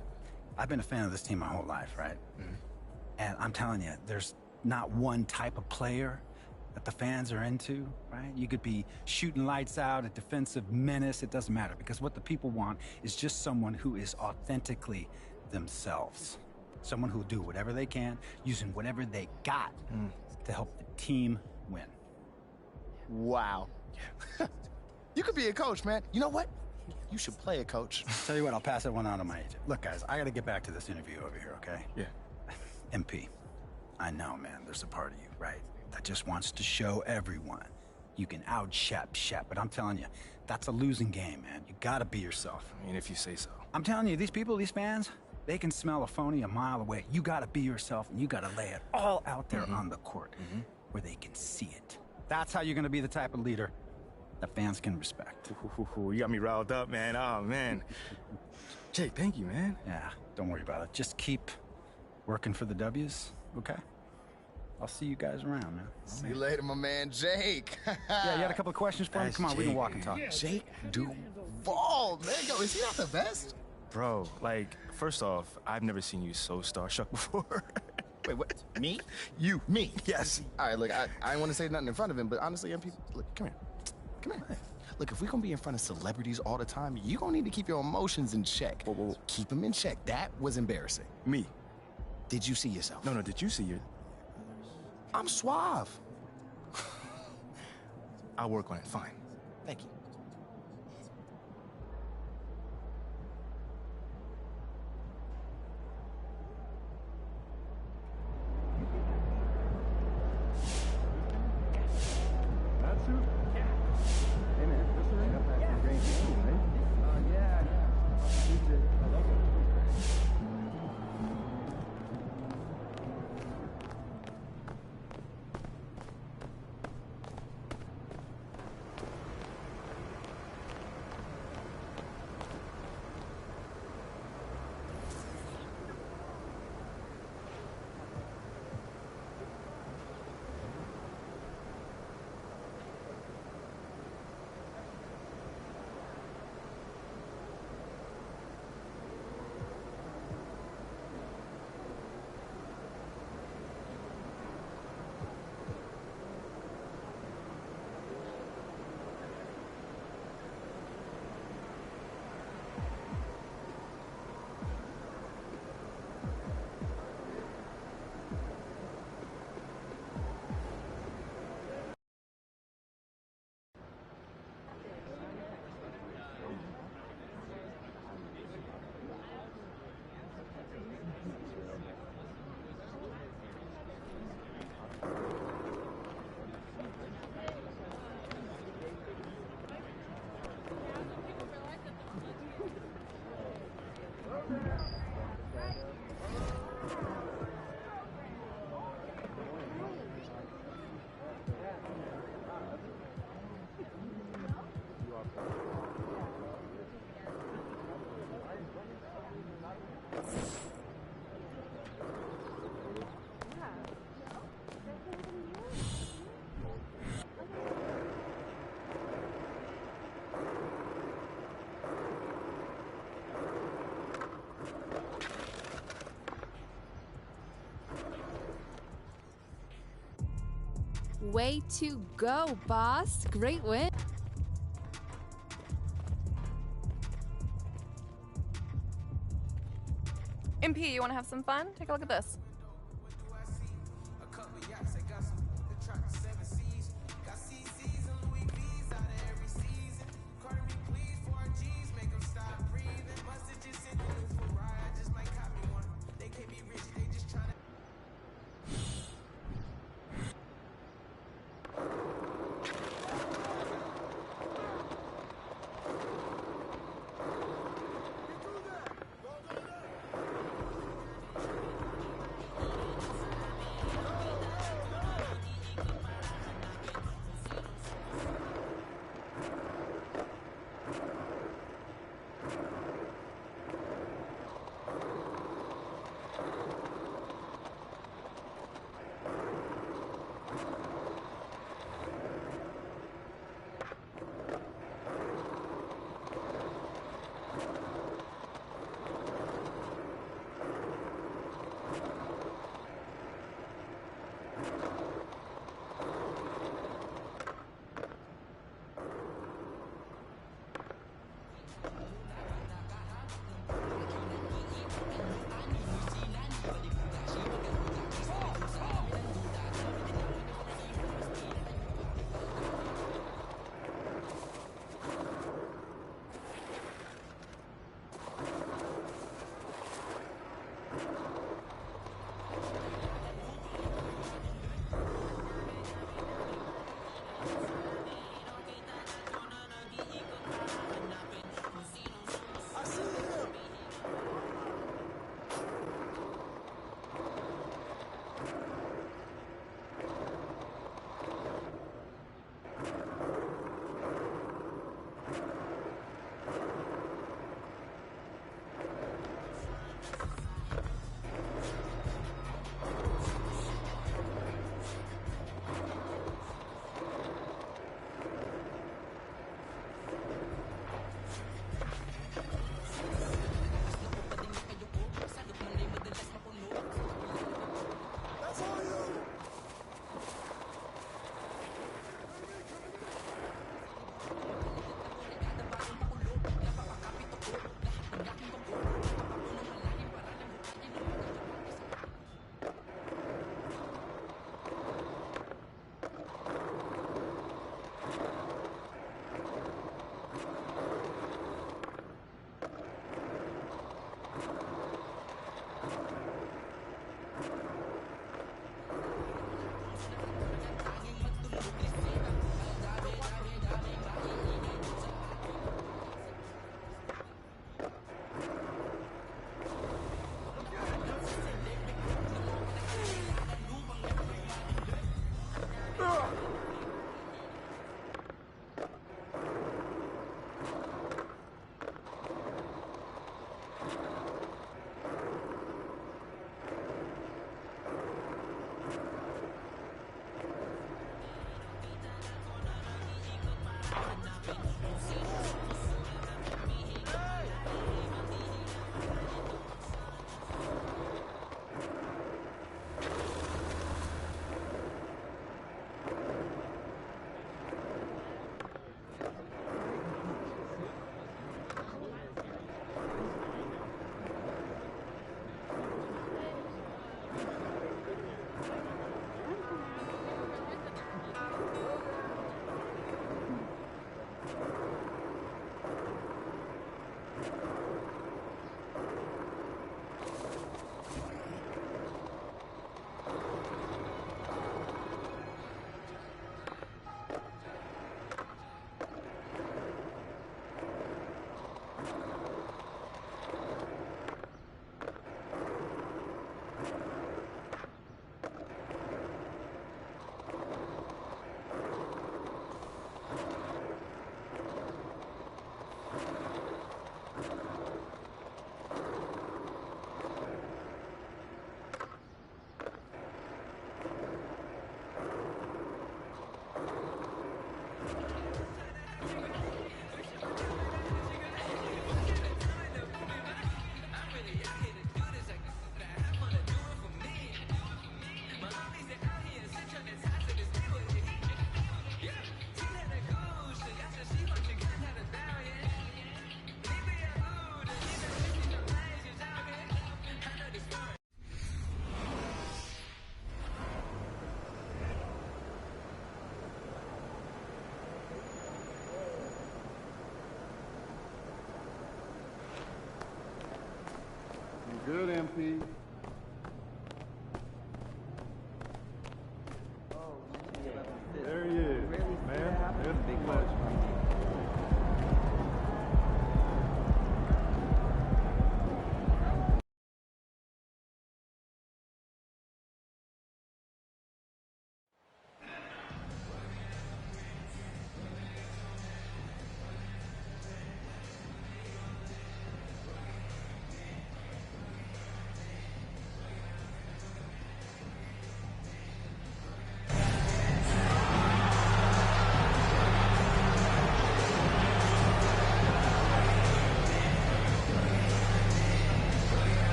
I've been a fan of this team my whole life, right? Mm-hmm. And I'm telling you, there's not one type of player that the fans are into, right? You could be shooting lights out, a defensive menace, it doesn't matter, because what the people want is just someone who is authentically themselves. Someone who'll do whatever they can, using whatever they got to help the team win. Wow. You could be a coach, man. You know what? You should play a coach. Tell you what, I'll pass that one on to my agent. Look, guys, I gotta get back to this interview over here, okay? Yeah. MP, I know, man, there's a part of you, right, that just wants to show everyone you can out-Shep, but I'm telling you, that's a losing game, man. You gotta be yourself. I mean, if you say so. I'm telling you, these people, these fans, they can smell a phony a mile away. You gotta be yourself, and you gotta lay it all out there on the court where they can see it. That's how you're gonna be the type of leader that fans can respect. Ooh, you got me riled up, man. Oh, man. Jake, thank you, man. Yeah, don't worry about it. Just keep working for the W's, okay? I'll see you guys around, man. See you later, my man, Jake. Yeah, you had a couple of questions for me? Come on, we can walk and talk. Jake Duvall, man. Yo, is he not the best? Bro, like, first off, I've never seen you so starstruck before. Wait, what? Me? You. Me? Yes. All right, look, I didn't want to say nothing in front of him, but honestly, MP, look, come here. Look, if we're gonna be in front of celebrities all the time, you're gonna need to keep your emotions in check. Keep them in check. That was embarrassing. Me? Did you see yourself? No, did you see it? I'm suave. I'll work on it, fine. Thank you. Way to go, boss. Great win. MP, you want to have some fun? Take a look at this. Good, MP. There he is, man. There's the big legend.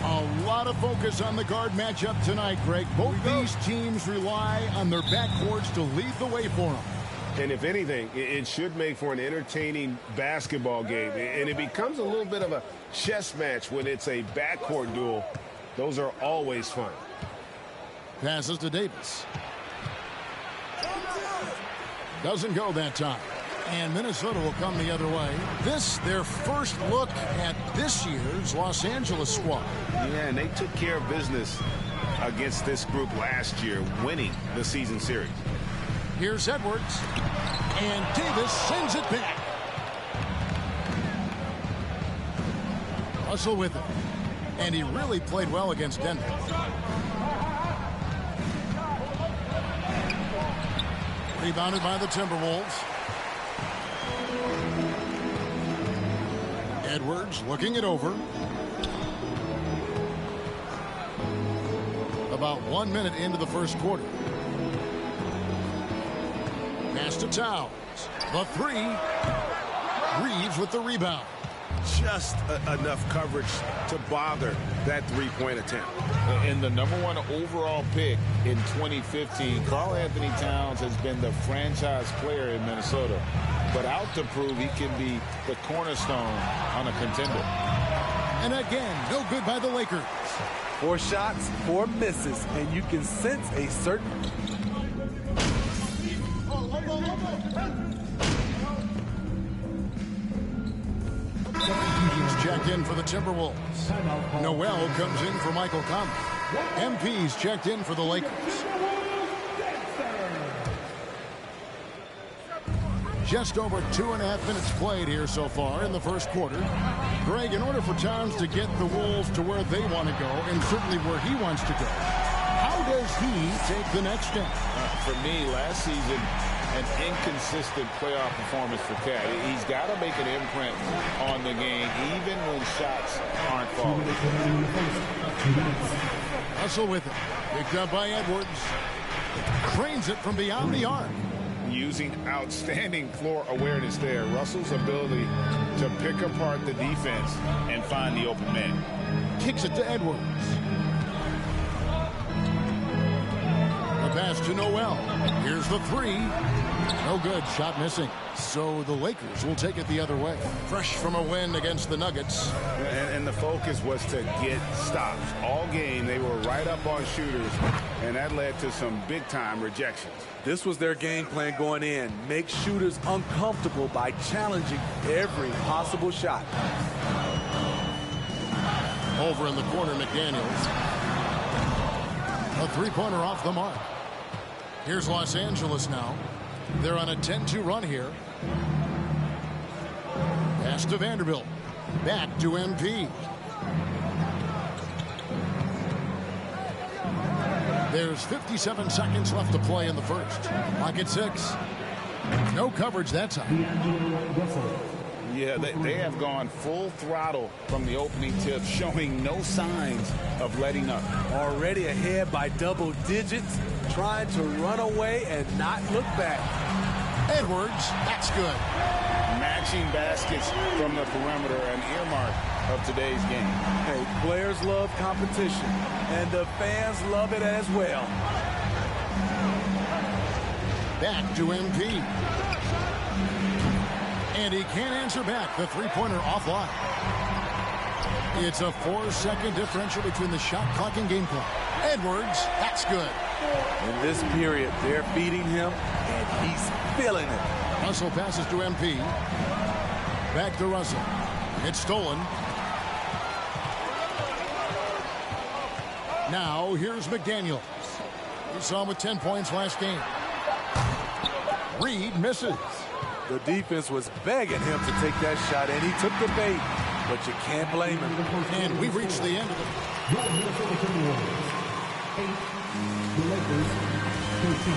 A lot of focus on the guard matchup tonight, Greg. Both these teams rely on their backcourts to lead the way for them. And if anything, it should make for an entertaining basketball game. And it becomes a little bit of a chess match when it's a backcourt duel. Those are always fun. Passes to Davis. Doesn't go that time. And Minnesota will come the other way. This, their first look at this year's Los Angeles squad. Yeah, and they took care of business against this group last year, winning the season series. Here's Edwards. And Davis sends it back. Russell with it. And he really played well against Denver. Rebounded by the Timberwolves. Edwards looking it over. About 1 minute into the first quarter. Pass to Towns. The three. Reeves with the rebound. Just enough coverage to bother that three-point attempt. And the #1 overall pick in 2015, Karl Anthony Towns has been the franchise player in Minnesota, but out to prove he can be the cornerstone on a contender. And again, no good by the Lakers. 4 shots, 4 misses, and you can sense a certain... He's checked in for the Timberwolves. Noel comes in for Michael Conley. MP's checked in for the Lakers. Just over 2.5 minutes played here so far in the first quarter. Greg, in order for Towns to get the Wolves to where they want to go, and certainly where he wants to go, how does he take the next step? For me, last season, an inconsistent playoff performance for Cat. He's got to make an imprint on the game, even when shots aren't falling. Russell with it. Picked up by Edwards. Cranes it from beyond the arc. Using outstanding floor awareness there. Russell's ability to pick apart the defense and find the open man. Kicks it to Edwards. The pass to Noel. Here's the three. No good. Shot missing. So the Lakers will take it the other way. Fresh from a win against the Nuggets. And the focus was to get stops. All game, they were right up on shooters, and that led to some big-time rejections. This was their game plan going in. Make shooters uncomfortable by challenging every possible shot. Over in the corner, McDaniels. A three-pointer off the mark. Here's Los Angeles now. They're on a 10-2 run here. Pass to Vanderbilt. Back to MP. There's 57 seconds left to play in the first. Clock at 6. No coverage that time. Yeah, they have gone full throttle from the opening tip, showing no signs of letting up. Already ahead by double digits, trying to run away and not look back. Edwards, that's good. Matching baskets from the perimeter, an earmark of today's game. Hey, players love competition, and the fans love it as well. Back to MP. And he can't answer back. The three-pointer offline. It's a 4-second differential between the shot clock and game clock. Edwards, that's good. In this period, they're feeding him, and he's feeling it. Russell passes to MP. Back to Russell. It's stolen. Now, here's McDaniels. We saw him with 10 points last game. Reed misses. The defense was begging him to take that shot, and he took the bait, but you can't blame him. And we've reached the end of it. The Lakers, 13.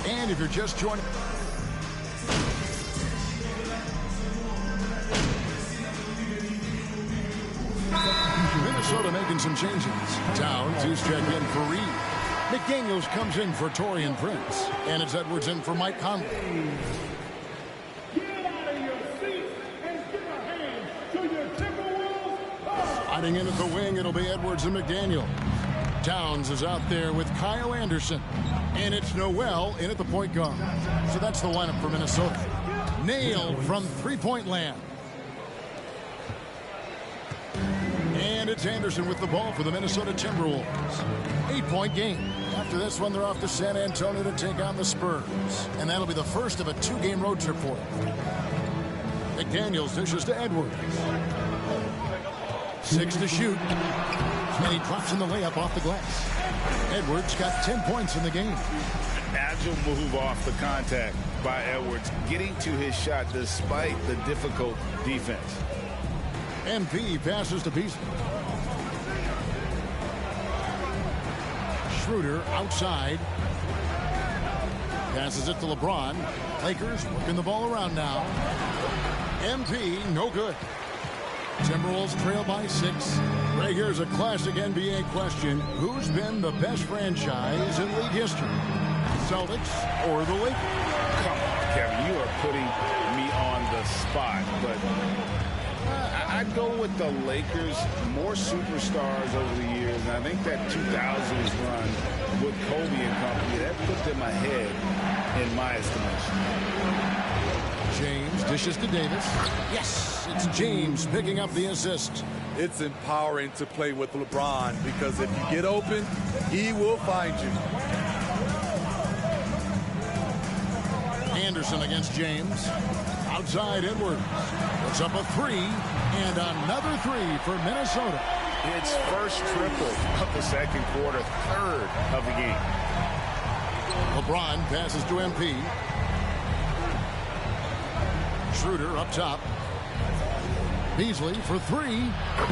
And if you're just joining... Minnesota making some changes. Towns who's checked in for Reed. McDaniels comes in for Torian Prince. And it's Edwards in for Mike Conley. Sliding in at the wing, it'll be Edwards and McDaniel. Towns is out there with Kyle Anderson. And it's Noel in at the point guard. So that's the lineup for Minnesota. Nailed from three-point land. And it's Anderson with the ball for the Minnesota Timberwolves. 8-point game. After this one, they're off to San Antonio to take on the Spurs. And that'll be the first of a 2-game road trip for them. McDaniels dishes to Edwards. 6 to shoot. And he drops in the layup off the glass. Edwards got 10 points in the game. Agile move off the contact by Edwards, getting to his shot despite the difficult defense. MP passes to Beasley. Schroeder outside. Passes it to LeBron. Lakers working the ball around now. MP, no good. Timberwolves trail by 6. Right here's a classic NBA question. Who's been the best franchise in league history? Celtics or the Lakers? Come on, Kevin. You are putting me on the spot. But I'd go with the Lakers. More superstars over the years. And I think that 2000s run with Kobe and company, that put them ahead in my estimation. James dishes to Davis. Yes, it's James picking up the assist. It's empowering to play with LeBron because if you get open, he will find you. Anderson against James. Outside Edwards. Puts up a 3 and another 3 for Minnesota. It's first triple of the second quarter, third of the game. LeBron passes to MP. Schroeder up top. Beasley for 3.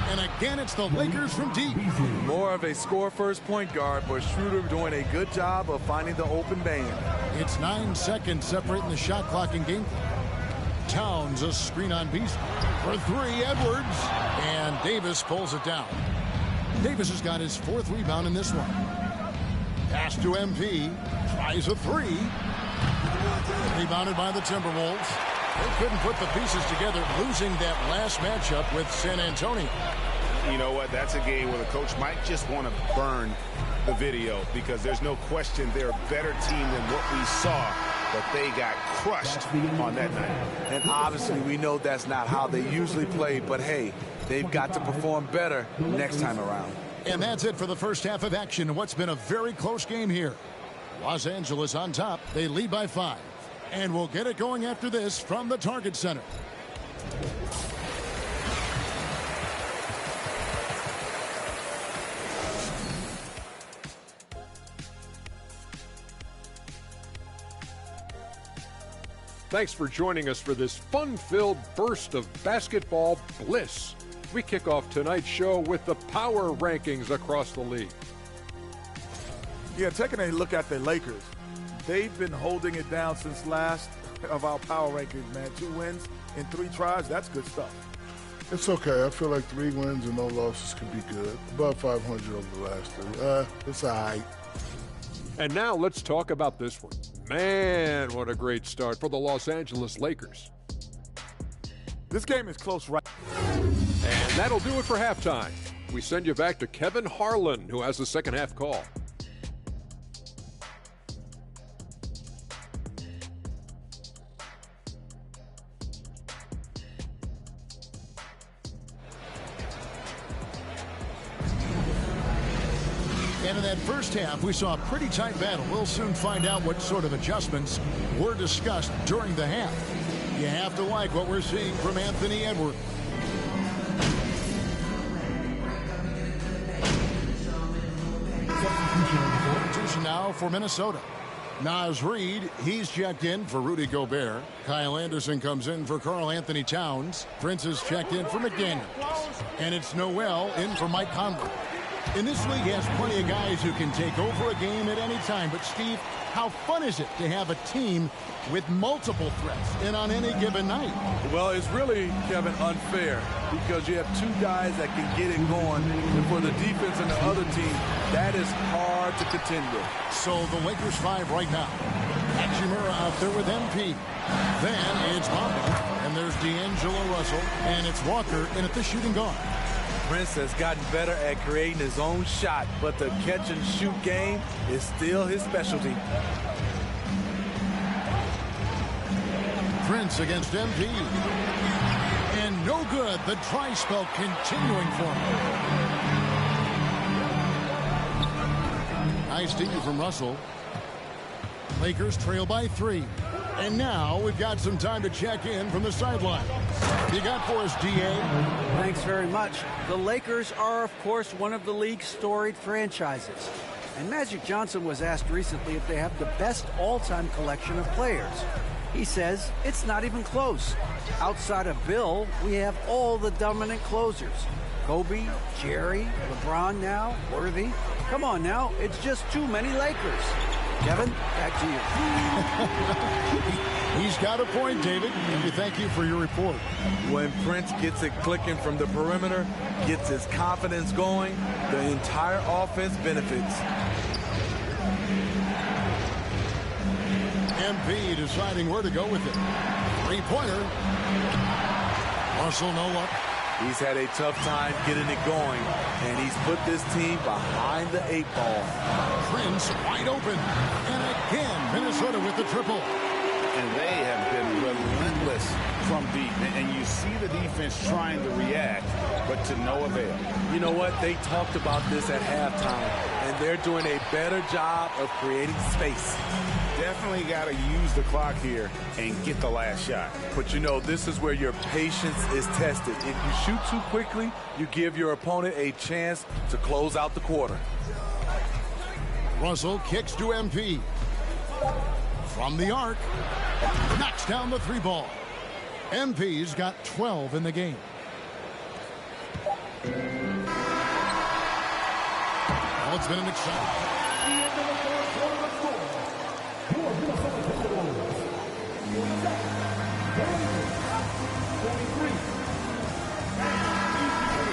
And again, it's the Lakers from deep. More of a score-first point guard, but Schroeder doing a good job of finding the open man. It's 9 seconds separating the shot clock and game clock. Towns a screen on Beasley. For 3, Edwards. And Davis pulls it down. Davis has got his 4th rebound in this one. Pass to MP. Tries a 3. Rebounded by the Timberwolves. They couldn't put the pieces together, losing that last matchup with San Antonio. You know what? That's a game where the coach might just want to burn the video because there's no question they're a better team than what we saw, but they got crushed on that night. And obviously we know that's not how they usually play, but hey, they've got to perform better next time around. And that's it for the first half of action in what's been a very close game here. Los Angeles on top. They lead by 5. And we'll get it going after this from the Target Center. Thanks for joining us for this fun-filled burst of basketball bliss. We kick off tonight's show with the power rankings across the league. Yeah, taking a look at the Lakers, they've been holding it down since last of our power rankings, man. 2 wins in 3 tries, that's good stuff. It's okay. I feel like 3 wins and no losses could be good. Above 500 over the last 3. It's all right. And now let's talk about this one. Man, what a great start for the Los Angeles Lakers. This game is close, right? And that'll do it for halftime. We send you back to Kevin Harlan, who has the second half call. And in that first half, we saw a pretty tight battle. We'll soon find out what sort of adjustments were discussed during the half. You have to like what we're seeing from Anthony Edwards. Substitution now for Minnesota. Naz Reid, he's checked in for Rudy Gobert. Kyle Anderson comes in for Karl Anthony Towns. Prince is checked in for McDaniels. And it's Noel in for Mike Conley. In this league, he has plenty of guys who can take over a game at any time. But, Steve, how fun is it to have a team with multiple threats and on any given night? Well, it's really, Kevin, unfair because you have 2 guys that can get it going. And for the defense and the other team, that is hard to contend with. So the Lakers 5 right now. Hachimura out there with MP. Then it's Bamba. And there's D'Angelo Russell. And it's Walker in at the shooting guard. Prince has gotten better at creating his own shot, but the catch-and-shoot game is still his specialty. Prince against MP. And no good. The dry spell continuing for him. Nice D from Russell. Lakers trail by 3. And now we've got some time to check in from the sideline. You got for us, D.A.? Thanks very much. The Lakers are, of course, one of the league's storied franchises. And Magic Johnson was asked recently if they have the best all-time collection of players. He says it's not even close. Outside of Bill, we have all the dominant closers. Kobe, Jerry, LeBron now, Worthy. Come on now, it's just too many Lakers. Kevin, back to you. He's got a point, David, and we thank you for your report. When Prince gets it clicking from the perimeter, gets his confidence going, the entire offense benefits. MP deciding where to go with it. 3-pointer. Russell, no luck. He's had a tough time getting it going, and he's put this team behind the 8 ball. Prince wide open. And again, Minnesota with the triple. And they have been relentless from deep. And you see the defense trying to react, but to no avail. You know what? They talked about this at halftime, and they're doing a better job of creating space. Definitely got to use the clock here and get the last shot. But you know, this is where your patience is tested. If you shoot too quickly, you give your opponent a chance to close out the quarter. Russell kicks to MP. From the arc, knocks down the 3 ball. MP's got 12 in the game. Well, it's been an exciting.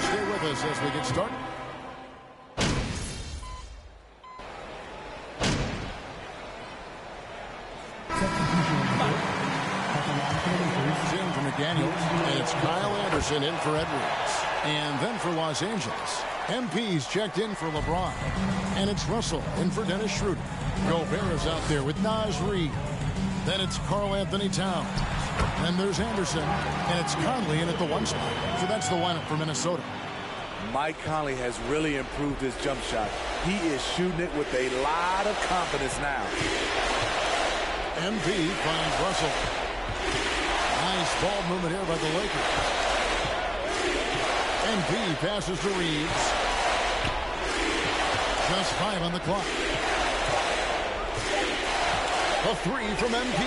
Stay with us as we get started. In for McDaniels, and it's Kyle Anderson in for Edwards. And then for Los Angeles, MP's checked in for LeBron. And it's Russell in for Dennis Schroeder. Gobert is out there with Naz Reid. Then it's Karl Anthony Towns. Then there's Anderson, and it's Conley in at the 1 spot. So that's the lineup for Minnesota. Mike Conley has really improved his jump shot. He is shooting it with a lot of confidence now. MP finds Russell. Nice ball movement here by the Lakers. MP passes to Reeves. Just 5 on the clock. A 3 from MP.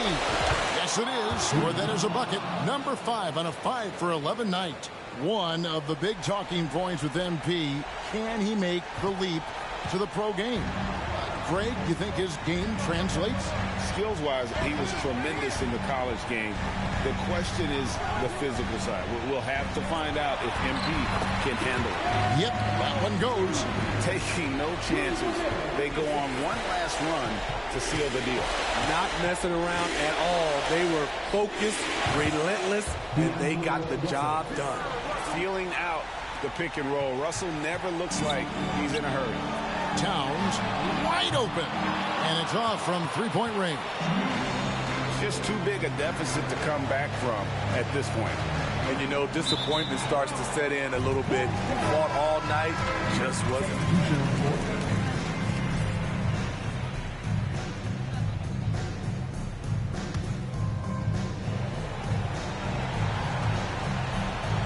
Yes, it is. Or that is a bucket. Number 5 on a 5 for 11 night. One of the big talking points with MP. Can he make the leap to the pro game? Greg, you think his game translates? Skills-wise, he was tremendous in the college game. The question is the physical side. We'll have to find out if MP can handle it. Yep, that one goes. Taking no chances. They go on one last run to seal the deal. Not messing around at all. They were focused, relentless, and they got the job done. Feeling out the pick and roll. Russell never looks like he's in a hurry. Towns wide open, and it's off from three-point range. Just too big a deficit to come back from at this point. And, you know, disappointment starts to set in a little bit. Fought all night, just wasn't.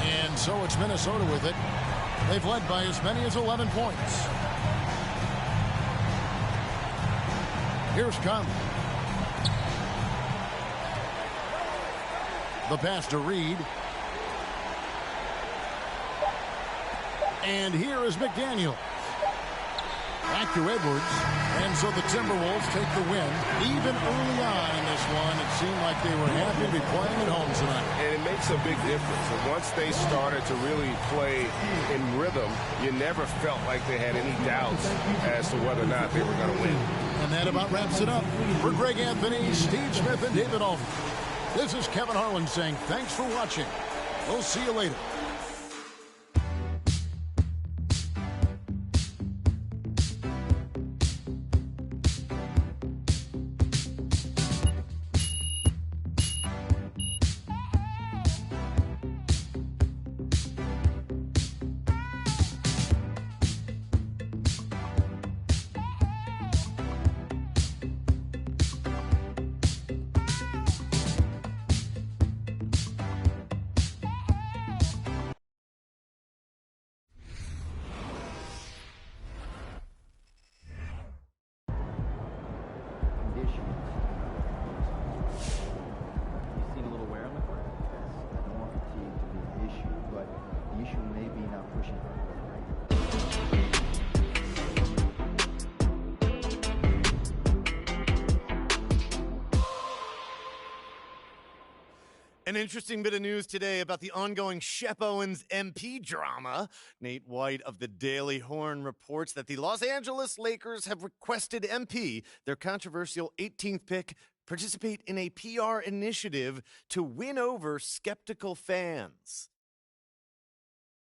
And so it's Minnesota with it. They've led by as many as 11 points. Here's Conley. The pass to Reed. And here is McDaniel. Back to Edwards. And so the Timberwolves take the win. Even early on in this one, it seemed like they were happy to be playing at home tonight. And it makes a big difference. And once they started to really play in rhythm, you never felt like they had any doubts as to whether or not they were going to win. And that about wraps it up. For Greg Anthony, Steve Smith, and David Aldridge, this is Kevin Harlan saying thanks for watching. We'll see you later. An interesting bit of news today about the ongoing Shep Owens MP drama. Nate White of the Daily Horn reports that the Los Angeles Lakers have requested MP, their controversial 18th pick, participate in a PR initiative to win over skeptical fans.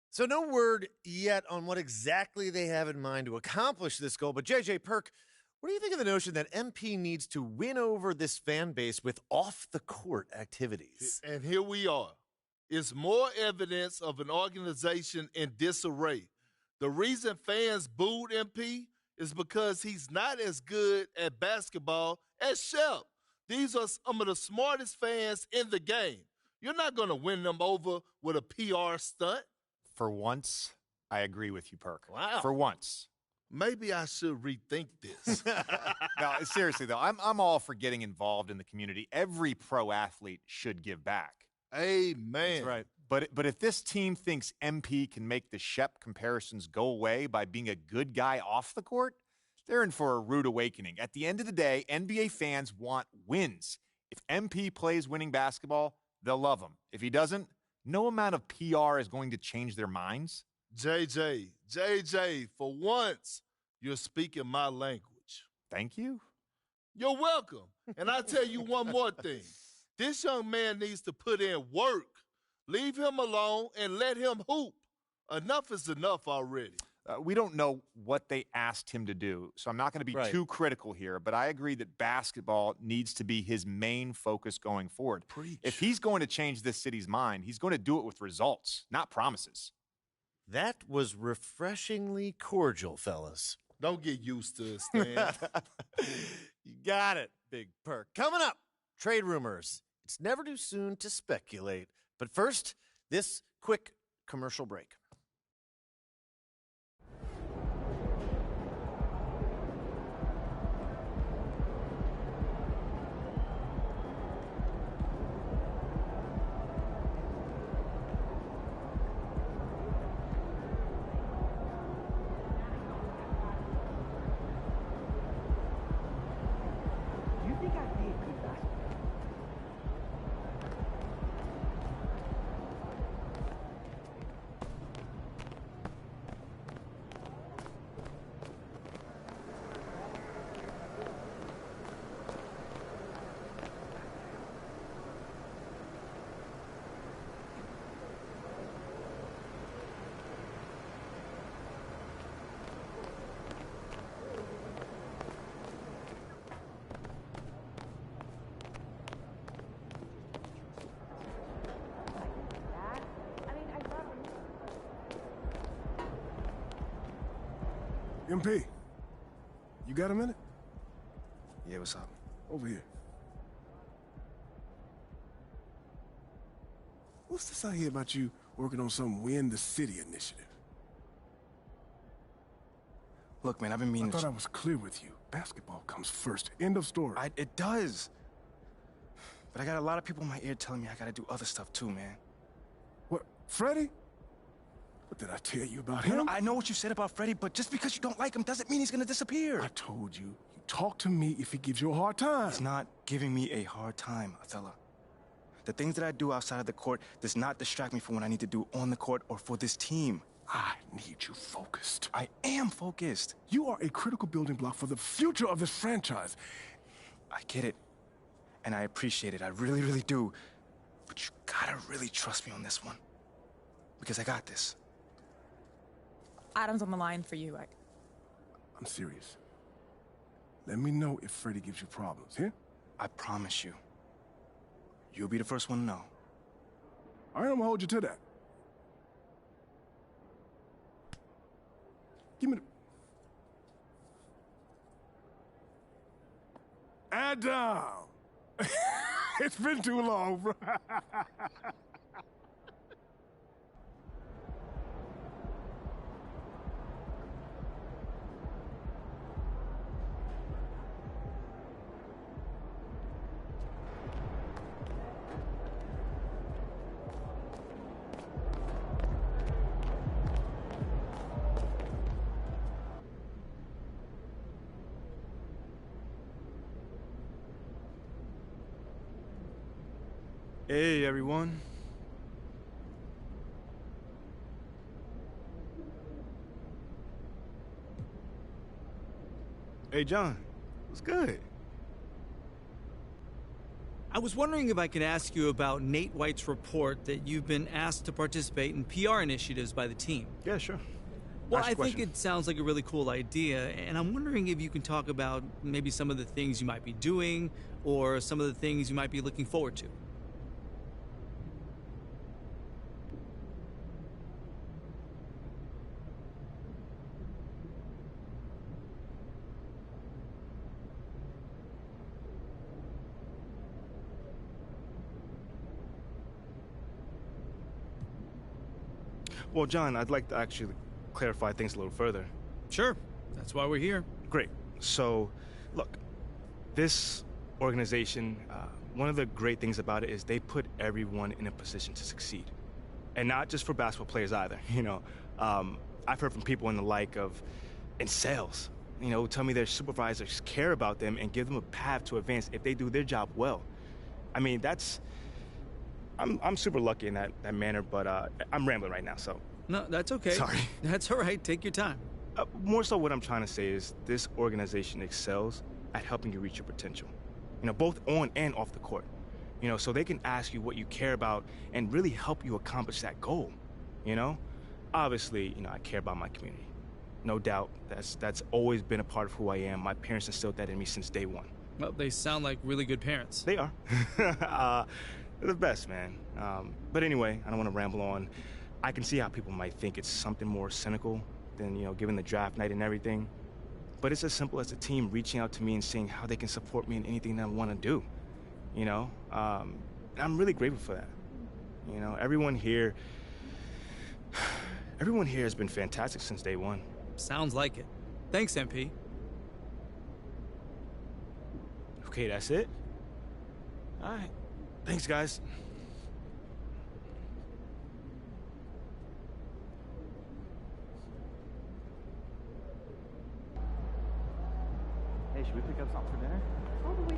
So no word yet on what exactly they have in mind to accomplish this goal, but JJ Perk, what do you think of the notion that MP needs to win over this fan base with off-the-court activities? And here we are. It's more evidence of an organization in disarray. The reason fans booed MP is because he's not as good at basketball as Shep. These are some of the smartest fans in the game. You're not going to win them over with a PR stunt. For once, I agree with you, Perk. Wow. For once. Maybe I should rethink this. No, seriously, though, I'm all for getting involved in the community. Every pro athlete should give back. Amen. That's right. But if this team thinks MP can make the Shep comparisons go away by being a good guy off the court, they're in for a rude awakening. At the end of the day, NBA fans want wins. If MP plays winning basketball, they'll love him. If he doesn't, no amount of PR is going to change their minds. JJ, for once, you're speaking my language. Thank you. You're welcome. And I tell you one more thing. This young man needs to put in work. Leave him alone and let him hoop. Enough is enough already. We don't know what they asked him to do, so I'm not going to be too critical here, but I agree that basketball needs to be his main focus going forward. Preach. If he's going to change this city's mind, he's going to do it with results, not promises. That was refreshingly cordial, fellas. Don't get used to it, Stan. You got it, Big Perk. Coming up, trade rumors. It's never too soon to speculate. But first, this quick commercial break. MP, you got a minute? Yeah, what's up? Over here. What's this I hear about you working on some Win the City initiative? Look, man, I've been meaning I thought I was clear with you. Basketball comes first. End of story. It does. But I got a lot of people in my ear telling me I gotta do other stuff too, man. What, Freddie? What did I tell you about him? No, I know what you said about Freddie, but just because you don't like him doesn't mean he's gonna disappear. I told you, you talk to me if he gives you a hard time. He's not giving me a hard time, Othello. The things that I do outside of the court does not distract me from what I need to do on the court or for this team. I need you focused. I am focused. You are a critical building block for the future of this franchise. I get it. And I appreciate it. I really, really do. But you gotta really trust me on this one. Because I got this. Adam's on the line for you. I'm serious. Let me know if Freddie gives you problems, yeah? I promise you. You'll be the first one to know. All right, I'm gonna hold you to that. Give me the... Adam! It's been too long, bro. Hey, everyone. Hey, John. What's good? I was wondering if I could ask you about Nate White's report that you've been asked to participate in PR initiatives by the team. Yeah, sure. Well, I think it sounds like a really cool idea, and I'm wondering if you can talk about maybe some of the things you might be doing or some of the things you might be looking forward to. Well, John, I'd like to actually clarify things a little further. Sure. That's why we're here. Great. So, look, this organization, one of the great things about it is they put everyone in a position to succeed. And not just for basketball players either, you know. I've heard from people in the like of, in sales, you know, tell me their supervisors care about them and give them a path to advance if they do their job well. I mean, that's... I'm super lucky in that manner, but I'm rambling right now, so... No, that's okay. Sorry. That's all right. Take your time. More so what I'm trying to say is this organization excels at helping you reach your potential. You know, both on and off the court. You know, so they can ask you what you care about and really help you accomplish that goal, you know? Obviously, you know, I care about my community. No doubt. That's always been a part of who I am. My parents instilled that in me since day one. Well, they sound like really good parents. They are. They're the best, man. But anyway, I don't want to ramble on. I can see how people might think it's something more cynical than, you know, given the draft night and everything. But it's as simple as a team reaching out to me and saying how they can support me in anything that I want to do, you know? And I'm really grateful for that. You know, everyone here has been fantastic since day one. Sounds like it. Thanks, MP. Okay, that's it? All right. Thanks, guys. Hey, should we pick up something for dinner? Totally.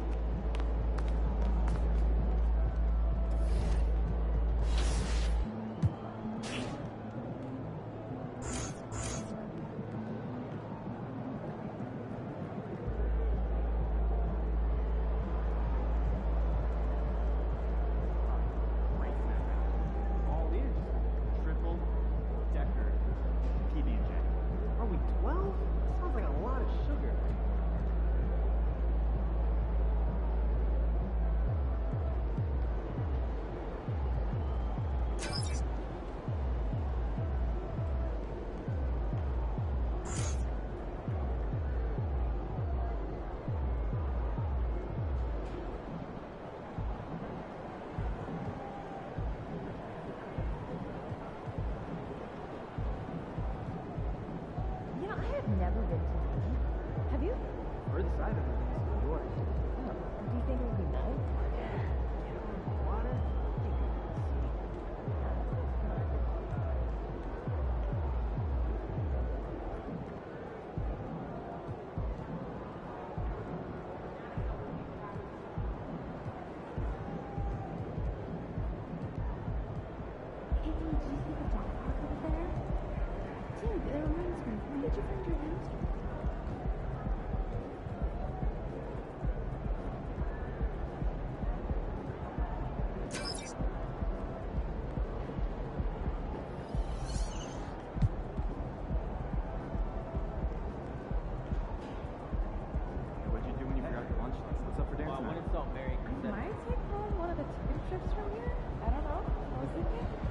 All is triple decker PB&J. Are we 12? Sounds like a lot of sugar. You know, I have never been to Maine. Have you? Heard the side of it is New York. Oh, do you think it would be nice? Water? Hey, did you see the dog park over there? Dude, that reminds me. When did you find your hamster? What'd you do when you forgot your lunch list? What's up for dinner tonight? I might take home one of the chicken strips from here. I don't know. I was thinking.